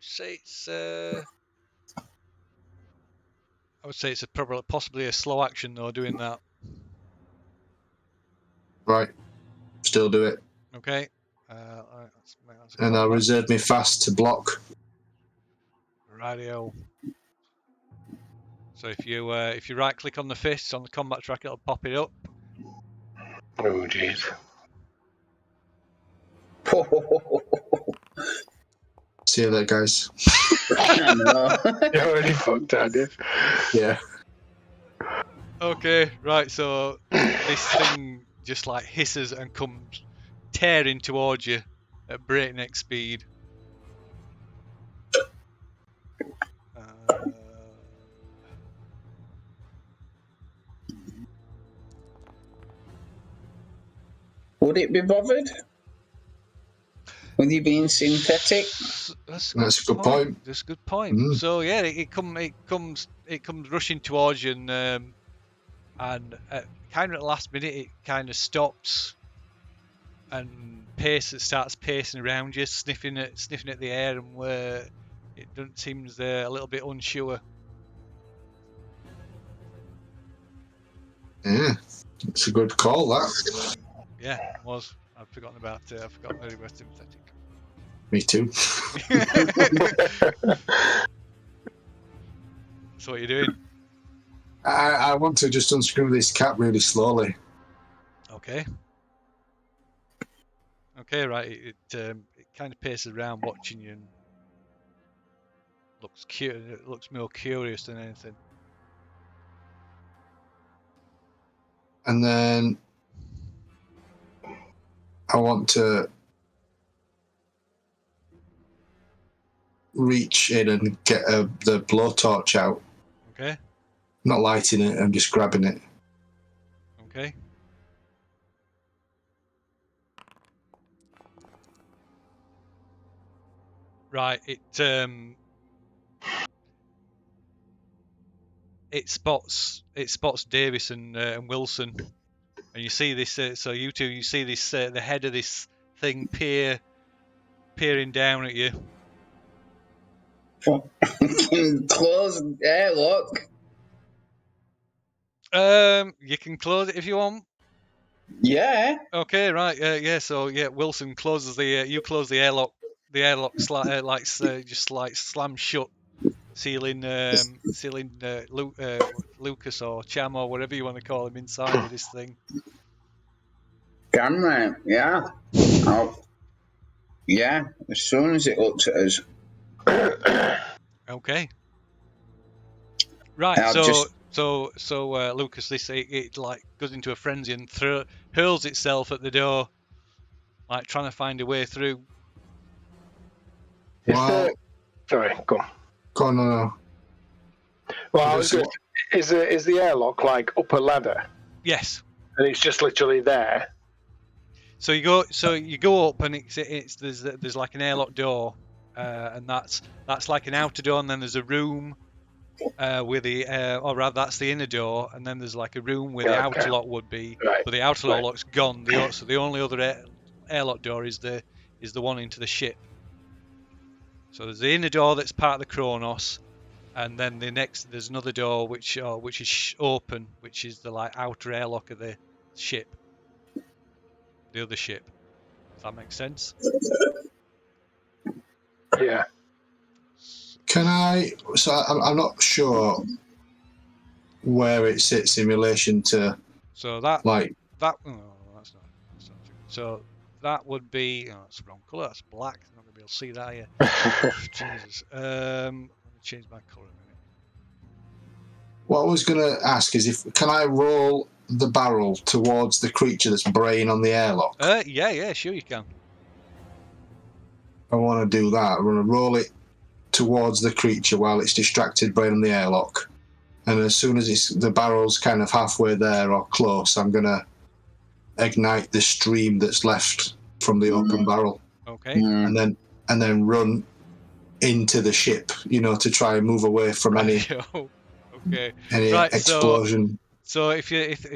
Say it's. I would say it's possibly a slow action though. Doing that. Right. Still do it. Okay. Alright, that's And I'll reserve me fast to block. Radio. So if you right click on the fist on the combat track, it'll pop it up. Oh jeez. See you later, guys. I know. You already fucked, aren't you? Yeah. Okay, right. So this thing just like hisses and comes tearing towards you at breakneck speed. Would it be bothered? With you being synthetic? That's a good point. That's a good point. Mm. So yeah, it comes rushing towards you, and kind of at the last minute, it kind of stops and starts pacing around you, sniffing at the air, and where it seems a little bit unsure. Yeah, it's a good call. That. Yeah, it was. I've forgotten about. I've forgotten that it was synthetic. Me too. So what are you doing? I want to just unscrew this cap really slowly. Okay. Okay, right. It kind of paces around watching you and looks cute. It looks more curious than anything. And then I want to reach in and get the blowtorch out. Okay. I'm not lighting it, I'm just grabbing it. Okay. Right, it spots Davis and Wilson, and you see this. So you see this the head of this thing peering down at you. Close airlock. You can close it if you want. Yeah. Okay, right. Yeah. So yeah, Wilson closes you close the airlock. The airlock just slams shut, sealing Lucas or Cham or whatever you want to call him inside of this thing. Camera. Yeah. Oh. Yeah. As soon as it looks at us. Okay. Right. So Lucas, it like goes into a frenzy and hurls itself at the door, like trying to find a way through. Wow. Sorry, go on. Go on, no. Well, is the airlock like up a ladder? Yes. And it's just literally there. So you go up and there's like an airlock door, and that's like an outer door, and then there's a room with that's the inner door, and then there's like a room where the outer lock would be, right. But the outer lock's gone. So the only other airlock door is the one into the ship. So there's the inner door that's part of the Kronos, and then there's another door which is open, which is the like outer airlock of the ship. The other ship. Does that make sense? Yeah. Can I? So I'm not sure where it sits in relation to. So that like. Oh, that's not. So that would be. Oh, that's the wrong colour. That's black. I'm not gonna be able to see that here. Jesus. Let me change my colour a minute. What I was going to ask is can I roll the barrel towards the creature that's braying on the airlock? Yeah, sure you can. I want to do that. I want to roll it towards the creature while it's distracted braying on the airlock. And as soon as the barrel's kind of halfway there or close, I'm going to ignite the stream that's left from the open barrel. Okay. And then run into the ship, to try and move away from any right, explosion. So if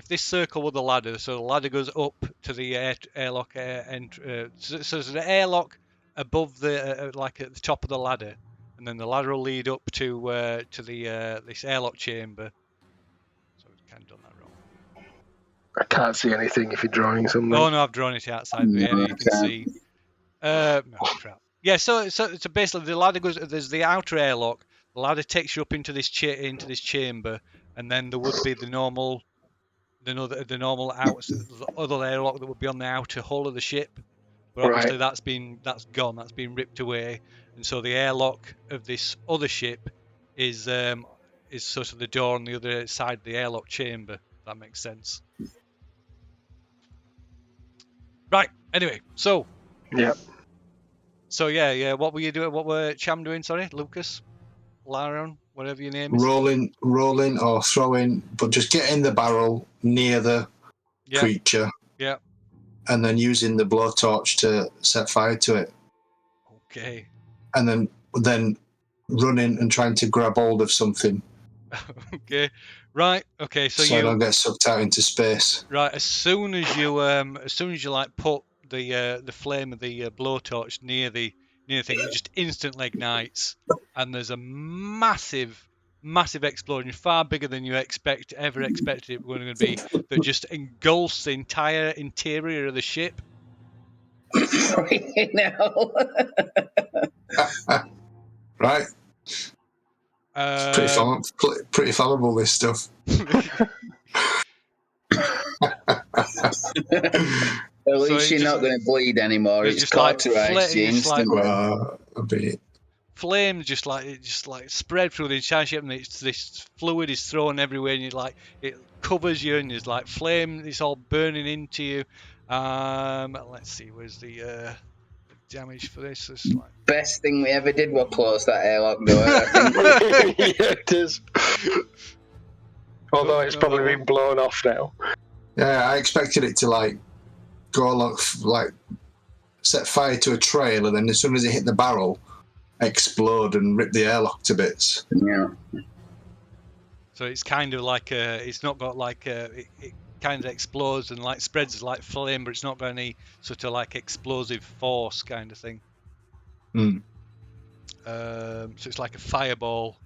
this circle with the ladder, so the ladder goes up to the airlock so there's an airlock above the like at the top of the ladder, and then the ladder will lead up to the this airlock chamber. So we've kind of done that wrong. I can't see anything if you're drawing something. Oh no, I've drawn it outside the area. You can see. Oh crap. Yeah, so basically the ladder goes. There's the outer airlock. The ladder takes you up into this chamber, and then there would be the normal other airlock that would be on the outer hull of the ship. But obviously that's gone. That's been ripped away, and so the airlock of this other ship is sort of the door on the other side of the airlock chamber. If that makes sense. Right. Anyway, so. Yeah. So yeah. What were you doing? What were Cham doing? Sorry, Lucas, Laron, whatever your name is. Rolling or throwing, but just getting the barrel near the creature. Yeah. And then using the blowtorch to set fire to it. Okay. And then running and trying to grab hold of something. Okay. Right. Okay. So I don't get sucked out into space. Right. As soon as you like put the flame of the blowtorch near the thing, it just instantly ignites, and there's a massive explosion, far bigger than you ever expected it was going to be, that just engulfs the entire interior of the ship. Right. It's pretty flammable, this stuff. At least you're not going to bleed anymore. It's cauterized you instantly. A bit. Flames just spread through the entire ship, and this fluid is thrown everywhere, and it covers you, and there's like flame. It's all burning into you. Let's see, where's the damage for this? Best thing we ever did was close that airlock door, I think. Yeah, it is. Although it's probably been blown off now. Yeah, I expected it to go along, set fire to a trail, and then as soon as it hit the barrel, explode and rip the airlock to bits. Yeah. So it's kind of like it's not got it kind of explodes and spreads like flame, but it's not got any sort of explosive force kind of thing. So it's like a fireball.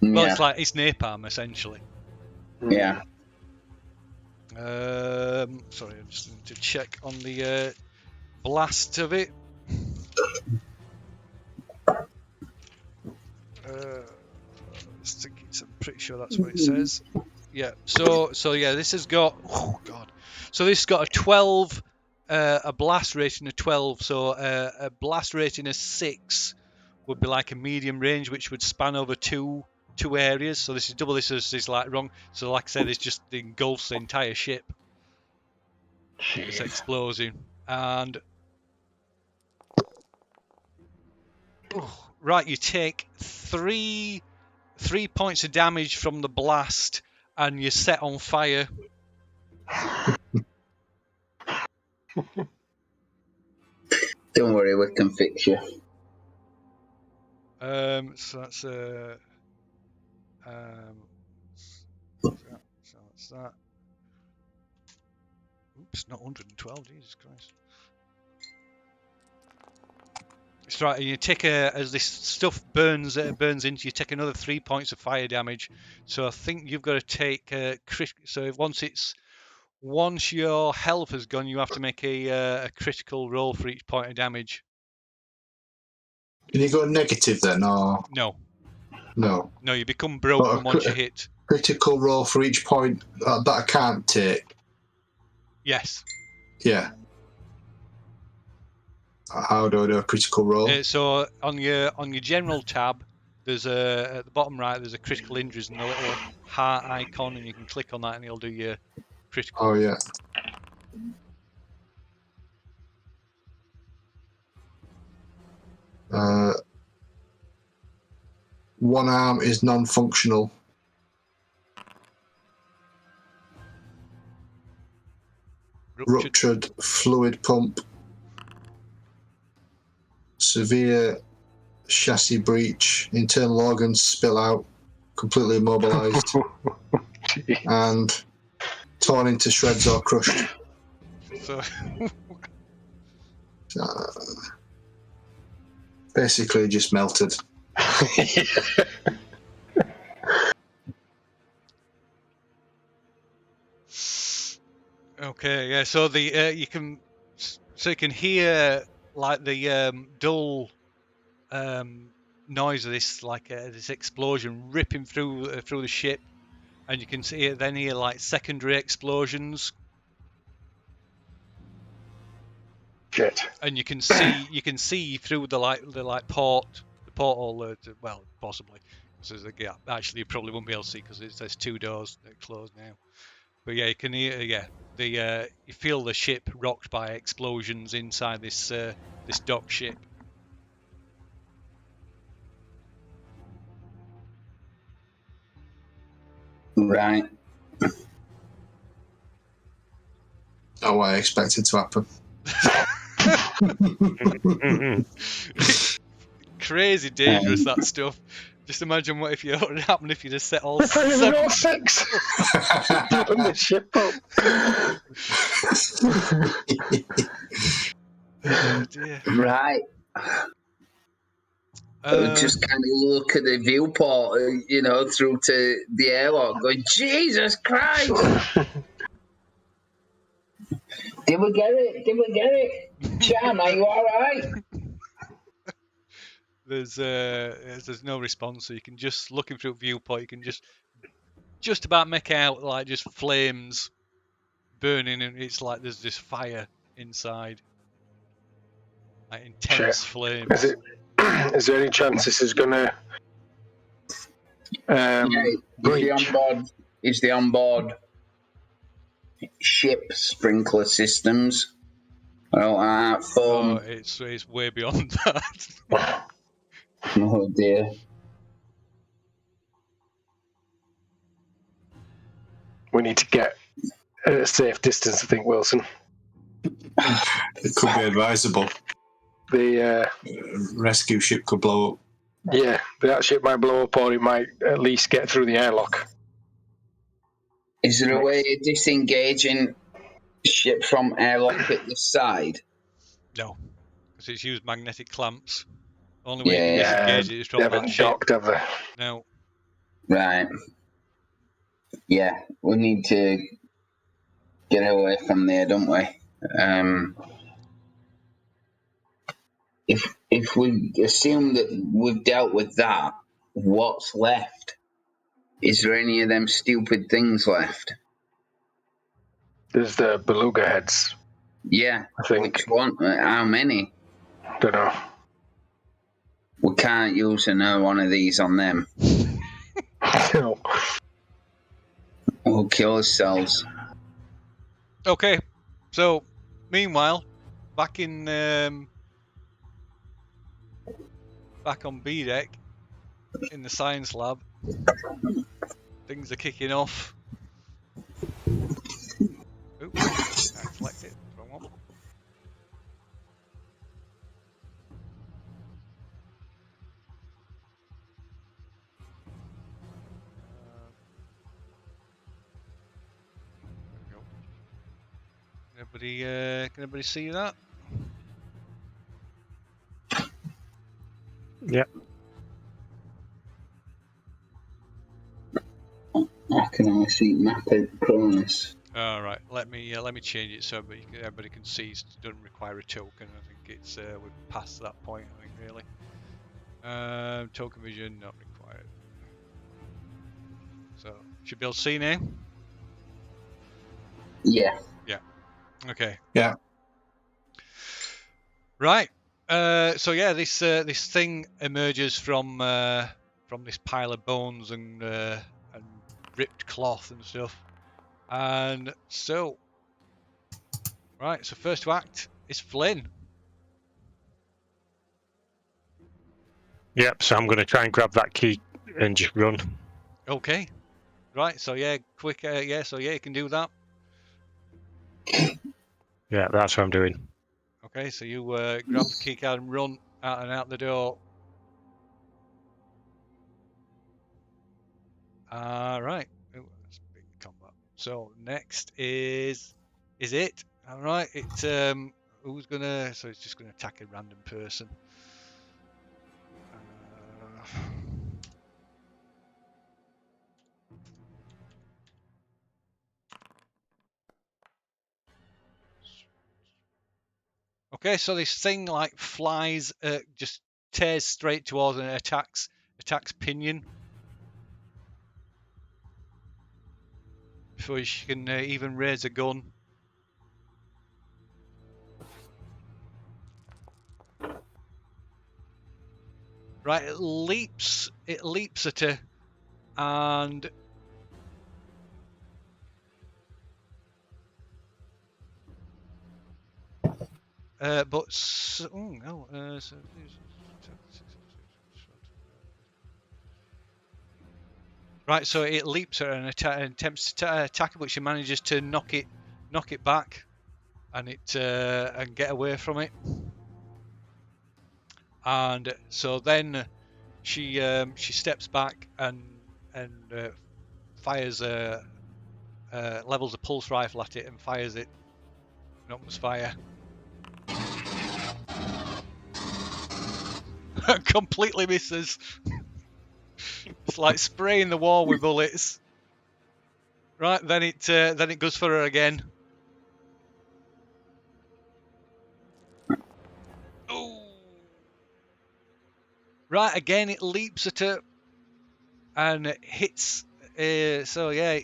Well, it's napalm essentially. Yeah. Sorry, I just need to check on the blast of it. I'm pretty sure that's what it says. Yeah. So yeah, this has got. Oh God. So this has got a 12, a blast rating of 12. So a blast rating of 6 would be like a medium range, which would span over two areas. So this is double. This is wrong. So like I said, it's just engulfs the entire ship. Jeez. It's exploding. And right, you take 3 points of damage from the blast, and you're set on fire. Don't worry, we can fix you. So that's so that's that. Oops, not 112. Jesus Christ. It's right. You take as this stuff burns into you, take another 3 points of fire damage. So I think you've got to take so once your health has gone, you have to make a critical roll for each point of damage. Can you go negative then, or No. no? No, you become broken once you hit. Critical roll for each point that I can't take. Yes. Yeah. How do I do a critical roll? So on your general tab, there's at the bottom right there's a critical injuries and a little heart icon, and you can click on that and it'll do your critical. Oh yeah. One arm is non-functional. Ruptured fluid pump. Severe chassis breach. Internal organs spill out. Completely immobilized. And torn into shreds or crushed. So basically just melted. Okay, yeah. So the you can hear like the dull noise of this this explosion ripping through the ship, and you can hear like secondary explosions. Shit. And you can see through the porthole. Well, possibly there's a gap. Actually, you probably won't be able to see because there's two doors that are closed now. But yeah, you can hear you feel the ship rocked by explosions inside this dock ship. Right. Not what I expected to happen. Crazy dangerous, that stuff. Just imagine what would happen if you just set all seven. Six. Open the ship up. Oh dear. Right. Just kind of look at the viewport, through to the airlock, going, Jesus Christ! Did we get it? Cham, are you all right? There's no response, so you can just looking through viewport. You can just about make out like just flames burning, and it's like there's this fire inside, like intense flames. Is there any chance this is gonna breach? Is the onboard ship sprinkler systems? Oh, it's way beyond that. Oh dear. We need to get at a safe distance, I think, Wilson. It could be advisable. The rescue ship could blow up. Yeah, that ship might blow up, or it might at least get through the airlock. Is there a way of disengaging ship from airlock at the side? No, because it's used magnetic clamps. The only way you can disengage it is from that ship. Docked, have they? No. Right. Yeah, we need to get away from there, don't we? If we assume that we've dealt with that, what's left? Is there any of them stupid things left? There's the beluga heads. Yeah, I think. Which one? How many? Don't know. We can't use another one of these on them. No. We'll kill ourselves. Okay, so meanwhile, back on B deck in the science lab, things are kicking off. Oops, I selected it. Wrong one. There we go. Can everybody see that? Yeah. I can only see Mappa Cronus. All right, let me change it so everybody can see. It doesn't require a token. I think it's we've passed that point. I think really. Token vision not required. So should be able to see now. Yeah. Okay. Yeah. Right. So yeah, this thing emerges from this pile of bones and ripped cloth and stuff. And so, right. So first to act is Flynn. Yep. So I'm going to try and grab that key and just run. Okay. Right. So yeah, quick. Yeah. So yeah, you can do that. Yeah, that's what I'm doing. Okay. So you grab the key card and run out the door. Right. Ooh, that's big combat. So next is it? All right. It's who's gonna? So it's just gonna attack a random person. Okay. So this thing like flies, just tears straight towards and attacks Pinion. Before she can even raise a gun. Right, it leaps at her, and right, so it leaps at her and attempts to attack her, but she manages to knock it back, and and get away from it. And so then she steps back and fires levels a pulse rifle at it and fires it. It opens fire. Completely misses. It's like spraying the wall with bullets. Right, then it goes for her again. Ooh. Right, again it leaps at her and it hits. So yeah,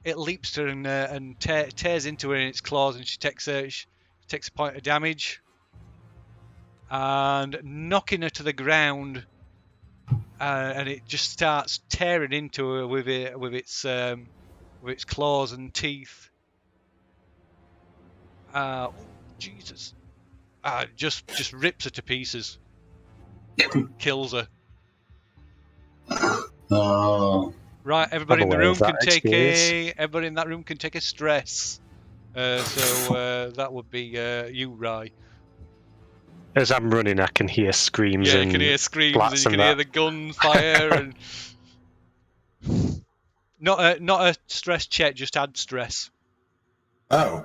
it leaps to her and tears into her in its claws, and she takes a point of damage. And knocking her to the ground, and it just starts tearing into her with its claws and teeth. Oh, Jesus! Just rips her to pieces, kills her. Oh. Right, everybody in the room can take experience. everybody in that room can take a stress. So that would be you, Rye. As I'm running, I can hear screams. Yeah, and you can hear screams and you can hear the gunfire and not a stress check, just add stress. Oh.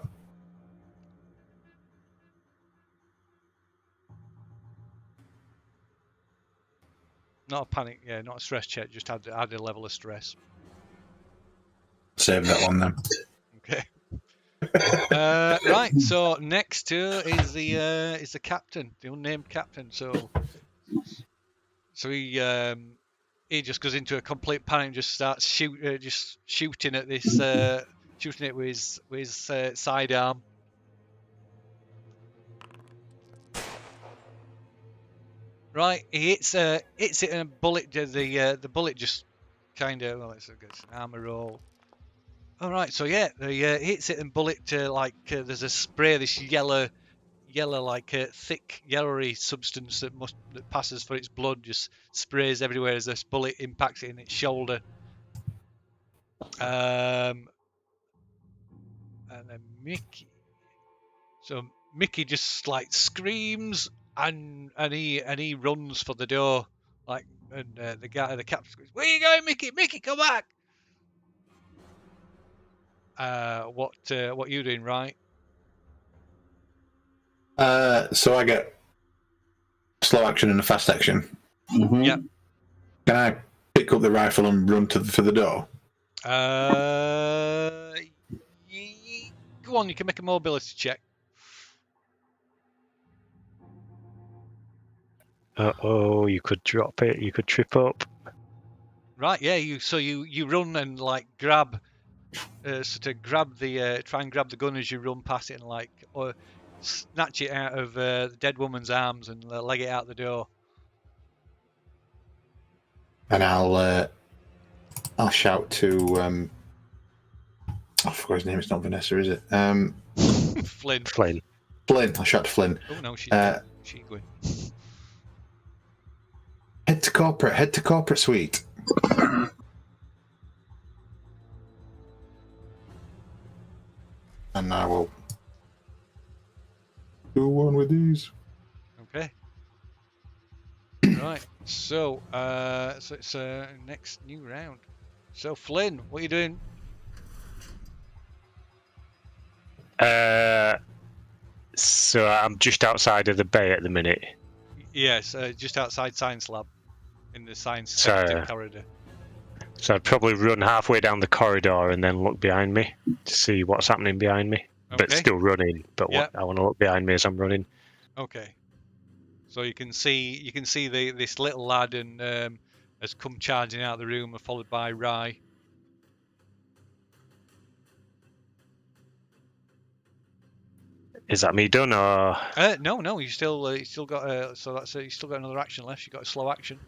Not a panic, yeah, not a stress check, just add a level of stress. Save that one then. Okay. Right, so next to is the captain, the unnamed captain. So he just goes into a complete panic and just starts shooting at this shooting it with his sidearm. Right, he hits it and a bullet. The bullet just kind of it's an armor roll. All right, so yeah, he hits it and bullet there's a spray, this yellow like thick yellowy substance that passes for its blood, just sprays everywhere as this bullet impacts it in its shoulder. And then Mickey just like screams and he runs for the door, like, and the captain goes, "Where are you going, Mickey? Mickey, come back!" What are you doing, right? So I get slow action and a fast action. Mm-hmm. Yep. Can I pick up the rifle and run for the door? Go on, you can make a mobility check. Oh, you could drop it. You could trip up. Right, yeah. You run and like grab, grab the try and grab the gun as you run past it and like or snatch it out of the dead woman's arms and leg it out the door. And I'll shout to I forgot his name. It's not Vanessa, is it? Flynn. Flynn. I'll shout to Flynn. Oh no, she's dead. She's going. Head to corporate suite. And I will do one with these. Okay. Right. So it's next new round. So Flynn, what are you doing? So I'm just outside of the bay at the minute. Yes, just outside science lab, in the science So- sensitive corridor. So I'd probably run halfway down the corridor and then look behind me to see what's happening behind me. But Okay. still running. But Yeah. I want to look behind me as I'm running. Okay. So you can see this little lad and has come charging out of the room, followed by Rye. Is that me done or? No, you still got so that's you still got another action left. You got a slow action.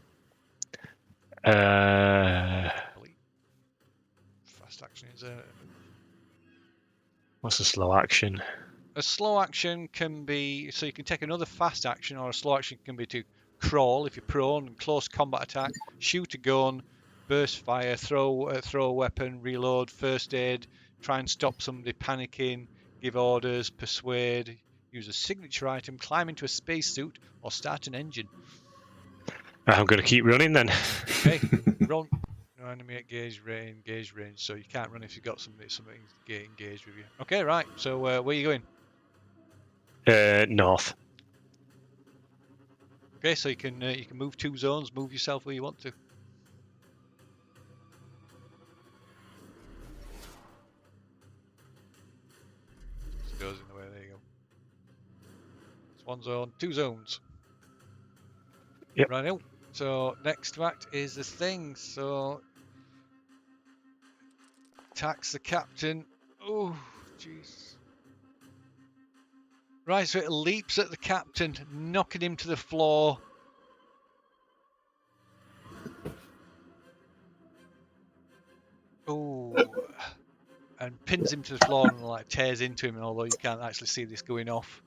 I believe. Fast action is What's a slow action? a slow action can be so you can take another fast action, or a slow action can be to crawl if you're prone, close combat attack, shoot a gun, burst fire, throw a weapon, reload, first aid, try and stop somebody panicking, give orders, persuade, use a signature item, climb into a spacesuit, or start an engine. I'm going to keep running then. Okay, run. No enemy at gauge range, so you can't run if you've got something engaged with you. Okay, right. So where are you going? North. Okay, so you can move 2 zones, move yourself where you want to. Just goes in the way. There you go. It's 1 zone, 2 zones. Yep. Right now. So next to act is the thing. So attacks the captain. Oh, jeez. Right, so it leaps at the captain, knocking him to the floor. Oh, and pins him to the floor and like tears into him. And although you can't actually see this going off,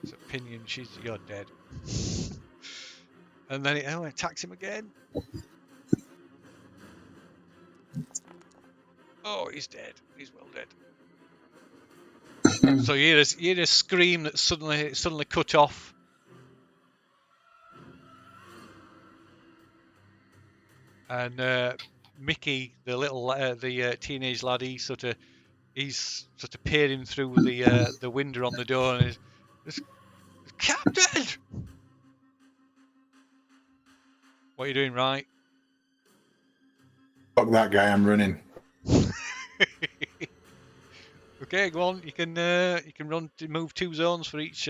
so pinion, you're dead. And then it attacks him again. Oh, he's dead. He's well dead. So you hear a scream that suddenly cut off. And Mickey, the little teenage lad, he's sort of peering through the window on the door and is Captain. What are you doing, right? Fuck that guy! I'm running. Okay, go on. You can run to move 2 zones for each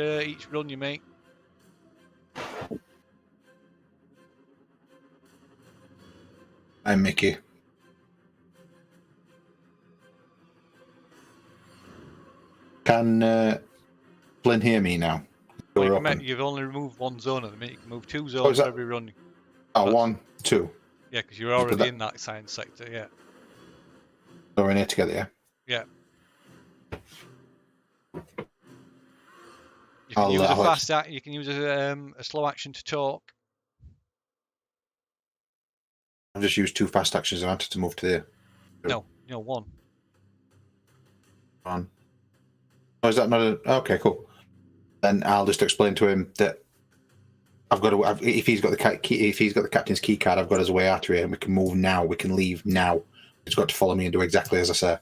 run you make. I'm Mickey. Can Flynn hear me now? Well, you've only removed 1 zone at the minute. You can move 2 zones for every run. Oh, 1, 2. Yeah, because you're already in that science sector. Yeah. So we're in here together, yeah. Yeah. You can use a fast act. You can use a slow action to talk. I've just used 2 fast actions. I wanted to move to there. No, 1. 1. Oh, is that not a... Okay, cool. Then I'll just explain to him that I've got to. If he's got the captain's key card, I've got his way out of here, and we can move now. We can leave now. He's got to follow me and do exactly as I say.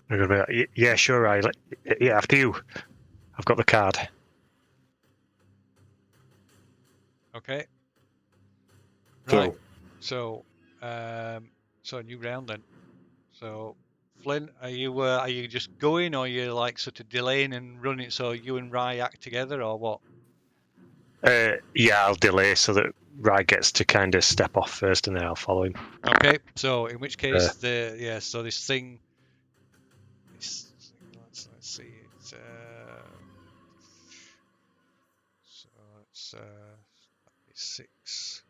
I'm gonna be like, yeah, sure, right. Yeah, after you. I've got the card. Okay. So, Right. So a new round then. So Flynn, are you just going, or are you like sort of delaying and running so you and Rye act together, or what? Yeah, I'll delay so that Rye gets to kind of step off first, and then I'll follow him. Okay, so in which case so this thing. Let's see. It's so it's 6.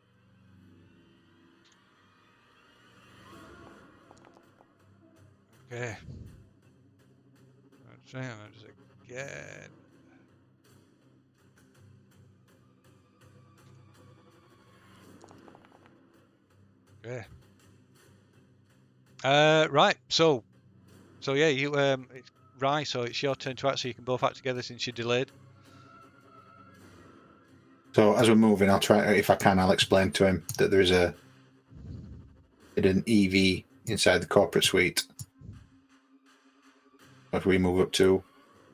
Okay. I'll just again. Okay. Right. So yeah, you it's Rye. So it's your turn to act. So you can both act together since you're delayed. So as we're moving, I'll try, if I can, I'll explain to him that there is an EV inside the corporate suite. If we move up 2,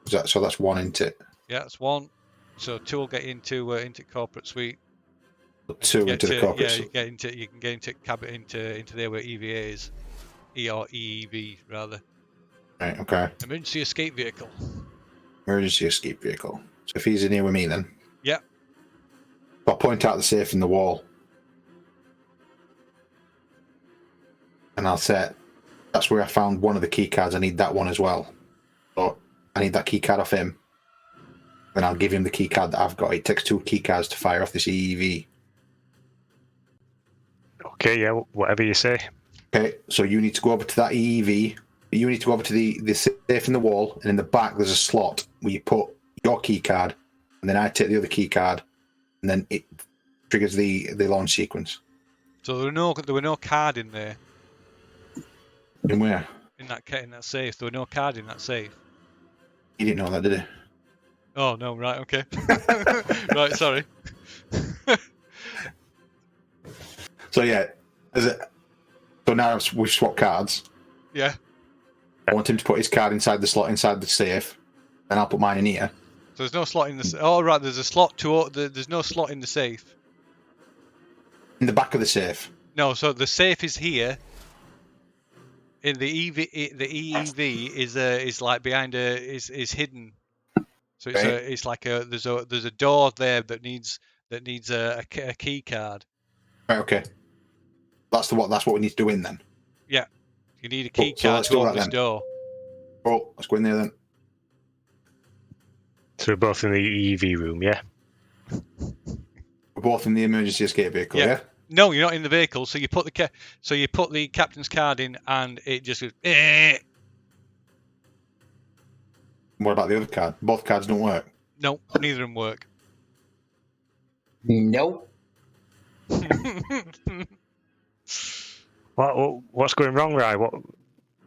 so that's 1 into it. Yeah, that's 1. So 2 will get into corporate suite. 2 into the corporate suite. You can get into cabin into there where EVA is, or EEV rather. Right. Okay. Emergency escape vehicle. Emergency escape vehicle. So if he's in here with me, then. Yeah. I'll point out the safe in the wall, and I'll say, "That's where I found one of the key cards. I need that one as well. So I need that key card off him." Then I'll give him the key card that I've got. It takes 2 key cards to fire off this EEV. Okay, yeah, whatever you say. Okay, so you need to go over to that EEV. You need to go over to the safe in the wall, and in the back there's a slot where you put your key card, and then I take the other key card, and then it triggers the launch sequence. So there were no card in there. In where? In that safe. There were no card in that safe. You didn't know that, did you? Oh no! Right. Okay. Right. Sorry. So yeah, so now we've swapped cards. Yeah. I want him to put his card inside the slot inside the safe, then I'll put mine in here. So there's no slot in the. Oh right, there's a slot there's no slot in the safe. In the back of the safe. No, so the safe is here. In the EEV is like behind is hidden. So it's like there's a door there that needs a key card. Right. Okay. That's what we need to do in then. Yeah. You need a key card to open this door. Oh, let's go in there then. So we're both in the EV room, yeah? We're both in the emergency escape vehicle, yeah? No, you're not in the vehicle. So you put the captain's card in, and it just goes. What about the other card? Both cards don't work. No, neither of them work. Nope. What's going wrong, Rye? What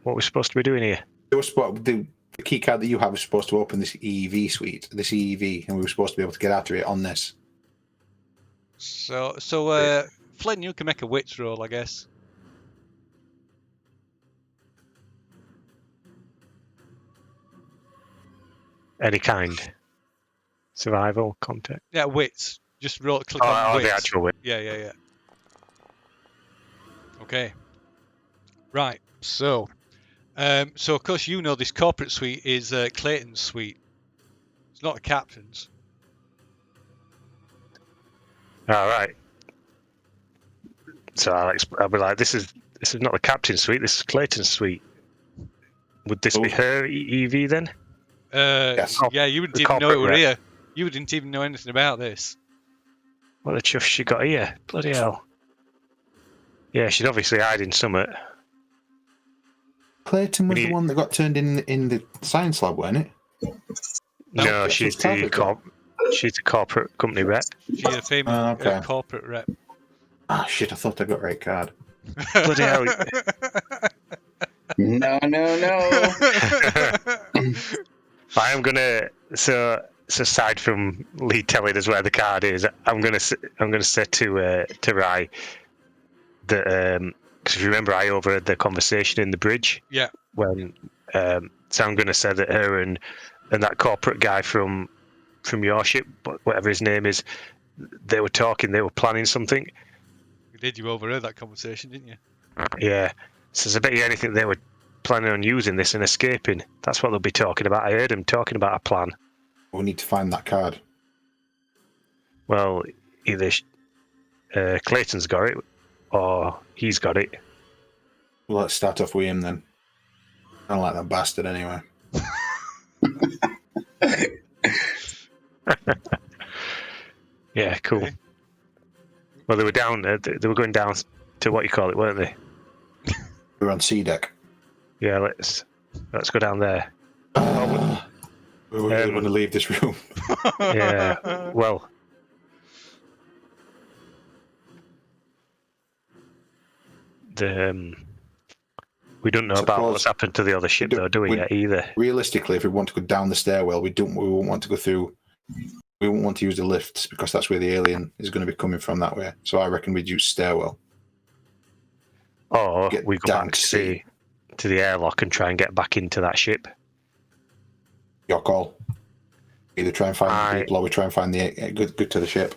we're supposed to be doing here? The key card that you have was supposed to open this EEV suite, this EEV, and we were supposed to be able to get out of it on this. So Flynn, you can make a wits roll, I guess. Any kind? Survival, contact? Yeah, wits. Just click on wits. The actual wit. Yeah. Okay. Right. So of course you know this corporate suite is Clayton's suite. It's not the captain's. All right. So I'll be like, this is not the captain's suite. This is Clayton's suite. Would this be her EV then? Yes. Yeah, you wouldn't even know it were here. You didn't even know anything about this. What the chuff she got here? Bloody hell. Yeah, she's obviously hiding somewhere. Clayton was the one that got turned in the science lab, wasn't it? No, she's the corporate company rep. She's a famous corporate rep. Ah, shit, I thought I got the right card. Bloody hell. No. I am gonna aside from Lee telling us where the card is, I'm gonna say to Rye that because if you remember, I overheard the conversation in the bridge. Yeah. When so I'm gonna say that her and that corporate guy from your ship, whatever his name is, they were talking. They were planning something. You overheard that conversation, didn't you? Yeah. So I bet you anything they were planning on using this and escaping. That's what they'll be talking about. I heard them talking about a plan. We need to find that card. Well, either Clayton's got it or he's got it. Well, let's start off with him then. I don't like that bastard anyway. Yeah, cool. Okay. Well, they were down. They were going down to what you call it, weren't they? We're on C deck. Yeah, let's go down there. We really want to leave this room. Yeah. Well, we don't know about what's happened to the other ship, though, do we yet either? Realistically, if we want to go down the stairwell, we won't want to go through. We won't want to use the lifts because that's where the alien is going to be coming from that way. So I reckon we'd use stairwell. Or we go back to the airlock and try and get back into that ship. Your call. Either try and find the people or we try and find the good to the ship.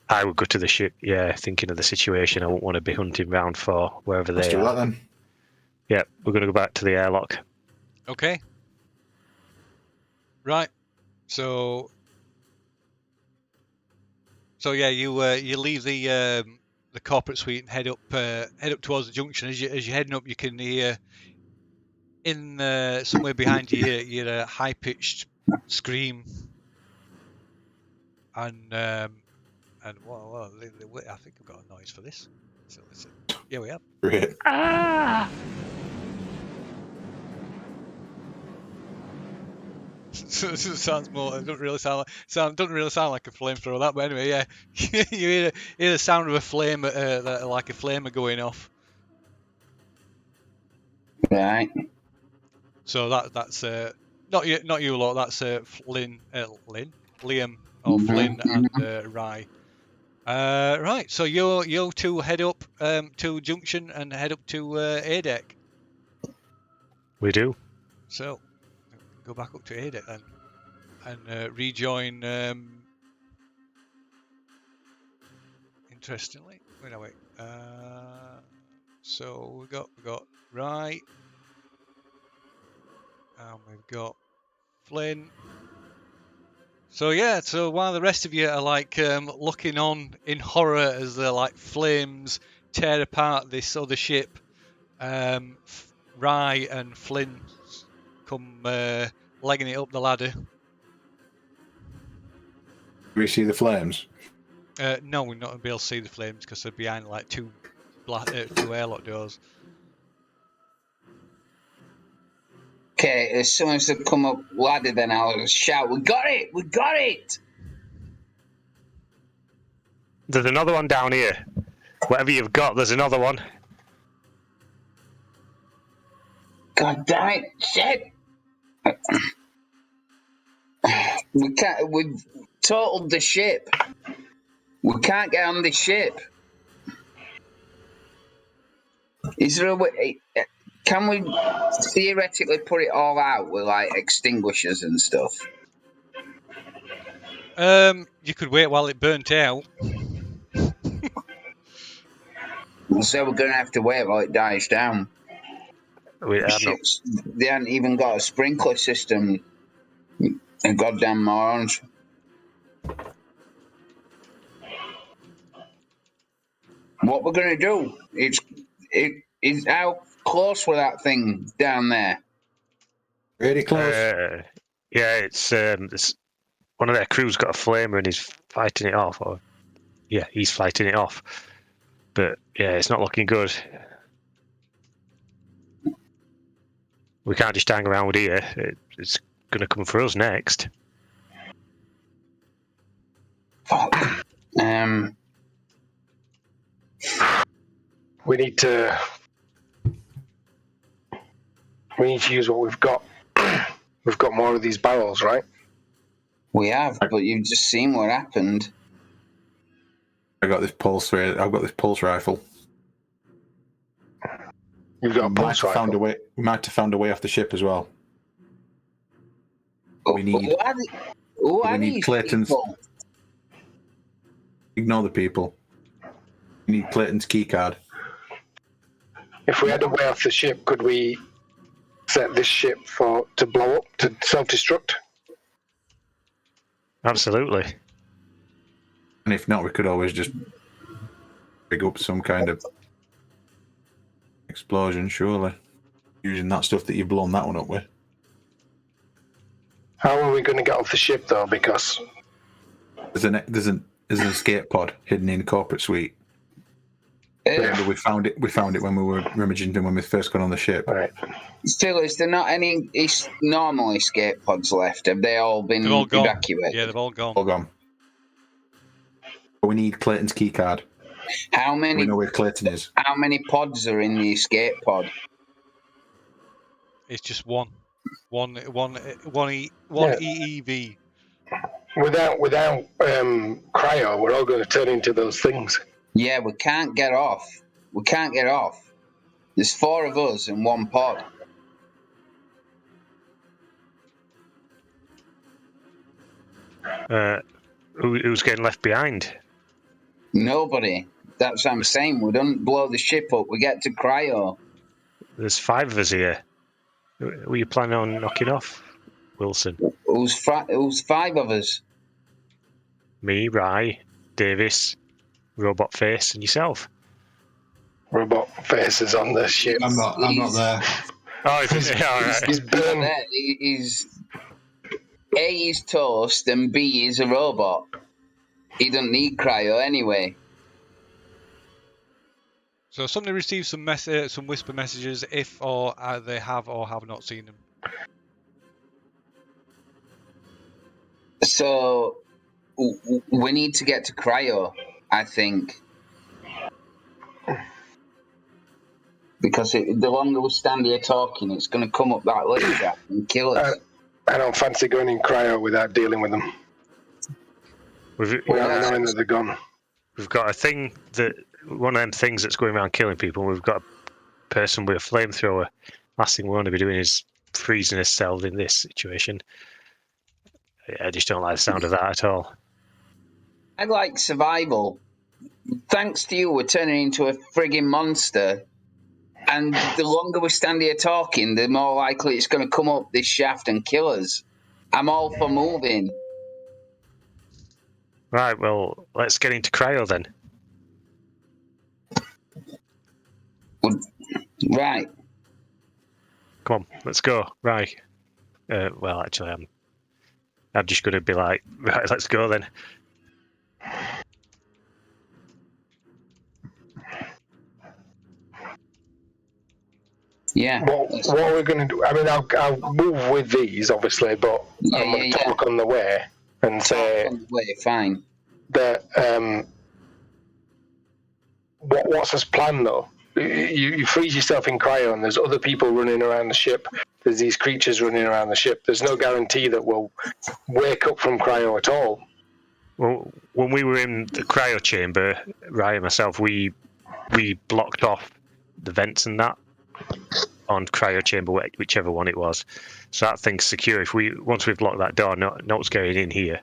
I would go to the ship, yeah, thinking of the situation. I wouldn't want to be hunting around for wherever they are. Let's do that then. Yeah, we're going to go back to the airlock. Okay. Right. So yeah, you leave the corporate suite and head up towards the junction. As you're heading up, you can hear in somewhere behind you hear a high pitched scream, and well, I think I've got a noise for this. So listen. Yeah, we have. Great. Ah! Sounds more. It doesn't really sound like a flamethrower that, but anyway, yeah, you hear the sound of a flame, like a flamer going off. Right. So that's not you lot. That's Liam or Flynn and Rye. Right. So you two head up to junction and head up to A deck. We do. So. Go back up to A deck then, and rejoin. Interestingly, wait. So we got Rye, and we've got Flynn. So yeah, so while the rest of you are like looking on in horror as the like flames tear apart this other ship, Rye and Flynn come legging it up the ladder. Do we see the flames? No, we're not going to be able to see the flames because they're behind like two airlock doors. Okay, as soon as they come up ladder, then I'll shout, "We got it! We got it!" There's another one down here. Whatever you've got, there's another one. God damn it! Shit! We can't. We've totaled the ship. We can't get on the ship. Is there a way? Can we theoretically put it all out with like extinguishers and stuff? You could wait while it burnt out. So we're gonna have to wait while it dies down. They haven't even got a sprinkler system. A goddamn morons. What we're gonna do? It's how close with that thing down there? Really close. Yeah, it's one of their crew's got a flamer and he's fighting it off. He's fighting it off. But yeah, it's not looking good. We can't just hang around here. It's going to come for us next. Fuck. We need to use what we've got. We've got more of these barrels, right? We have, but you've just seen what happened. I've got this pulse rifle. You've got a pulse rifle. We might have found a way off the ship as well. We need Clayton's. People? Ignore the people. We need Clayton's key card. If we had a way off the ship, could we set this ship to blow up, to self-destruct? Absolutely. And if not, we could always just pick up some kind of explosion, surely. Using that stuff that you've blown that one up with. How are we going to get off the ship, though? Because there's an escape pod hidden in corporate suite. Remember, we found it when we were rummaging when we first got on the ship. Right. Still, is there not any normal escape pods left? Have they all been evacuated? Yeah, they've all gone. All gone. But we need Clayton's key card. How many? We know where Clayton is. How many pods are in the escape pod? It's just one EEV. Without cryo, we're all going to turn into those things. Yeah, we can't get off. There's 4 of us in one pod. Who's getting left behind? Nobody. That's what I'm saying. We don't blow the ship up. We get to cryo. There's 5 of us here. Who are you planning on knocking off, Wilson? It was 5 of us. Me, Rye, Davis, Robot Face, and yourself. Robot Face is on the ship. I'm not there. Oh, all right. He's there. He's toast and B is a robot. He doesn't need cryo anyway. So somebody received some whisper messages if or they have or have not seen them. So we need to get to cryo, I think. Because the longer we stand here talking, it's going to come up that little gap and kill us. I don't fancy going in cryo without dealing with them. Without knowing that they're gone. We've got a thing one of them things that's going around killing people. We've got a person with a flamethrower. Last thing we want to be doing is freezing ourselves in this situation. I just don't like the sound of that at all. I like survival. Thanks to you, we're turning into a frigging monster. And the longer we stand here talking, the more likely it's going to come up this shaft and kill us. I'm all for moving. Right, well, let's get into cryo then. Right. Come on, let's go. Right. Well, actually, I'm just going to be like, right, let's go then. Yeah. What are we going to do? I mean, I'll move with these, obviously, but I'm going to talk on the way and say fine. That what's his plan though? You freeze yourself in cryo, and there's other people running around the ship. There's these creatures running around the ship. There's no guarantee that we'll wake up from cryo at all. Well, when we were in the cryo chamber, Ryan and myself, we blocked off the vents and that on cryo chamber, whichever one it was. So that thing's secure. Once we've blocked that door, no one's going in here.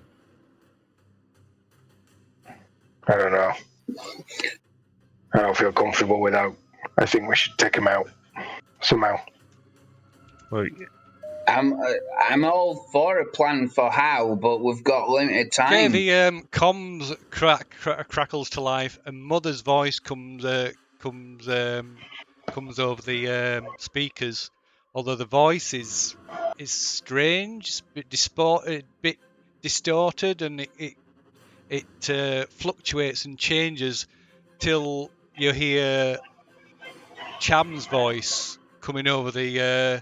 I don't know. I don't feel comfortable without. I think we should take him out somehow. Well, I'm all for a plan for how, but we've got limited time. Okay, the comms crackles to life, and Mother's voice comes over the speakers. Although the voice is strange, a bit distorted, and it fluctuates and changes till you hear Cham's voice coming over the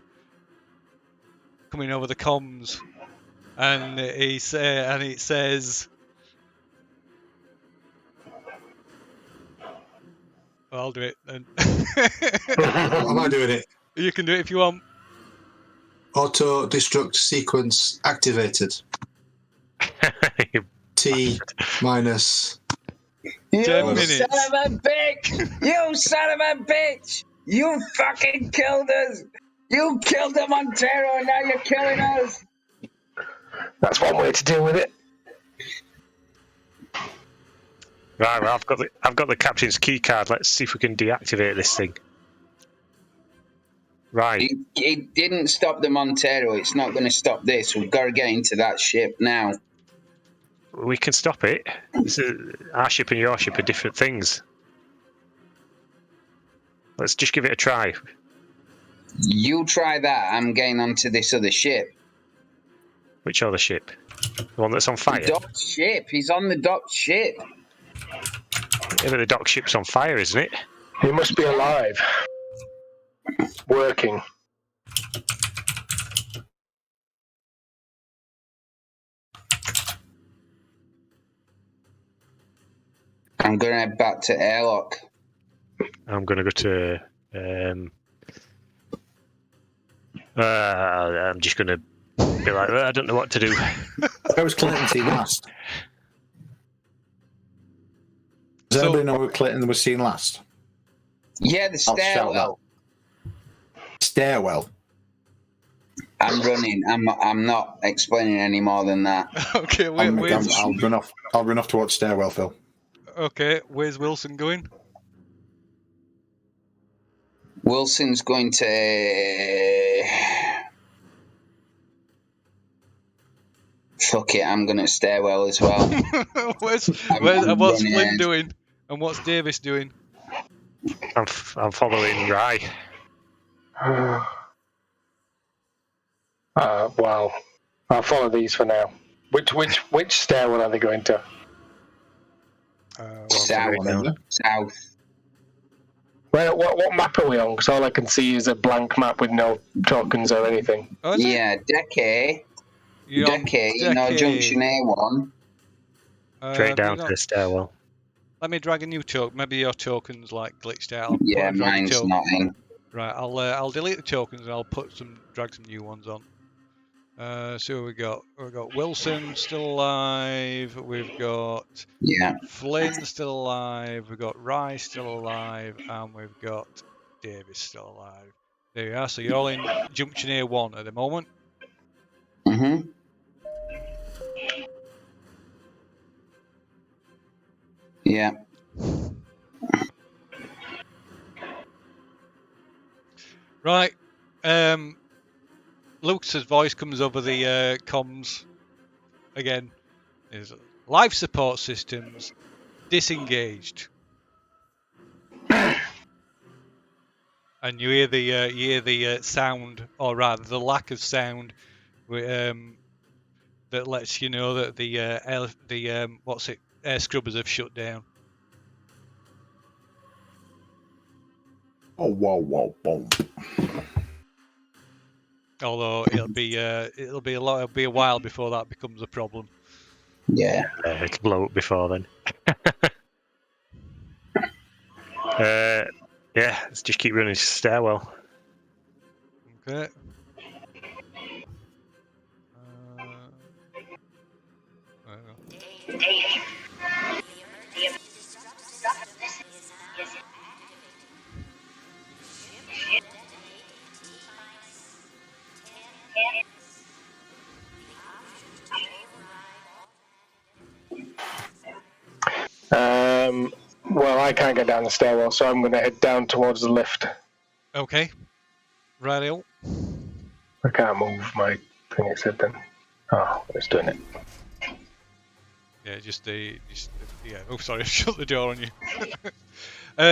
comms, and it says, well, "I'll do it." And Am I doing it? You can do it if you want. Auto destruct sequence activated. T minus. You 10 minutes. son of a bitch! You son of a bitch! You fucking killed us! You killed the Montero, and now you're killing us! That's one way to deal with it. Right, well, I've got the captain's key card. Let's see if we can deactivate this thing. Right. It didn't stop the Montero. It's not going to stop this. We've got to get into that ship now. We can stop it. Our ship and your ship are different things. Let's just give it a try. You try that. I'm getting onto this other ship. Which other ship? The one that's on fire? The docked ship. He's on the docked ship. Yeah, but the dock ship's on fire, isn't it? He must be alive. Working. I'm going to head back to airlock. I'm going to go to... I'm just going to be like, I don't know what to do. Where was Clinton seen last? Does So- anybody know where Clinton was seen last? Yeah, the I'll shout stairwell. that. Stairwell. I'm running. I'm not explaining any more than that. Okay, I'll run off. I'll run off towards stairwell, Phil. okay, where's Wilson going? Wilson's going to... Fuck it, I'm going to stairwell as well. what's running Flynn ahead. doing? And what's Davis doing? I'm following Rye. Well, I'll follow these for now. Which stairwell are they going to? South. South. Well, what map are we on? Because all I can see is a blank map with no tokens or anything. Oh, is it? Yeah, Decay. You're on Decay, you know, Decay. Junction A1. Straight down you to know- the stairwell. Let me drag a new token. Maybe your token's like glitched out. Yeah, Drag a mine's token. not in. Right, I'll delete the tokens and I'll drag some new ones on. So we got Wilson still alive. We've got Yeah. Flynn still alive. We've got Rice still alive, and we've got Davis still alive. There you are. So you're all in Junction A1 at the moment. Mm-hmm. Yeah. Right. Lucas's voice comes over the comms again. Is life support systems disengaged, and you hear the sound, or rather the lack of sound, that lets you know that the air scrubbers have shut down. Oh, whoa, boom. Although it'll be a while before that becomes a problem. Yeah. It'll blow up before then. Yeah, let's just keep running to the stairwell. Okay. I don't know. Well, I can't get down the stairwell, so I'm going to head down towards the lift. Okay. Radio. I can't move my thing, it said then. Oh, it's doing it. Yeah, yeah. Oh, sorry, I shut the door on you.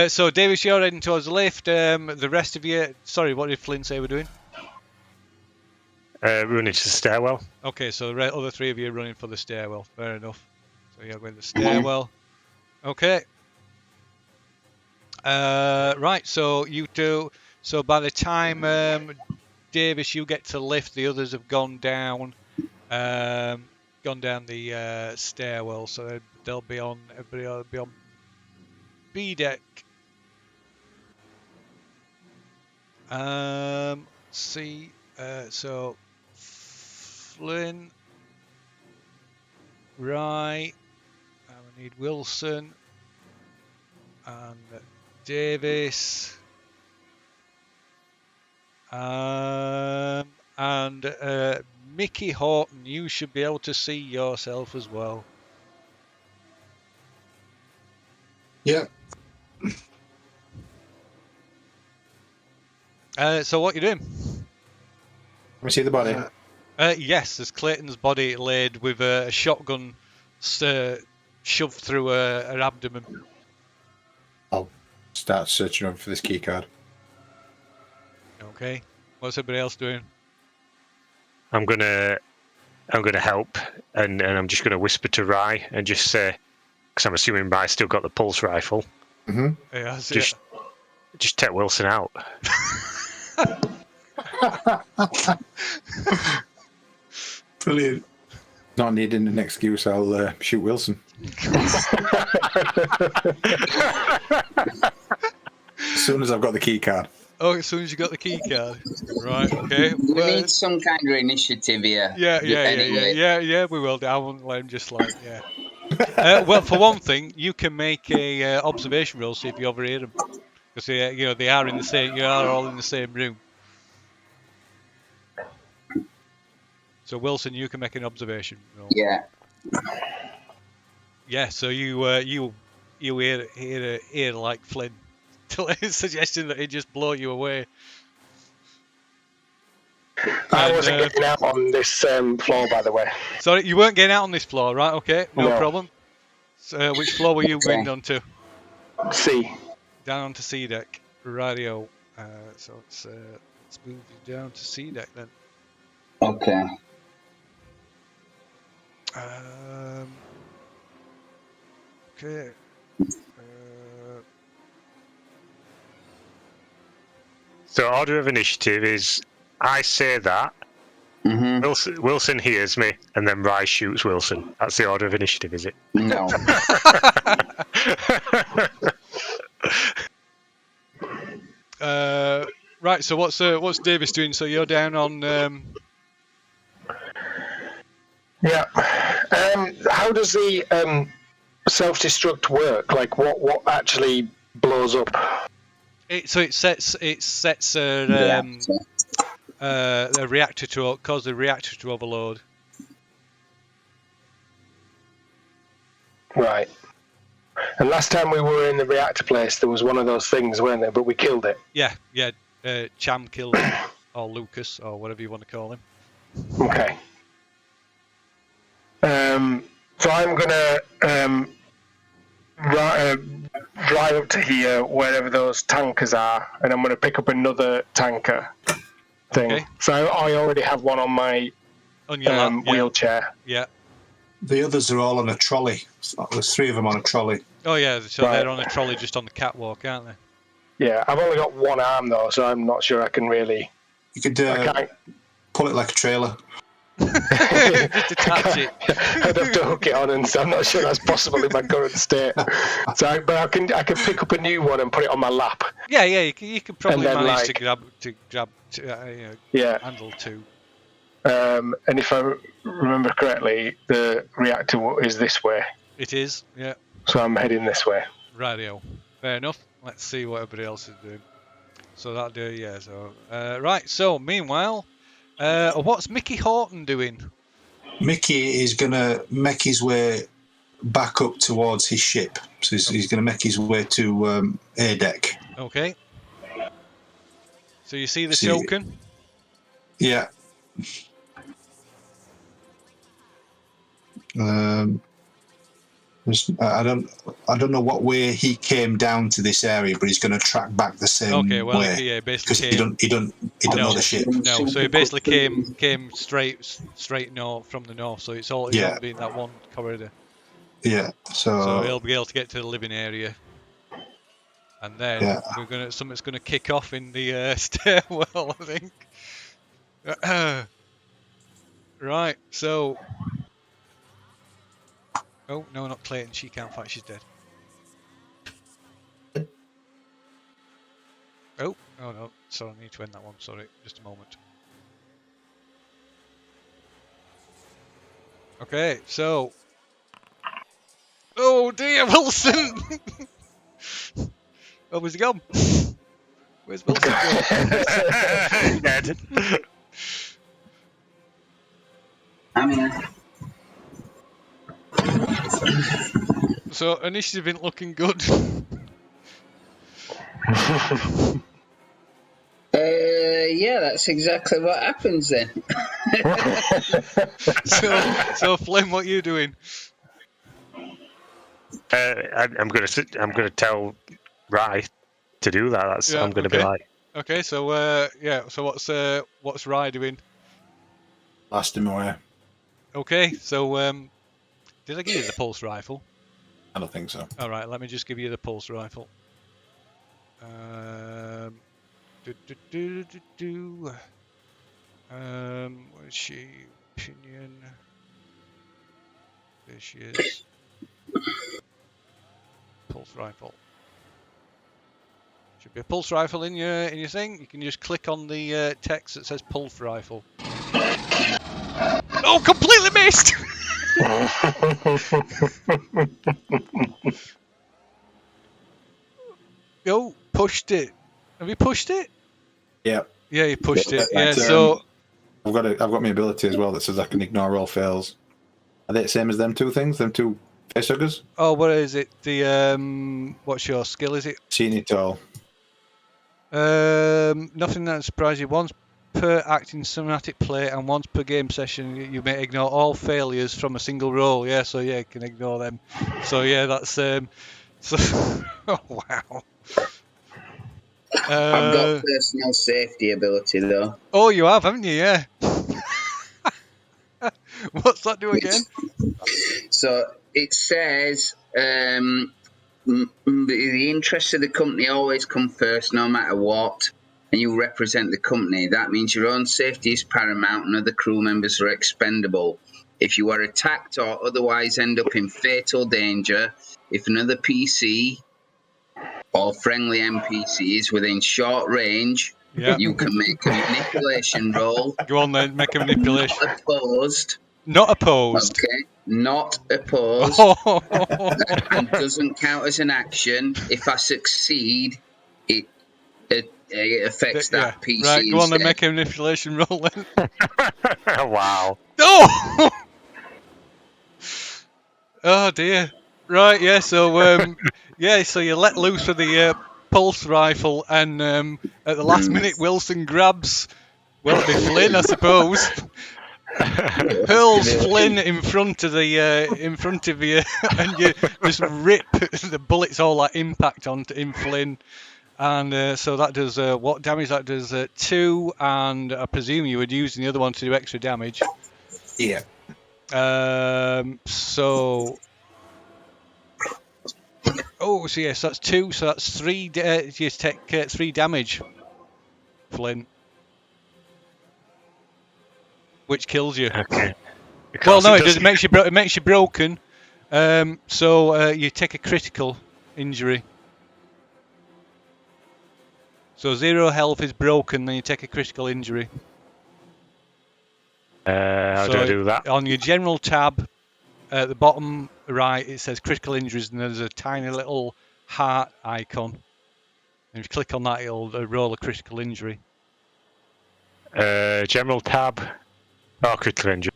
So, Davis, you're heading towards the lift. The rest of you, sorry, what did Flynn say we're doing? Running to the stairwell. Okay, so the other three of you are running for the stairwell. Fair enough. So you're going to the stairwell. Okay. Right, so you two. So by the time Davis, you get to the lift, the others have gone down. Gone down the stairwell, so they'll be on. Everybody will be on B deck. See. So Flynn, Rye, we need Wilson and Davis, and Mickey Horton. You should be able to see yourself as well. Yeah. So what you doing? Let me see the body. Yes, there's Clayton's body laid with a shotgun shoved through her abdomen. I'll start searching over for this key card. Okay. What's everybody else doing? I'm gonna help, and I'm just gonna whisper to Rye and just say, because I'm assuming Rye's still got the pulse rifle. Mm-hmm. Yeah, Just take Wilson out. Brilliant. Not needing an excuse, I'll shoot Wilson. As soon as I've got the key card. Oh, as soon as you got the key card. Right, okay. We need some kind of initiative here. Yeah, we will. I won't let him just like, yeah. Well, for one thing, you can make a observation roll, see if you overhear them. Because they are in the same, you are all in the same room. So Wilson, you can make an observation roll. Yeah. Yeah, so you hear like Flynn suggesting that he just blow you away. I wasn't getting out on this floor, by the way. Sorry, you weren't getting out on this floor, right? Okay, no problem. So, which floor were you going onto? C. Down onto C deck. Radio. So let's move you down to C deck then. Okay. Okay. So order of initiative is I say that, Wilson hears me, and then Rye shoots Wilson. That's the order of initiative, is it? No. Right. So what's Davis doing? So you're down on. Yeah. How does the self-destruct work? Like, what actually blows up? It sets a reactor to cause the reactor to overload. Right. And last time we were in the reactor place, there was one of those things, weren't there? But we killed it. Yeah. Cham killed him, or Lucas, or whatever you want to call him. Okay. So I'm gonna drive up to here, wherever those tankers are, and I'm gonna pick up another tanker thing. Okay. So I already have one on my wheelchair. Yeah. The others are all on a trolley. There's 3 of them on a trolley. Oh yeah, so they're on a trolley just on the catwalk, aren't they? Yeah, I've only got one arm though, so I'm not sure I can really. You could pull it like a trailer. Just attach it. I'd have to hook it on, and so I'm not sure that's possible in my current state. So, but I can pick up a new one and put it on my lap. Yeah, you can probably then, manage like, to grab handle 2. And if I remember correctly, the reactor is this way. It is, yeah. So I'm heading this way. Radio. Fair enough. Let's see what everybody else is doing. So that'll do, yeah. So right. So meanwhile, what's Mickey Horton doing? Mickey is gonna make his way back up towards his ship. So he's gonna make his way to A deck. Okay. So you see the token? Yeah. I don't know what way he came down to this area, but he's going to track back the same way. Yeah, basically he don't know the ship. No, so he basically came straight north from the north. So it's all been that one corridor. Yeah. So he'll be able to get to the living area, and then something's gonna kick off in the stairwell, I think. Right. So. Oh, no, not Clayton. She can't fight. She's dead. Oh, no. Sorry, I need to end that one. Sorry, just a moment. Okay, so... Oh, dear, Wilson! Oh, where's he gone? Where's Wilson gone? Dead. I'm here. So initiative isn't looking good. yeah, that's exactly what happens then. So Flynn, what are you doing? I'm gonna tell Rye to do that. That's Yeah, I'm gonna be okay. like, Okay, so yeah, so what's Rye doing? Blast him away. Okay, so did I give you the pulse rifle? I don't think so. All right, let me just give you the pulse rifle. Where's she? Opinion. There she is. Pulse rifle. Should be a pulse rifle in your thing. You can just click on the text that says pulse rifle. Oh, completely missed! Yo, pushed it. Have you pushed it? Yeah. Yeah, you pushed it. Yeah, But, so I've got my ability as well that says I can ignore all fails. Are they the same as them two things? Them two facehuggers? oh, what is it? The what's your skill? Is it? Seen it all. Nothing that surprises you. Once per acting cinematic play and once per game session, you may ignore all failures from a single roll. Yeah, so yeah, you can ignore them. So yeah, that's so. Oh wow. I've got personal safety ability though. Oh, you have, haven't you? Yeah. What's that do again? So it says the interests of the company always come first, no matter what, and you represent the company. That means your own safety is paramount and other crew members are expendable. If you are attacked or otherwise end up in fatal danger, if another PC or friendly NPC is within short range, Yeah. you can make a manipulation roll. Go on then, make a manipulation. Not opposed. Not opposed. Okay. Not opposed. And doesn't count as an action. If I succeed, it affects that PC. Right, go on instead. then, make a manipulation roll then. wow. Oh! Oh dear. Right, yeah, so so you let loose with the pulse rifle and at the last minute Wilson grabs, well, it'd be Flynn, I suppose. Hurls Flynn in front of you, and you just rip the bullets all like impact in Flynn, and so that does what damage? That does 2, and I presume you would use the other one to do extra damage. Yeah. So yes, that's 2, so that's 3. You take 3 damage, Flynn. Which kills you. Okay. Well, no, it makes you broken. So you take a critical injury. So 0 health is broken, then you take a critical injury. How do I do that? On your general tab, at the bottom right, it says critical injuries, and there's a tiny little heart icon. And if you click on that, it'll roll a critical injury. General tab. Oh, critical injury.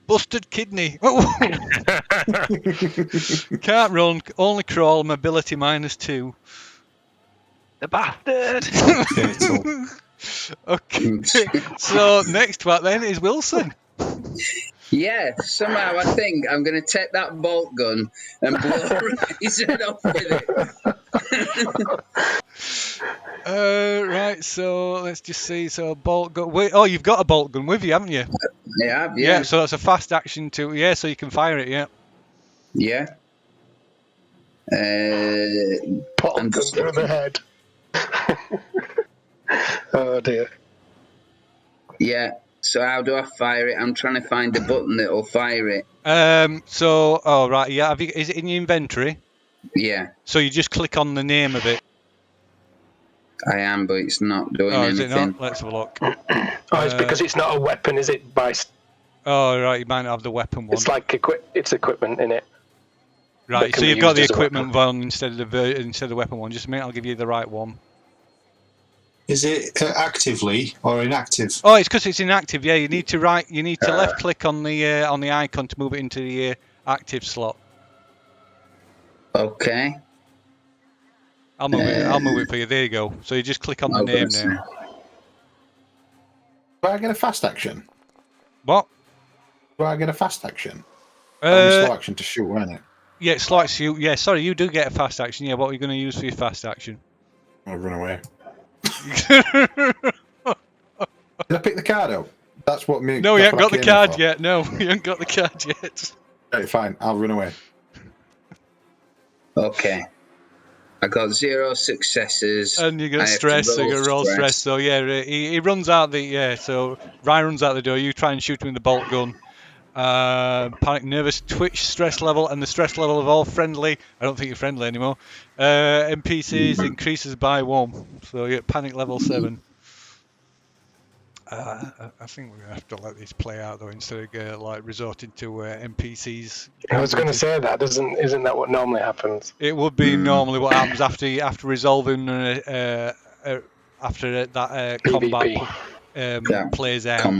Busted kidney. Can't run, only crawl, mobility -2. The bastard! Okay, so next one then is Wilson. Yeah, somehow I think I'm going to take that bolt gun and blow his head off with it. Right, so let's just see. So bolt gun. Wait, oh, you've got a bolt gun with you, haven't you? Yeah. Yeah. So that's a fast action too. Yeah, so you can fire it. Yeah. Yeah. Bolt gun through the head. Oh dear. Yeah. So how do I fire it? I'm trying to find the button that will fire it. So, oh right, yeah. Is it in your inventory? Yeah. So you just click on the name of it. I am, but it's not doing Is anything. it not? Let's have a look. Oh, it's because it's not a weapon, is it? Oh right, you might not have the weapon one. It's like it's equipment in it. Right, so you've got the equipment one instead of the weapon one. Just a minute, I'll give you the right one. Is it actively or inactive? Oh, it's because it's inactive. Yeah, you need to left click on the icon to move it into the active slot. Okay. I'll move it. I'll move it for you. There you go. So you just click on the name now. Do I get a fast action? What? Do I get a fast action? Slow action to shoot, isn't it? Yeah, it's like you. Yeah, sorry, you do get a fast action. Yeah, what are you going to use for your fast action? I'll run away. Did I pick the card up? That's what me. No, you haven't got the card yet. No, you haven't got the card yet. Right, fine. I'll run away. Okay. I got 0 successes. And you're going to stress, so you're going to roll stress. So, yeah, he runs out the... Yeah, so Ryan runs out the door. You try and shoot him with the bolt gun. Panic, nervous, twitch, stress level, and the stress level of all friendly... I don't think you're friendly anymore. NPCs increases by 1. So, you're at panic level 7. I think we're going to have to let this play out, though, instead of like resorting to NPCs. I was going to say that. Isn't that what normally happens? It would be normally what happens after resolving after that combat plays out.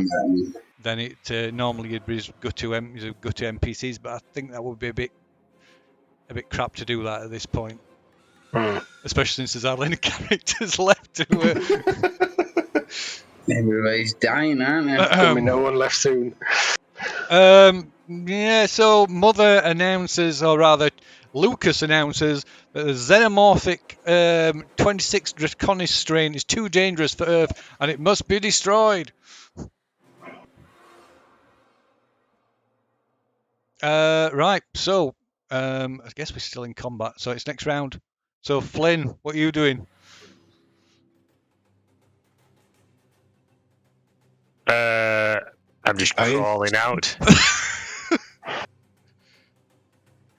Then it normally you'd go to NPCs, but I think that would be a bit crap to do that at this point, especially since there's hardly any characters left to. Everybody's dying, aren't they? There'll be no one left soon. Yeah, so Mother announces, or rather Lucas announces, that the xenomorphic 26 Draconis strain is too dangerous for Earth and it must be destroyed. Right, so I guess we're still in combat, so it's next round. So Flynn, what are you doing? I'm just crawling out.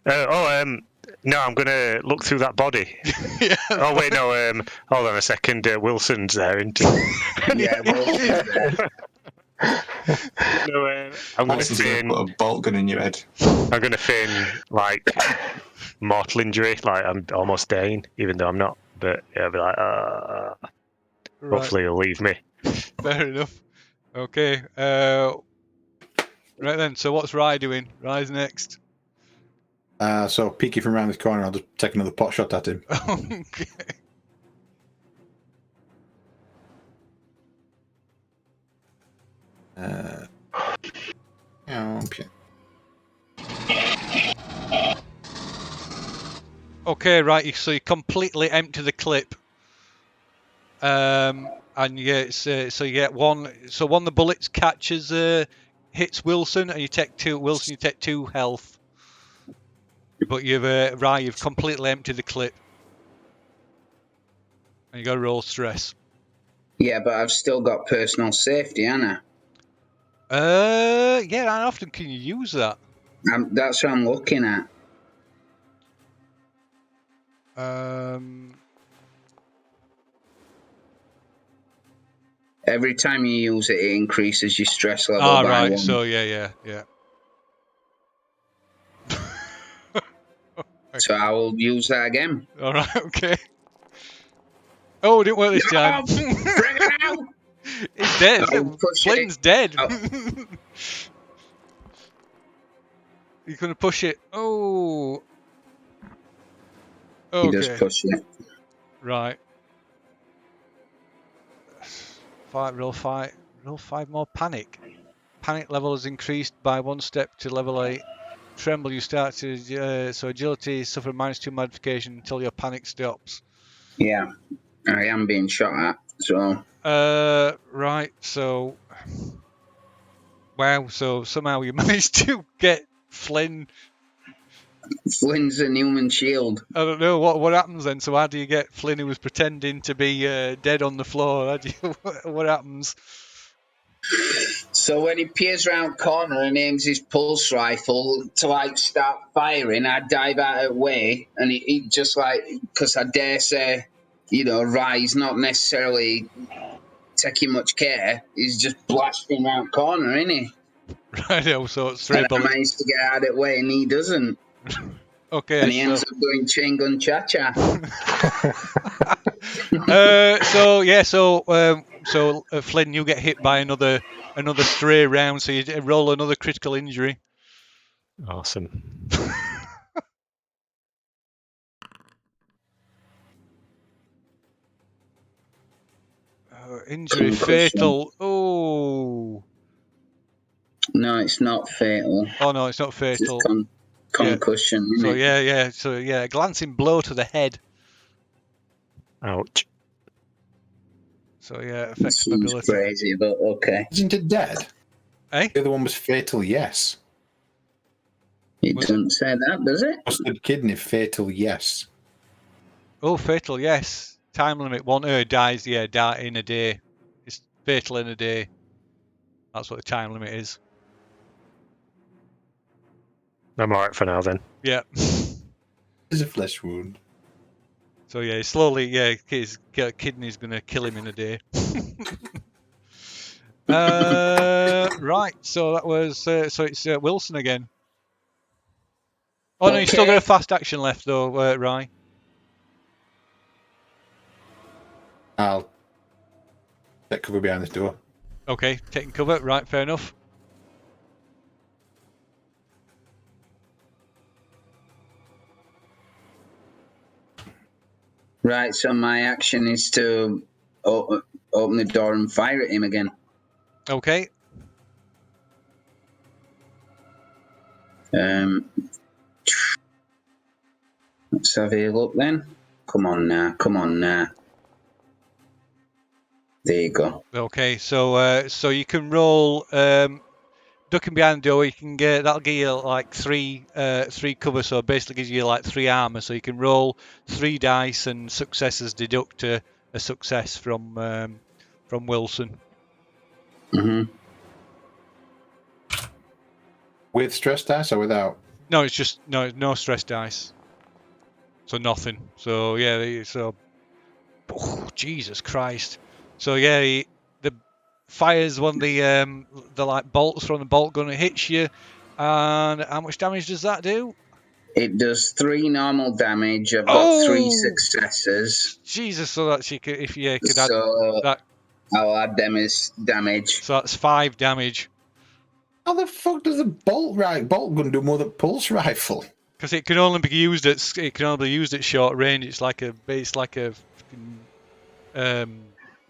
No, I'm gonna look through that body. Yeah. Oh wait, no. Hold on a second. Wilson's there, isn't he? Yeah, Wilson's there. No, I'm gonna feign. Put a bolt gun in your head. I'm gonna feign like mortal injury, like I'm almost dying, even though I'm not. But yeah, I'll be like, Right. hopefully he'll leave me. Fair enough. Okay. Right then. So what's Rye doing? Rye's next. So peeking from around this corner, I'll just take another pot shot at him. Okay. Okay, right. So you completely empty the clip, and you get so you get one. So one of the bullets catches, hits Wilson, and you take 2. Wilson, you take 2 health. But you've completely emptied the clip, and you got to roll stress. Yeah, but I've still got personal safety, haven't I? Yeah. How often can you use that? That's what I'm looking at. Every time you use it, it increases your stress level by right. 1. So yeah. So I will use that again. All right. Okay. Oh, it didn't work this time. Bring it out! He's dead. Flynn's dead. Oh. You're gonna push it. Oh. Okay. You just push it. Right. Roll 5 more panic. Panic level is increased by 1 step to level 8. Tremble, you start to so agility suffer -2 modification until your panic stops. Yeah, I am being shot at. So. Right. So. Wow. So somehow you managed to get Flynn. Flynn's a human shield. I don't know what happens then. So how do you get Flynn, who was pretending to be dead on the floor? What happens? So when he peers round corner and aims his pulse rifle to start firing, I dive out of the way, and he just because I dare say, Rye's not necessarily taking much care. He's just blasting round corner, isn't he? Right. So it's 3 bullets. I managed to get out of the way, and he doesn't. Okay. And he ends up doing chain gun cha-cha. So Flynn, you get hit by another stray round, so you roll another critical injury. Awesome. Injury Concussion. fatal. Oh. No, it's not fatal. Oh no, it's not It's fatal. concussion. Isn't So it? So a glancing blow to the head. Ouch. So yeah, It affects seems mobility. crazy, but okay. Isn't it dead? Eh? The other one was fatal, yes. It Was doesn't say that, does it? Busted kidney, fatal, yes. Oh, fatal. Yes. Time limit. One dies. Yeah, die in a day. It's fatal in a day. That's what the time limit is. I'm alright for now then. Yeah. It's a flesh wound. So yeah, slowly. Yeah, his kidney's gonna kill him in a day. Right. So that was. So it's Wilson again. Oh no, you still got a fast action left though, Rye. I'll take cover behind this door. Okay, taking cover. Right, fair enough. Right, so my action is to open the door and fire at him again. Okay. Let's have a look then. Come on now. There you go. Okay, so so you can roll ducking behind the door. You can get that'll give you like three cover. So basically gives you like 3 armor. So you can roll 3 dice and successes deduct a success from Wilson. Mm-hmm. With stress dice or without? No, it's just no stress dice. So nothing. So yeah, so Jesus Christ. So yeah, the fires one of the like bolts from the bolt gun. It hits you, and how much damage does that do? It does 3 normal damage. I've got 3 successes. Jesus, so that's you could if you could add So that. I'll add them as damage. So that's 5 damage. How the fuck does a bolt gun do more than pulse rifle? Because it can only be used at short range. It's like a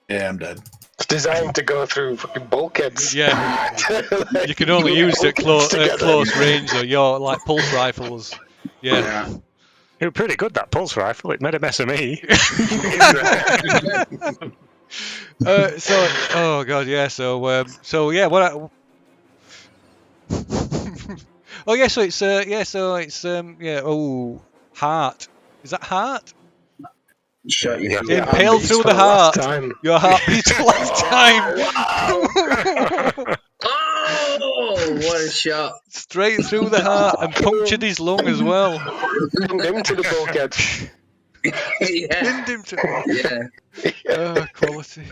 Yeah, I'm dead. It's designed to go through fucking bulkheads. Yeah, you can only use it at close range. Though your like pulse rifles. Yeah. It was pretty good, that pulse rifle. It made a mess of me. So, oh god, yeah. So yeah. What? Oh yeah. So it's yeah. Oh, heart. Is that heart? Shot you. Yeah. Impaled through the heart. Time. Your heart beats for lifetime. Oh, what a shot! Straight through the heart and punctured his lung as well. Pinned him to the bulkhead. Yeah. Pinned him to. Yeah. Oh, quality.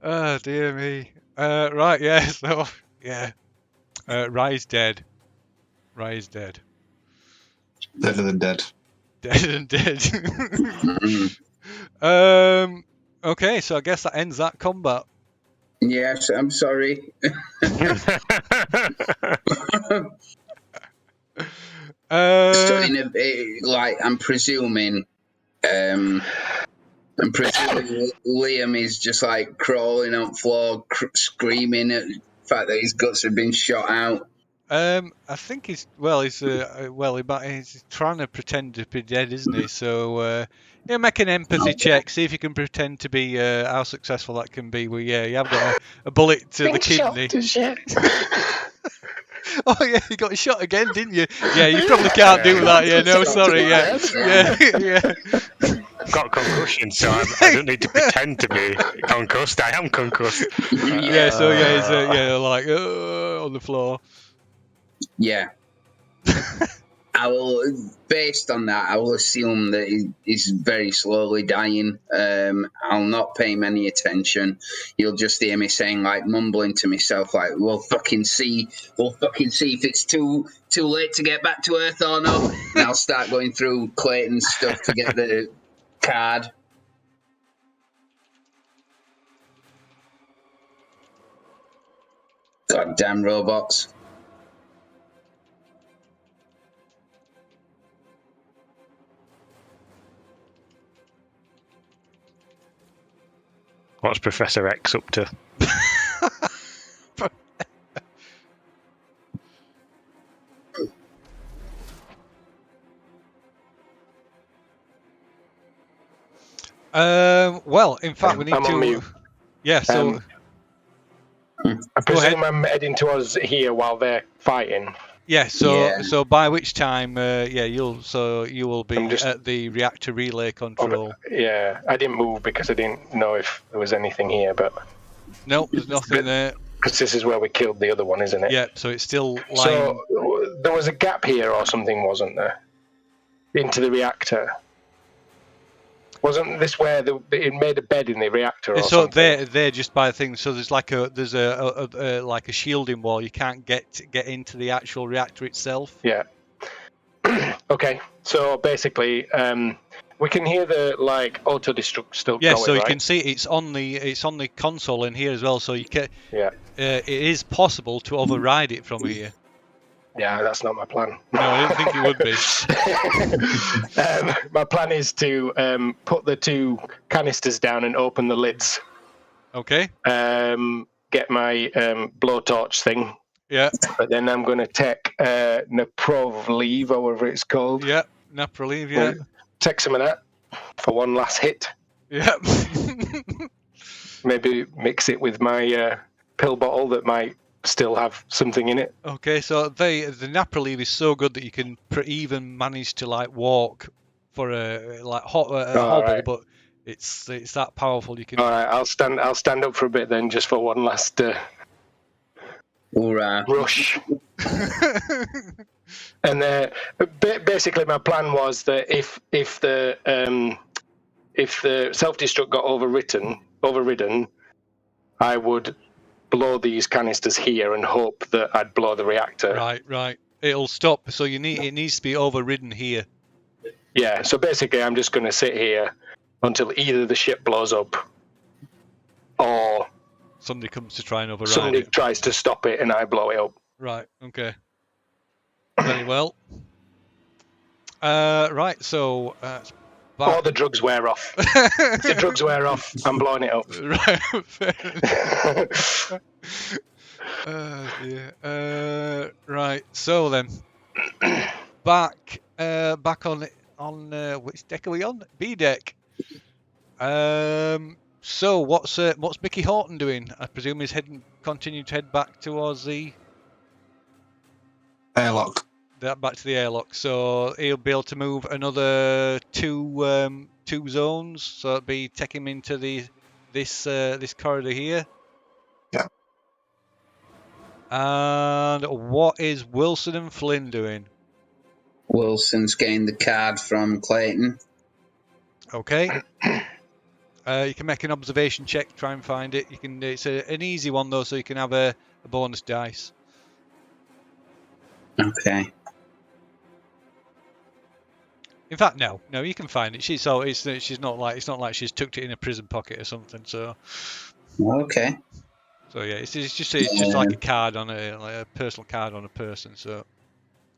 Oh dear me. Right, yeah. So yeah. Rye's dead. Rye's dead. Better than dead. Dead and dead. Okay, so I guess that ends that combat. Yes, I'm sorry. So I'm presuming Liam is just like crawling on the floor, screaming at the fact that his guts have been shot out. I think he's trying to pretend to be dead, isn't he? So yeah, make an empathy check. See if you can pretend to be how successful that can be. Well, yeah, you have got a bullet to the kidney. Oh yeah, you got shot again, didn't you? Yeah, you probably can't do that. Yeah, no, sorry. Yeah, yeah. I've got concussion, so I don't need to pretend to be concussed. I am concussed. Yeah, so yeah, he's like on the floor. Yeah. I will, based on that, I will assume that he's very slowly dying. I'll not pay him any attention. You'll just hear me saying, like, mumbling to myself, like, we'll fucking see if it's too late to get back to Earth or not. And I'll start going through Clayton's stuff to get the card. Goddamn robots. What's Professor X up to? Well, in fact, we need I'm on to. mute. Yeah. So I go ahead. presume I'm heading towards here while they're fighting. Yeah. So Yeah. so by which time, you will be I'm just- at the reactor relay control. Yeah, I didn't move because I didn't know if there was anything here, but Nope, there's nothing there. because this is where we killed the other one, isn't it? Yeah. So it's still lying. So there was a gap here or something, wasn't there? Into the reactor. Wasn't this where it made a bed in the reactor or So something? they're just by things. So there's like a like a shielding wall. You can't get into the actual reactor itself. Yeah. Okay. So basically, we can hear the auto destruct still Yeah. going, So you right? can see it's on the console in here as well. So you can. Yeah. It is possible to override it from here. Yeah, that's not my plan. No, I didn't think it would be. My plan is to put the 2 canisters down and open the lids. Okay. Get my blowtorch thing. Yeah. But then I'm going to take Naprov leave, or whatever it's called. Yeah. Nap relief. Yeah. Take some of that for one last hit. Yeah. Maybe mix it with my pill bottle that might still have something in it. Okay. So the nap relief is so good that you can even manage to walk for a hobble, right. but it's that powerful. You can. All right, I'll stand up for a bit then, just for one last Hoorah. rush. And basically, my plan was that if the self-destruct got overridden, I would blow these canisters here and hope that I'd blow the reactor. Right. It'll stop. So it needs to be overridden here. Yeah. So basically, I'm just going to sit here until either the ship blows up or Somebody comes to try and override somebody it. tries to stop it and I blow it up. Right. Okay. Very well. Right. So. Or the drugs wear off. If the drugs wear off, I'm blowing it up. Right. Right. So then, back on which deck are we on? B deck. So what's Mickey Horton doing? I presume he's continuing to head back towards the Airlock. back to the airlock. So he'll be able to move another two zones. So it'll be taking him into this corridor here. Yeah. And what is Wilson and Flynn doing? Wilson's getting the card from Clayton. Okay. You can make an observation check, try and find it. You can. It's an easy one though, so you can have a bonus dice. Okay. In fact, no, you can find it. She's not like it's not like she's tucked it in a prison pocket or something. So. Okay. So yeah, it's just like a card on a personal card on a person. So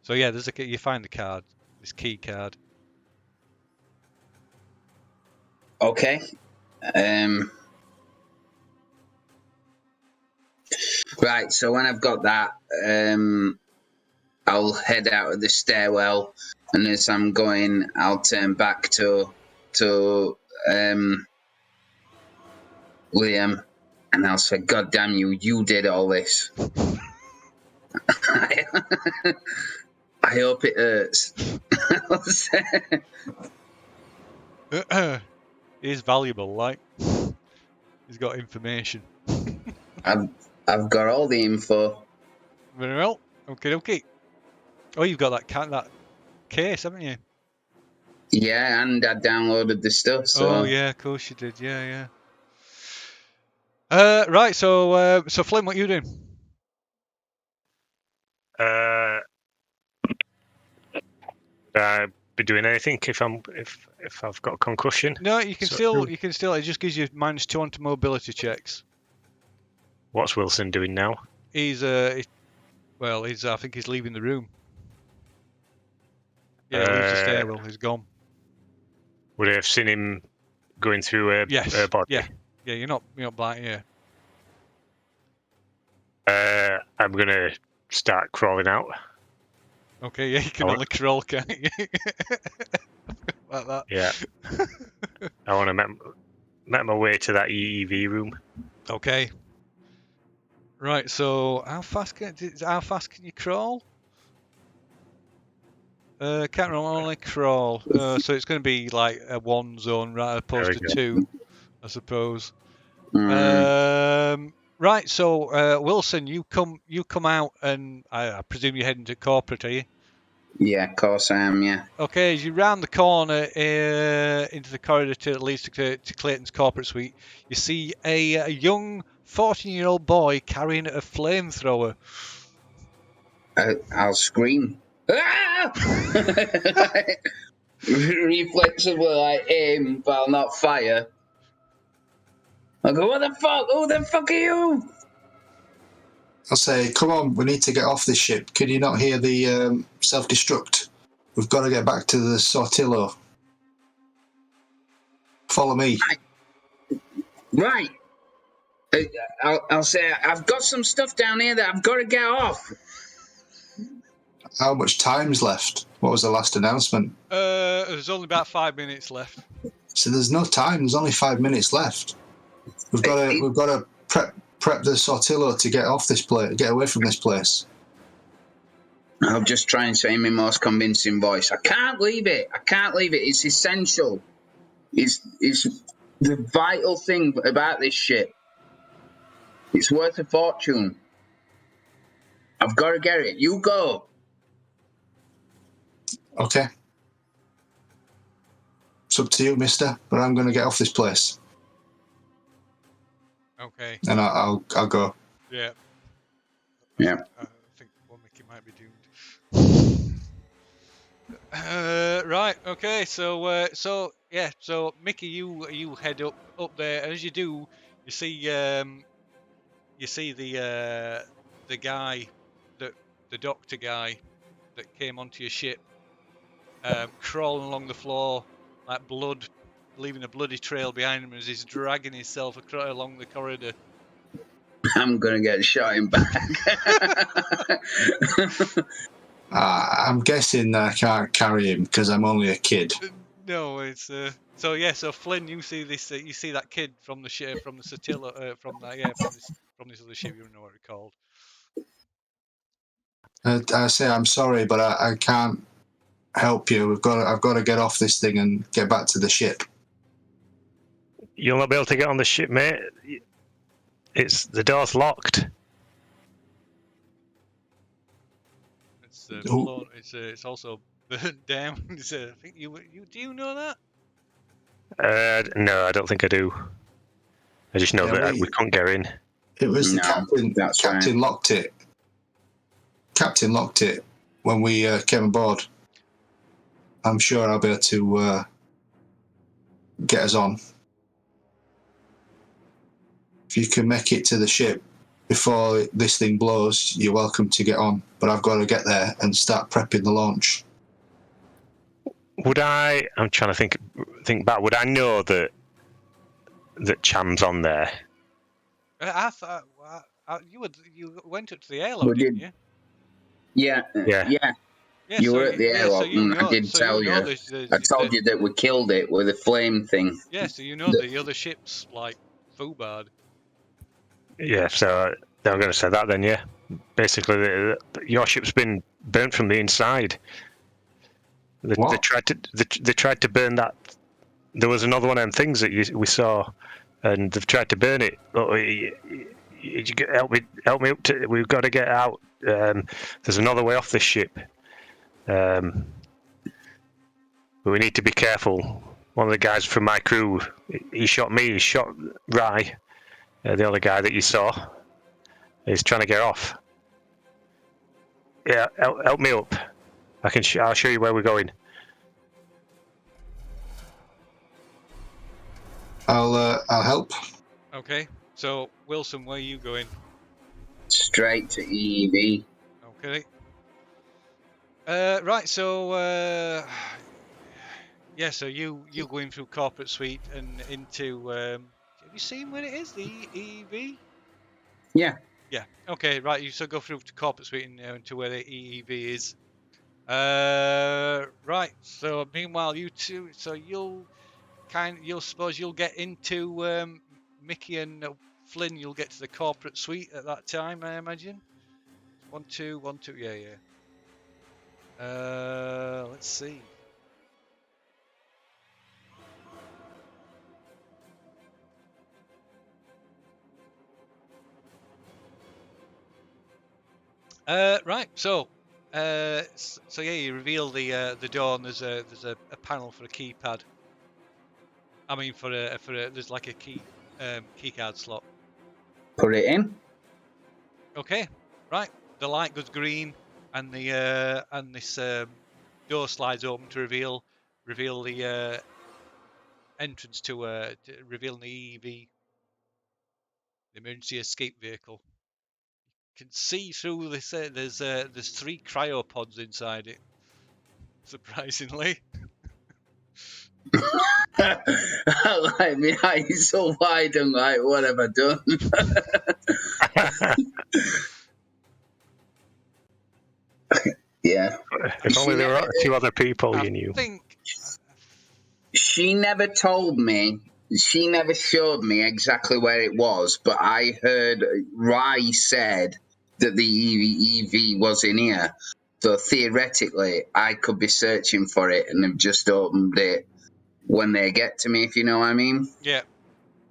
yeah, you find the card, this key card. Okay. Right. So when I've got that, I'll head out of the stairwell, and as I'm going, I'll turn back to Liam, and I'll say, "God damn you! You did all this." I hope it hurts. He's valuable, like he's got information. I've got all the info. Very well. Okay. Oh, you've got that case, haven't you? Yeah, and I downloaded the stuff. So. Oh yeah, of course you did. Yeah. Right. So Flynn, what are you doing? Be doing anything if I've got a concussion? No, you can still. It just gives you -2 onto mobility checks. What's Wilson doing now? He's I think he's leaving the room. Yeah, leaves the stairwell. He's gone. Would I have seen him going through her Yes. body? Yeah. Yeah, you're not blind. Yeah. I'm gonna start crawling out. Okay. Yeah, you can Oh. only crawl, can't you? Like that. Yeah. I want to make my way to that EEV room. Okay. Right. So how fast can you crawl? Can't remember, only crawl. So it's going to be like a 1 zone right opposed to There we 2, I suppose. Mm. Right. So Wilson, you come out, and I presume you're heading to corporate, are you? Yeah, of course I am. Yeah. Okay, as you round the corner into the corridor that leads to Clayton's corporate suite, you see a young 14-year-old boy carrying a flamethrower. I'll scream. Ah! Reflexively, like aim, but I'll not fire. I go, what the fuck? Who the fuck are you? I'll say, come on, we need to get off this ship. Can you not hear the self-destruct? We've got to get back to the Sortillo. Follow me. Right. I'll say, I've got some stuff down here that I've got to get off. How much time's left? What was the last announcement? There's only about 5 minutes left. So there's no time. There's only 5 minutes left. We've got to prep the Sortillo to get off this place, get away from this place. I'll just try and say in my most convincing voice. I can't leave it. I can't leave it. It's essential. It's the vital thing about this ship. It's worth a fortune. I've got to get it. You go. Okay. It's up to you, mister, but I'm going to get off this place. Okay. And I'll go. Yeah. Yeah. I think Mickey might be doomed. Right. Okay. So Mickey, you head up there, and as you do, you see the guy, the doctor guy that came onto your ship, crawling along the floor like blood, leaving a bloody trail behind him as he's dragging himself along the corridor. I'm going to get shot in back. I'm guessing that I can't carry him because I'm only a kid. No, it's so Flynn, you see this, you see that kid from the ship, from the Satilla, from this other ship, you don't know what it's called. I say I'm sorry, but I can't help you. I've got to get off this thing and get back to the ship. You'll not be able to get on the ship, mate. The door's locked. It's also burnt down. I think you do you know that? No, I don't think I do. I just know that we can't get in. It was the captain. Captain locked it. Captain locked it when we came aboard. I'm sure I'll be able to get us on. If you can make it to the ship before this thing blows, you're welcome to get on. But I've got to get there and start prepping the launch. I'm trying to think back. Would I know that Cham's on there? I thought you went up to the airlock, didn't you? Yeah. You were at the airlock, and I did tell you. I told you that we killed it with a flame thing. Yeah, so you know the other ship's like foobard. Yeah, so I'm going to say that then. Yeah, basically, your ship's been burnt from the inside. They tried to burn that. There was another one of them things that we saw, and they've tried to burn it. Help me up to. We've got to get out. There's another way off this ship. But we need to be careful. One of the guys from my crew, he shot me. He shot Rye, the other guy that you saw. He's trying to get off. Yeah, help me up. I'll show you where we're going. I'll help. Okay, so Wilson, where are you going? Straight to EEV. Okay. Right. So so you go in through corporate suite and into. you seen where it is? The EEV? Yeah. Yeah. Okay. Right. You so go through to corporate suite and to where the EEV is. Right. So meanwhile, you two. So you'll suppose you'll get into Mickey and Flynn. You'll get to the corporate suite at that time, I imagine. 1, 2, 1, 2. Yeah, yeah. Let's see. Right. So yeah, you reveal the door, and there's a panel for a keypad. I mean, for a there's like a key card slot. Put it in. Okay. Right. The light goes green, and this door slides open to reveal the entrance to reveal the EEV, the emergency escape vehicle. You can see through this. There's 3 cryopods inside it. Surprisingly. Like, my eyes so wide and like, what have I done? Yeah. If only there were 2 other people you knew. She never told me. She never showed me exactly where it was, but I heard Rye said that the EV was in here. So theoretically, I could be searching for it and have just opened it when they get to me, if you know what I mean. Yeah.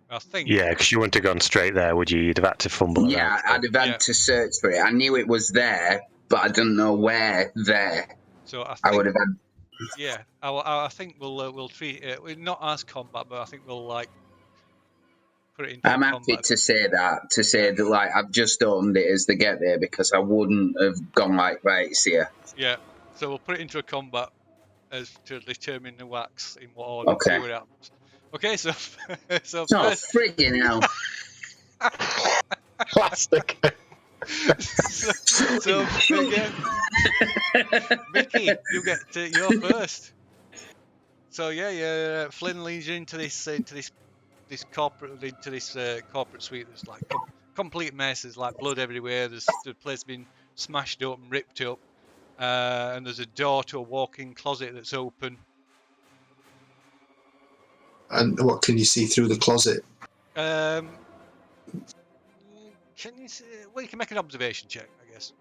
I think. Yeah, because you wouldn't have gone straight there, would you? You'd have had to fumble around. Yeah, I'd have had to search for it. I knew it was there, but I didn't know where there. So I would have had. Yeah, I think we'll treat it not as combat, but I think we'll like put it into I'm happy combat. to say that, like I've just opened it as they get there because I wouldn't have gone like right, it's here. Yeah, so we'll put it into a combat as to determine the wax in what order. Okay. See what happens. Okay, so Oh, friggin' hell! Plastic. so again, Mickey, you're first. So yeah, Flynn leads you into this corporate suite. There's like complete mess. There's like blood everywhere. The place been smashed up and ripped up, and there's a door to a walk-in closet that's open. And what can you see through the closet? Can you see? Well, you can make an observation check, I guess.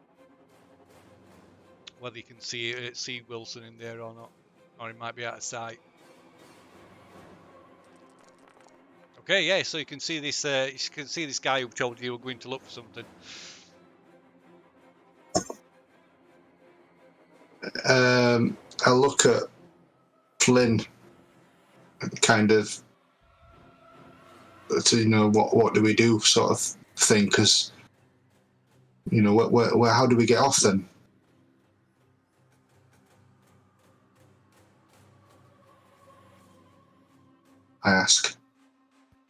Whether you can see Wilson in there or not, or he might be out of sight. Okay, yeah. So you can see this. You can see this guy who told you were going to look for something. I look at Flynn, kind of, to what do we do, sort of thing, because where how do we get off then? I ask.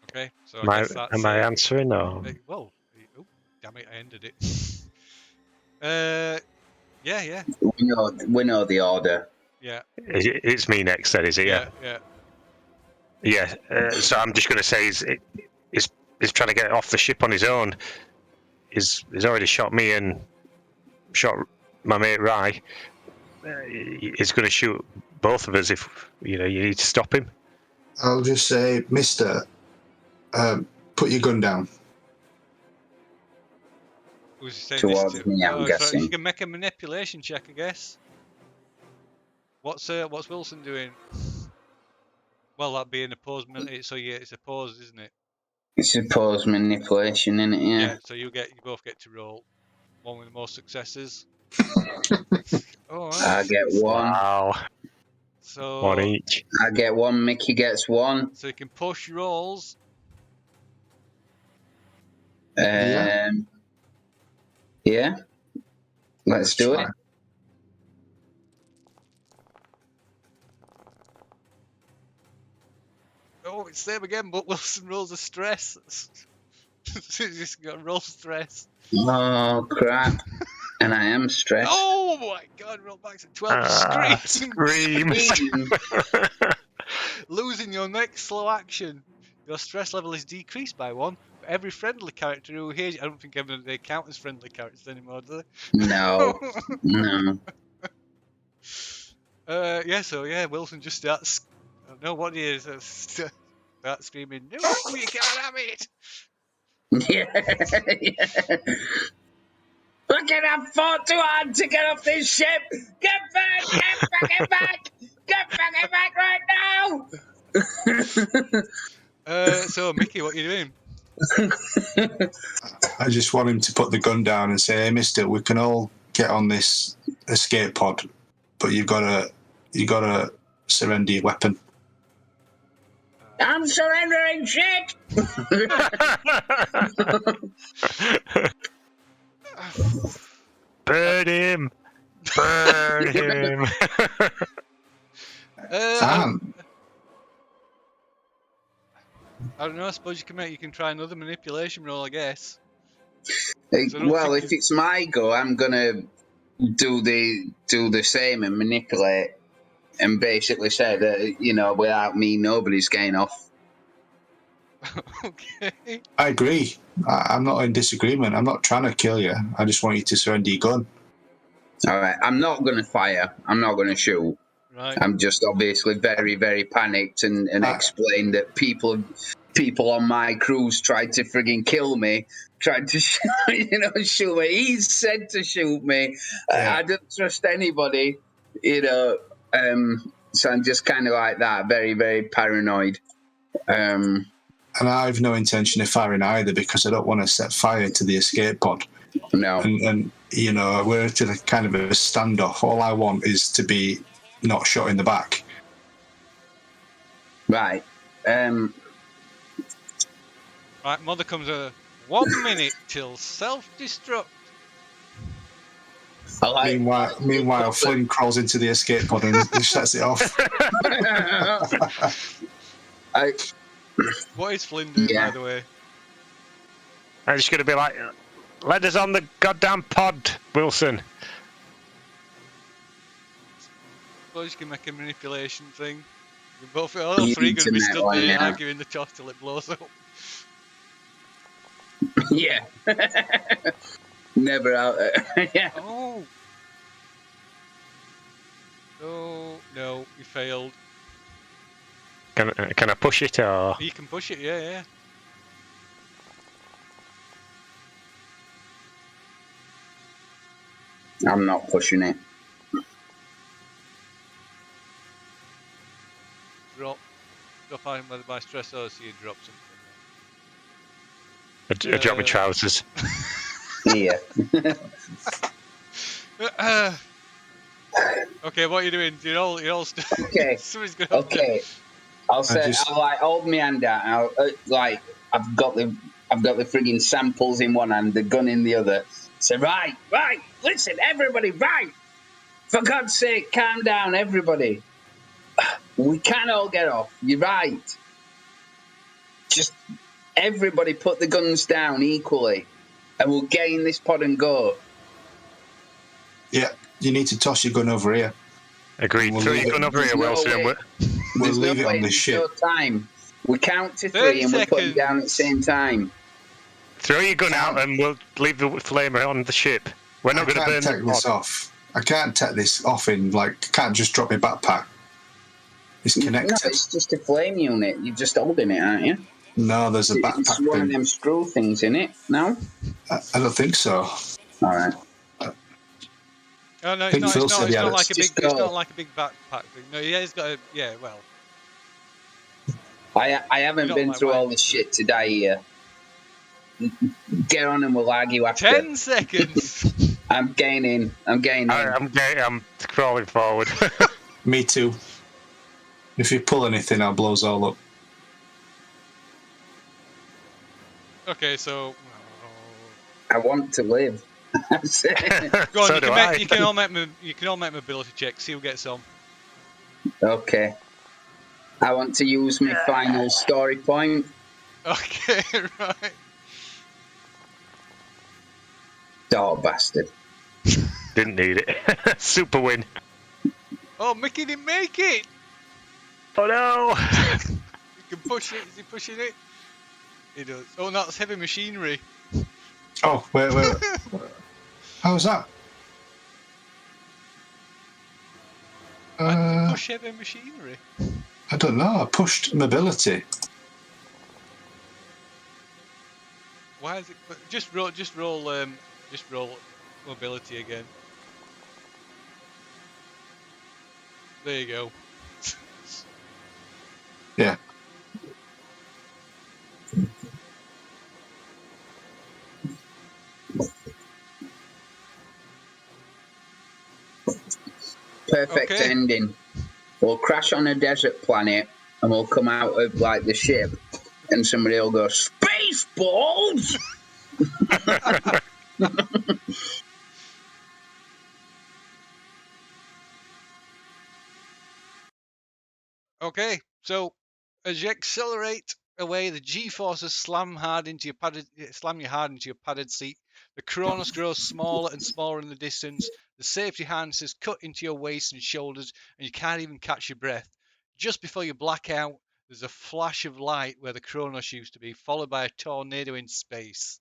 Okay, so I guess that's... Am I answering or? Well, oh, damn it, I ended it. Yeah. We know the order. Yeah. It's me next, then, is it? Yeah. Yeah. So I'm just going to say he's trying to get off the ship on his own. He's already shot me and shot my mate Rye. He's going to shoot both of us if you need to stop him. I'll just say, Mister, put your gun down. Who's saying towards this to? me, I'm guessing. So you can make a manipulation check, I guess. What's Wilson doing? Well, that'd be an opposed. So yeah, it's opposed, isn't it? It's opposed manipulation, isn't it? Yeah. So you both get to roll. One with the most successes. Oh, I get one. Wow. So one each. I get one. Mickey gets one. So you can push rolls. Yeah. Let's do it. Oh, it's same again, but Wilson rolls a stress. Just got roll stress. Oh crap! And I am stressed. Oh my god! Roll back to 12. Scream. Scream. Losing your next slow action. Your stress level is decreased by 1. For every friendly character who hears you. I don't think they count as friendly characters anymore, do they? No. No. Yeah, so yeah, Wilson just starts. I don't know what he is. Start screaming, "No, you can't have it!" Yeah. Yeah. Fucking I've fought too hard to get off this ship! Get back! Get fucking back! Get fucking back right now! So Mickey, what are you doing? I just want him to put the gun down and say, "Hey, mister, we can all get on this escape pod, but you gotta surrender your weapon." I'm surrendering shit! Burn him! Burn him! I don't know. I suppose you can try another manipulation roll, I guess. Well, if it's my go, I'm gonna do the same and manipulate, and basically say that without me, nobody's getting off. Okay. I agree. I'm not in disagreement. I'm not trying to kill you. I just want you to surrender your gun. All right, I'm not gonna fire. I'm not gonna shoot. Right. I'm just obviously very, very panicked and explain that people on my cruise tried to frigging kill me, tried to shoot me. He's said to shoot me. Yeah. I don't trust anybody, So I'm just kind of like that, very, very paranoid. And I have no intention of firing either because I don't want to set fire to the escape pod. No. And we're at a kind of a standoff. All I want is to be not shot in the back. Right. Right, Mother comes 1 minute till self-destruct. Meanwhile, Flynn crawls into the escape pod and sets it off. What is Flynn doing, by the way? I'm just going to be like, let us on the goddamn pod, Wilson. Suppose you can make a manipulation thing. All three going to be stood there arguing the toss till it blows up. Yeah. Never out. Yeah. Oh. Oh, no, you failed. Can I push it or? You can push it, yeah. I'm not pushing it. Drop item whether by stress or so you drop something. I drop my trousers. Yeah. Okay, what are you doing? You're all Okay. Somebody's gonna Okay. I'll hold my hand out. I've got the frigging samples in one hand, the gun in the other. Say, right, listen, everybody, right. For God's sake, calm down, everybody. We can all get off. You're right. Just everybody put the guns down equally, and we'll get in this pod and go. Yeah, you need to toss your gun over here. Agreed. Throw your gun over here, Wilson. We'll leave it on the ship. No time. We count to 3 and we put it down at the same time. Throw your gun out and we'll leave the flamer on the ship. We're not going to burn take this off. I can't take this off can't just drop my backpack. It's connected. No, it's just a flame unit. You're just holding it, aren't you? No, there's a backpack It's one of them screw things in it, no? I don't think so. All right. Oh no, it's not like a big backpack thing. No, yeah, it's got a well. I haven't been through all this shit today here. Get on and we'll argue after. 10 seconds. I'm gaining. I'm crawling forward. Me too. If you pull anything, I'll blow us all up. Okay, so. I want to live. Go on, you can all make mobility checks. See who gets on. Okay. I want to use my final story point. Okay, right. Oh, bastard. Didn't need it. Super win. Oh, Mickey didn't make it. Oh no. can push it. Is he pushing it? He does. Oh, that's heavy machinery. Oh, wait. How's that? How did you push heavy machinery? I don't know. I pushed mobility. Why is it? Just roll mobility again. There you go. Yeah. Perfect Okay. ending. We'll crash on a desert planet and we'll come out of like the ship and somebody will go, Spaceballs! Okay, so as you accelerate away, the G-forces slam you hard into your padded seat. The Kronos grows smaller and smaller in the distance. The safety harnesses cut into your waist and shoulders, and you can't even catch your breath. Just before you black out, there's a flash of light where the Kronos used to be, followed by a tornado in space.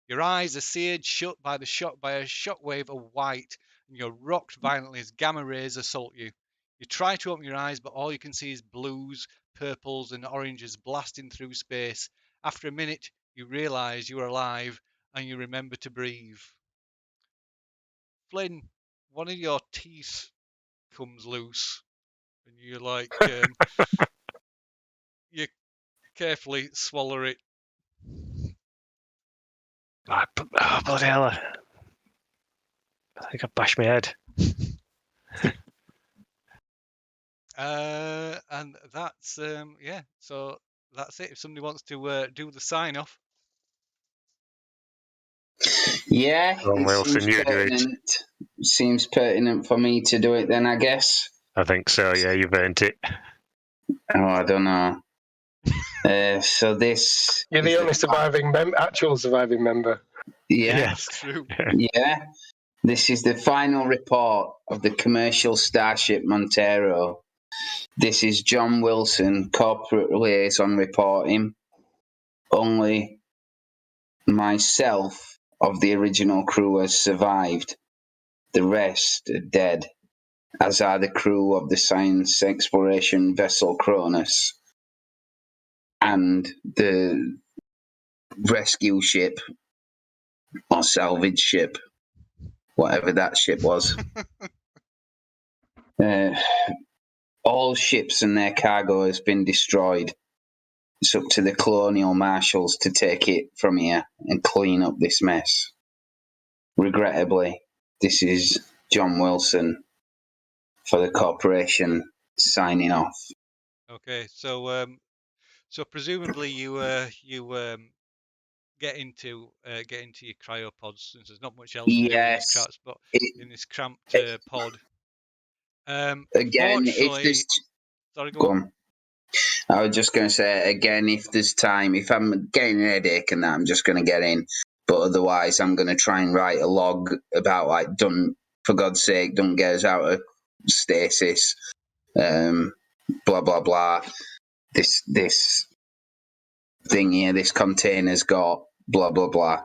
Your eyes are seared shut by a shockwave of white, and you're rocked violently as gamma rays assault you. You try to open your eyes, but all you can see is blues, purples, and oranges blasting through space. After a minute, you realize you are alive, and you remember to breathe. Flynn, one of your teeth comes loose, and you're like, you carefully swallow it. Oh, bloody hell. I think I bashed my head. And that's yeah. So that's it. If somebody wants to do the sign off. Yeah, Oh, it Wilson, seems you do it. pertinent. Seems pertinent for me to do it then, I guess. I think so, yeah, you've earned it. Oh, I don't know. So this You're is the only actual surviving member. yeah, That's true. yeah. This is the final report of the commercial starship Montero. This is John Wilson, corporate liaison reporting. Only myself of the original crew has survived. The rest are dead, as are the crew of the science exploration vessel Cronus and the rescue ship or salvage ship, whatever that ship was. All ships and their cargo has been destroyed. It's up to the colonial marshals to take it from here and clean up this mess. Regrettably, this is John Wilson for the corporation signing off. Okay, so so presumably you get into your cryopods, since there's not much else to do in this Yes. cramped pod. Again, if there's Sorry, go go on. on. I was just going to say again, if there's time, if I'm getting a headache and that, I'm just going to get in. But otherwise, I'm going to try and write a log about like, for God's sake, don't get us out of stasis. Blah blah blah. This thing here, this container's got blah blah blah,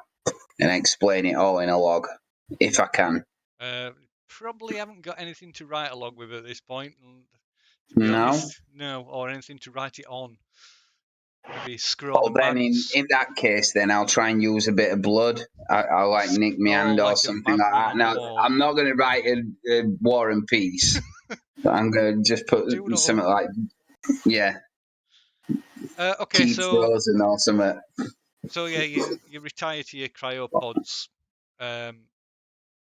and explain it all in a log if I can. Probably haven't got anything to write a log with at this point. And to be honest, no, or anything to write it on. Maybe screw on Well, the then mags. in that case, then I'll try and use a bit of blood. I'll like nick my hand or like something like that. Now, I'm not going to write a War and Peace. But I'm going to just put something like, yeah. Okay, Keep frozen or something. So yeah, you retire to your cryopods.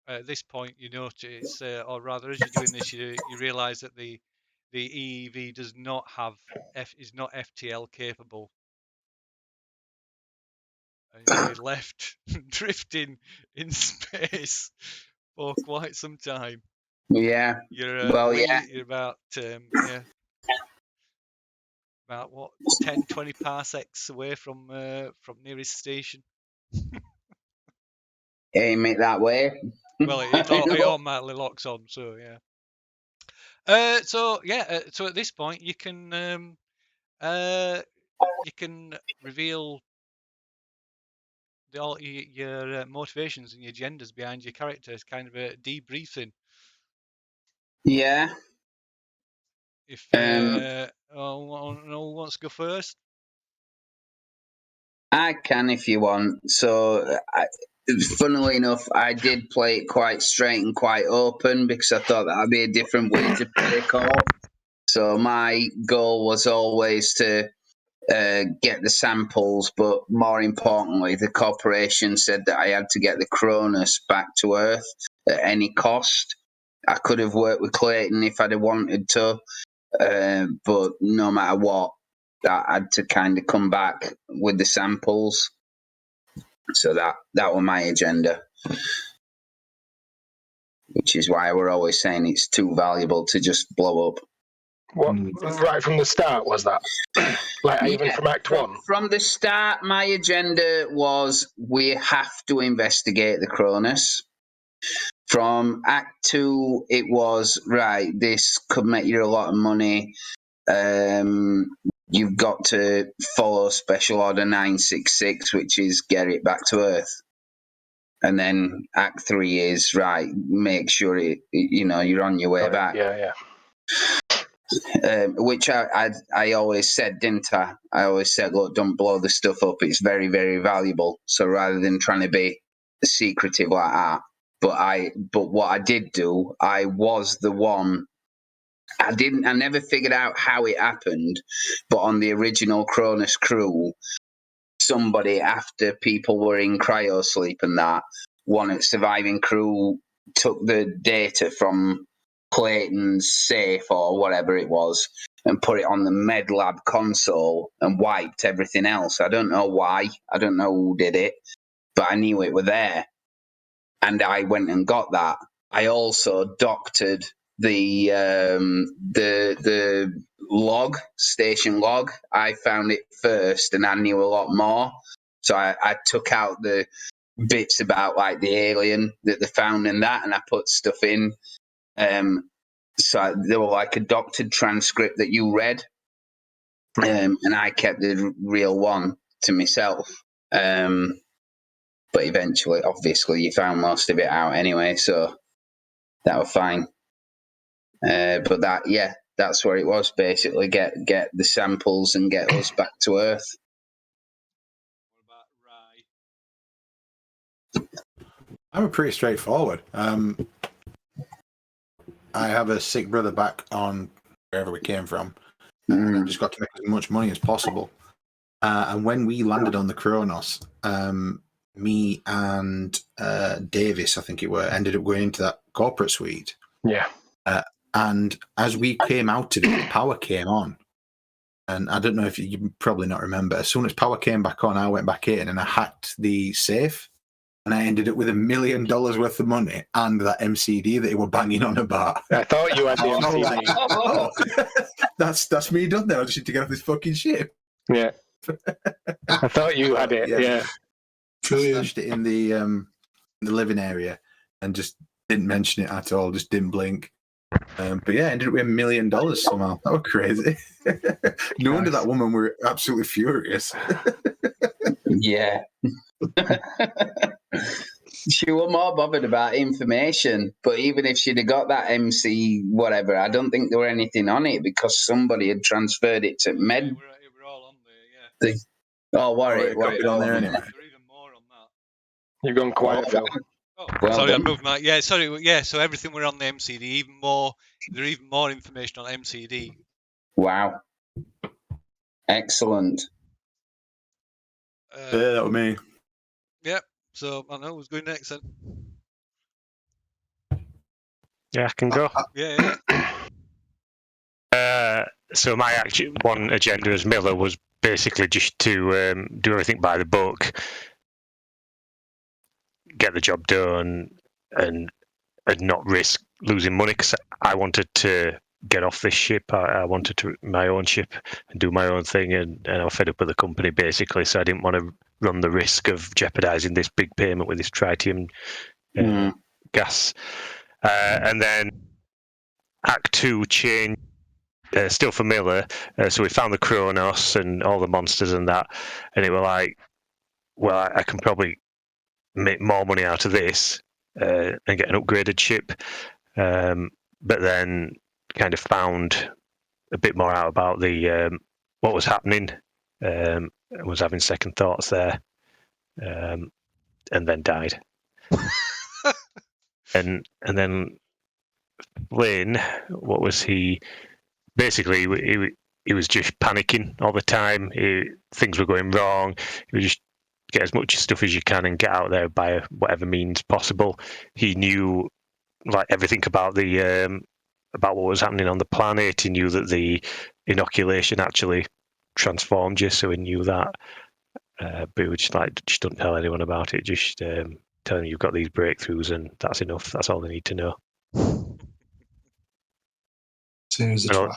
At this point, you notice, or rather, as you're doing this, you realise that the EEV does not have is not FTL capable, and you'll be left drifting in space for quite some time. Yeah. You're you're about about what 10-20 parsecs away from nearest station. Aim it that way. Well, it automatically locks on, so yeah. So at this point, you can You can reveal all your motivations and your agendas behind your character. It's kind of a debriefing. Yeah. If who wants to go first? I can if you want. So, funnily enough, I did play it quite straight and quite open because I thought that'd be a different way to play co-op. So my goal was always to get the samples, but more importantly, the corporation said that I had to get the Cronus back to Earth at any cost. I could have worked with Clayton if I'd have wanted to, but no matter what, I had to kind of come back with the samples. So that was my agenda, which is why we're always saying it's too valuable to just blow up. What? Right from the start was that? Like even from Act 1? From the start, my agenda was we have to investigate the Cronus. From Act 2, it was, right, this could make you a lot of money. You've got to follow Special Order 966, which is get it back to Earth. And then Act 3 is, right, make sure you're on your way back. Yeah. Which I always said, didn't I? I always said, look, don't blow the stuff up. It's very, very valuable. So rather than trying to be secretive like that, but what I did do, I was the one. I never figured out how it happened, but on the original Cronus crew, somebody, after people were in cryo sleep and that, one surviving crew took the data from Clayton's safe or whatever it was and put it on the med lab console and wiped everything else. I don't know why. I don't know who did it, but I knew it were there. And I went and got that. I also doctored the log, station log. I found it first and I knew a lot more. So I took out the bits about like the alien that they found in that, and I put stuff in. So they were like a doctored transcript that you read, and I kept the real one to myself. But eventually, obviously, you found most of it out anyway, so that was fine. But that's where it was basically. Get the samples and get us back to Earth. What about Rye? I'm pretty straightforward. I have a sick brother back on wherever we came from. I've just got to make as much money as possible. And when we landed on the Kronos, me and Davis, I think it were, ended up going into that corporate suite. Yeah. And as we came out of it, the power came on. And I don't know if you probably not remember. As soon as power came back on, I went back in and I hacked the safe. And I ended up with $1 million worth of money and that MCD that he were banging on about. I thought you had the MCD. That's me done there. I just need to get off this fucking ship. Yeah. I thought you had it. Yeah. Stashed it in the living area and just didn't mention it at all. Just didn't blink. But yeah, ended up with $1 million somehow. That was crazy. No wonder that woman were absolutely furious. Yeah. She was more bothered about information, but even if she'd have got that MC whatever, I don't think there were anything on it because somebody had transferred it to med. Yeah, we're all on there, yeah. It on there anyway. There even more on that. You've gone quiet, Phil. Oh, Well sorry, done. I moved my. Yeah, sorry. Yeah, so everything we're on the MCD. Even more. There's even more information on MCD. Wow. Excellent. Yeah, that was me. Yep. So I know who's going next then. Yeah, I can go. Yeah. So my one agenda as Miller was basically just to do everything by the book, get the job done, and not risk losing money, because I wanted to get off this ship. I wanted to my own ship and do my own thing, and I was fed up with the company basically, so I didn't want to run the risk of jeopardizing this big payment with this tritium gas. And then Act 2 changed still familiar. So we found the Kronos and all the monsters and that, and it were like, well, I can probably make more money out of this and get an upgraded ship. But then kind of found a bit more out about the what was happening. Was having second thoughts there, and then died. and then Lynn, what was he? Basically, he was just panicking all the time. Things were going wrong. He would just get as much stuff as you can and get out there by whatever means possible. He knew like everything about the about what was happening on the planet. He knew that the inoculation actually transformed you, so he knew that. But he would just don't tell anyone about it. Just tell them you've got these breakthroughs, and that's enough. That's all they need to know. Seems a twat.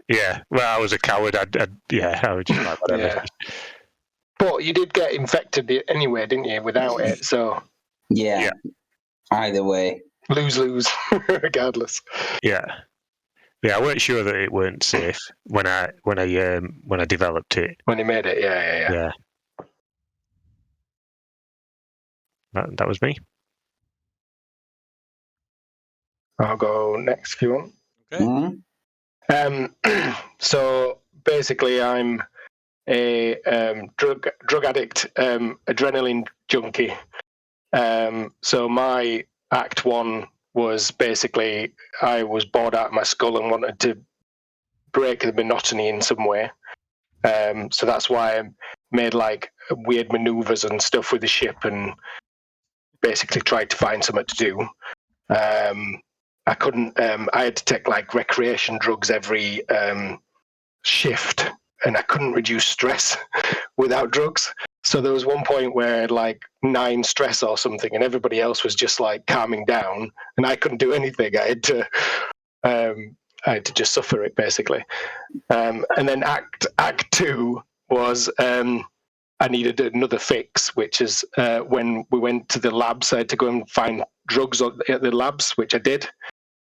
Yeah, well, I was a coward. I would just like whatever. Yeah. But you did get infected anyway, didn't you? Without it, so Yeah. Either way, lose, regardless. Yeah. I weren't sure that it weren't safe when I developed it. When you made it, yeah. That was me. I'll go next if you want. Okay. So basically, I'm a drug addict, adrenaline junkie. So my Act 1 was basically I was bored out of my skull and wanted to break the monotony in some way. So that's why I made like weird maneuvers and stuff with the ship and basically tried to find something to do. I couldn't. I had to take like recreation drugs every shift, and I couldn't reduce stress without drugs. So there was one point where I had like 9 stress or something, and everybody else was just like calming down, and I couldn't do anything. I had to just suffer it basically. And then Act 2 was I needed another fix, which is when we went to the labs. I had to go and find drugs at the labs, which I did.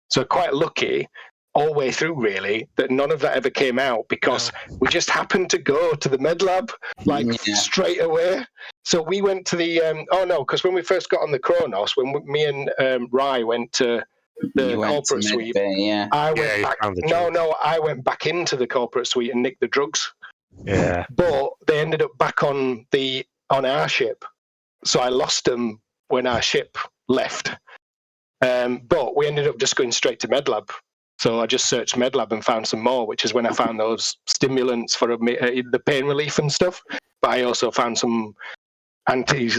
So quite lucky all the way through, really, that none of that ever came out because we just happened to go to the med lab straight away. So we went to the because when we first got on the Kronos, when me and Rye went to the corporate suite, I went back. I went back into the corporate suite and nicked the drugs. Yeah, but they ended up back on our ship, so I lost them when our ship left. But we ended up just going straight to MedLab. So I just searched MedLab and found some more, which is when I found those stimulants for the pain relief and stuff. But I also found some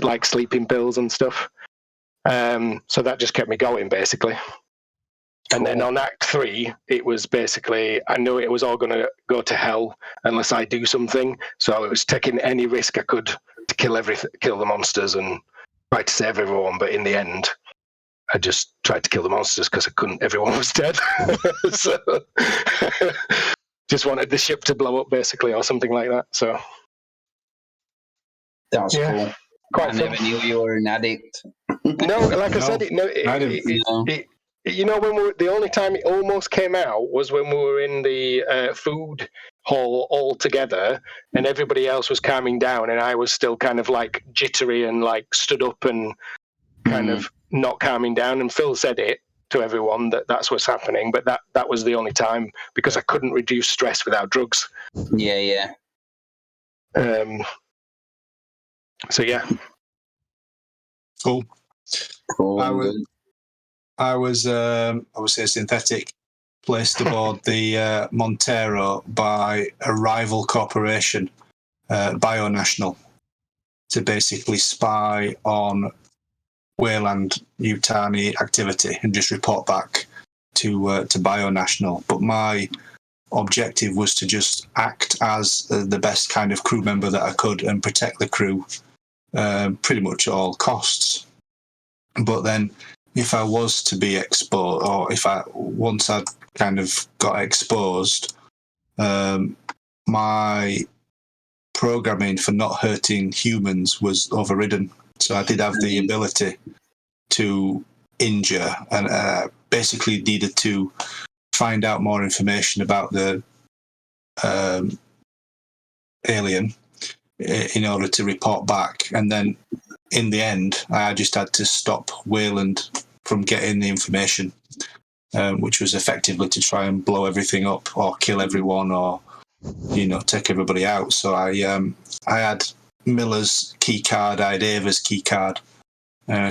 like sleeping pills and stuff. So that just kept me going, basically. Cool. And then on Act 3, it was basically, I knew it was all going to go to hell unless I do something. So I was taking any risk I could to kill the monsters and try to save everyone. But in the end, I just tried to kill the monsters because I couldn't. Everyone was dead. So just wanted the ship to blow up, basically, or something like that. So that was cool. Quite I never knew you were an addict. No, like I said, you know, when the only time it almost came out was when we were in the food hall all together, and everybody else was calming down, and I was still kind of like jittery and like stood up and kind of not calming down. And Phil said it to everyone that's what's happening, but that was the only time because I couldn't reduce stress without drugs. Yeah. So yeah. Cool. Cool. I was obviously a synthetic, placed aboard the Montero by a rival corporation, Bionational, to basically spy on Wayland Yutani activity and just report back to Bionational. But my objective was to just act as the best kind of crew member that I could and protect the crew pretty much at all costs. But then if I was to be exposed, or once I'd kind of got exposed, my programming for not hurting humans was overridden. So I did have the ability to injure, and basically needed to find out more information about the alien in order to report back. And then in the end, I just had to stop Wayland from getting the information, which was effectively to try and blow everything up or kill everyone or, take everybody out. So I had Miller's key card, I had Ava's key card,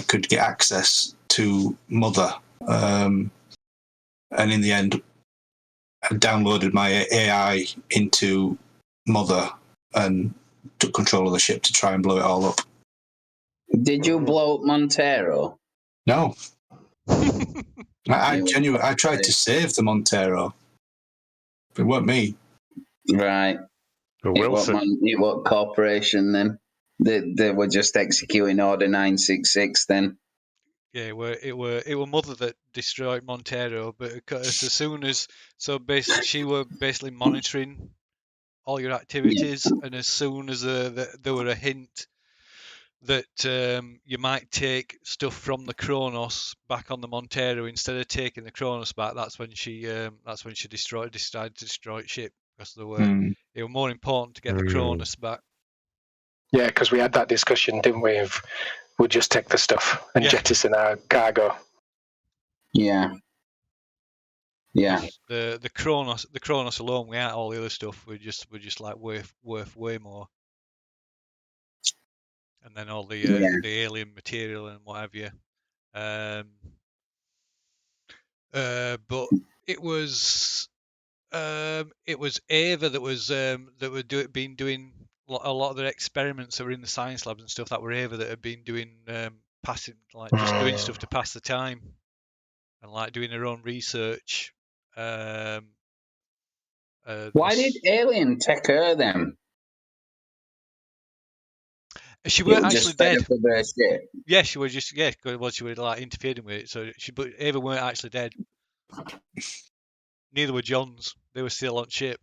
could get access to Mother. And in the end, I downloaded my AI into Mother and took control of the ship to try and blow it all up. Did you blow up Montero? No. I tried to save the Montero. It weren't me. Right. Wilson. It was corporation then. They were just executing Order 966 then. Yeah, it were Mother that destroyed Montero, but as soon as basically she were basically monitoring all your activities, and as soon as there were a hint that you might take stuff from the Kronos back on the Montero instead of taking the Kronos back, that's when she decided to destroy the ship, because it was more important to get the Kronos back. Yeah, because we had that discussion, didn't we? Of we'll just take the stuff and jettison our cargo. Yeah. Yeah. The Kronos alone, without all the other stuff, were just like worth way more. And then all the alien material and what have you. But it was Ava that was been doing a lot of their experiments that were in the science labs and stuff. That were Ava that had been doing just doing stuff to pass the time and like doing her own research. Why did Alien take her then? She weren't actually dead. Yeah, she was just she was like interfering with it. So but Ava weren't actually dead. Neither were Johns. They were still on ship.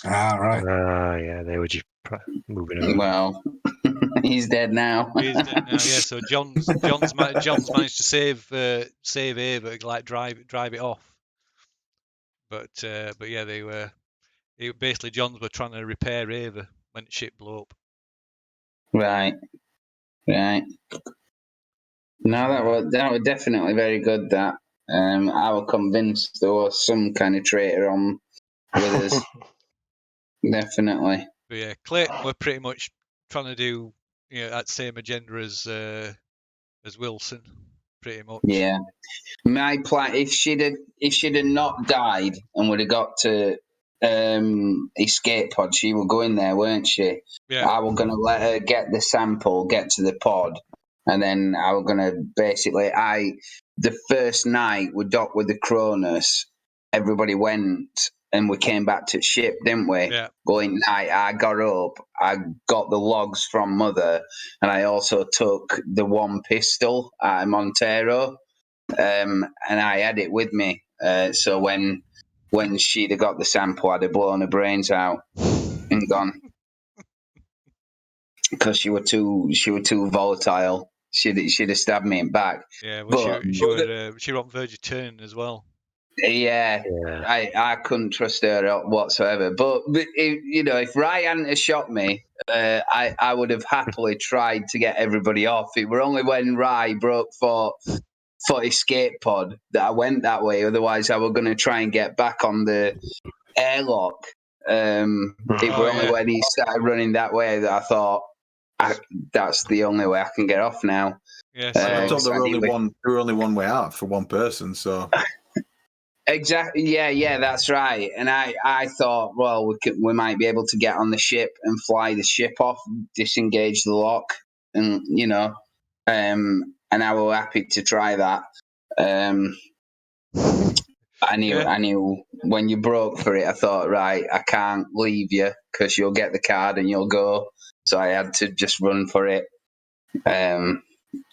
Ah, right. Yeah, they were just moving around. Well, he's dead now. He's dead now. Yeah. So Johns managed to save Ava, like drive it off. But yeah, they were. Basically, Johns were trying to repair Ava when the ship blew up. Right. No, that was definitely very good. That I was convinced there was some kind of traitor on with us. Definitely. But yeah, Clayton were pretty much trying to do that same agenda as Wilson, pretty much. Yeah. My plan, if she'd have not died and would have got to escape pod, she would go in there, weren't she? Yeah. I was gonna let her get the sample, get to the pod, and then I was gonna basically the first night we docked with the Cronus, everybody went and we came back to ship, didn't we? Yeah. Going night, I got up, I got the logs from Mother, and I also took the one pistol at Montero. And I had it with me. So when she'd have got the sample, I'd have blown her brains out and gone, because she were too volatile. She'd have stabbed me in back. Yeah, well, she were on verge of turning as well. Yeah. I couldn't trust her whatsoever. But if Ryan hadn't have shot me, I would have happily tried to get everybody off. It were only when Rye broke for escape pod that I went that way. Otherwise, I were going to try and get back on the airlock. It were only when he started running that way that I thought that's the only way I can get off now. Yeah, I thought there were only one way out for one person. So exactly, yeah, that's right. And I thought, well, we might be able to get on the ship and fly the ship off, disengage the lock, and and I was happy to try that. I knew when you broke for it, I thought, right, I can't leave you because you'll get the card and you'll go. So I had to just run for it.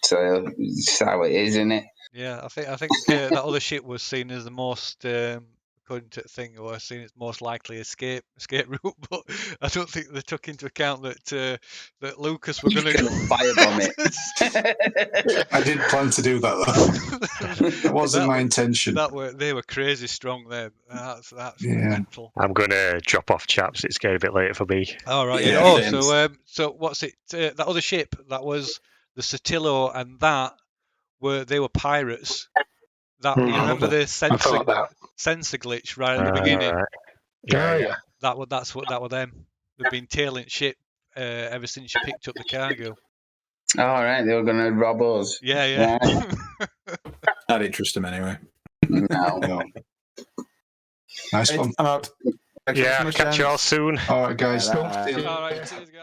So it's how it is, isn't it? Yeah, I think that other ship was seen as the most according to the thing, or seen its most likely escape route. But I don't think they took into account that that Lucas were going to firebomb it. I didn't plan to do that though. That wasn't my intention. They were crazy strong there. That's Yeah. mental. I'm going to drop off, chaps. It's getting a bit later for me. All right. Yeah, So what's it? That other ship that was the Sotillo, and they were pirates. That you remember the sensor glitch right at the beginning? Right. Yeah. That were them. They've been tailing ship ever since you picked up the cargo. All right, they were going to rob us. Yeah. Right. I'd interest them anyway. No. Nice one. I'm out. Yeah, catch you all soon. All right, guys. Bye. All right, cheers, guys.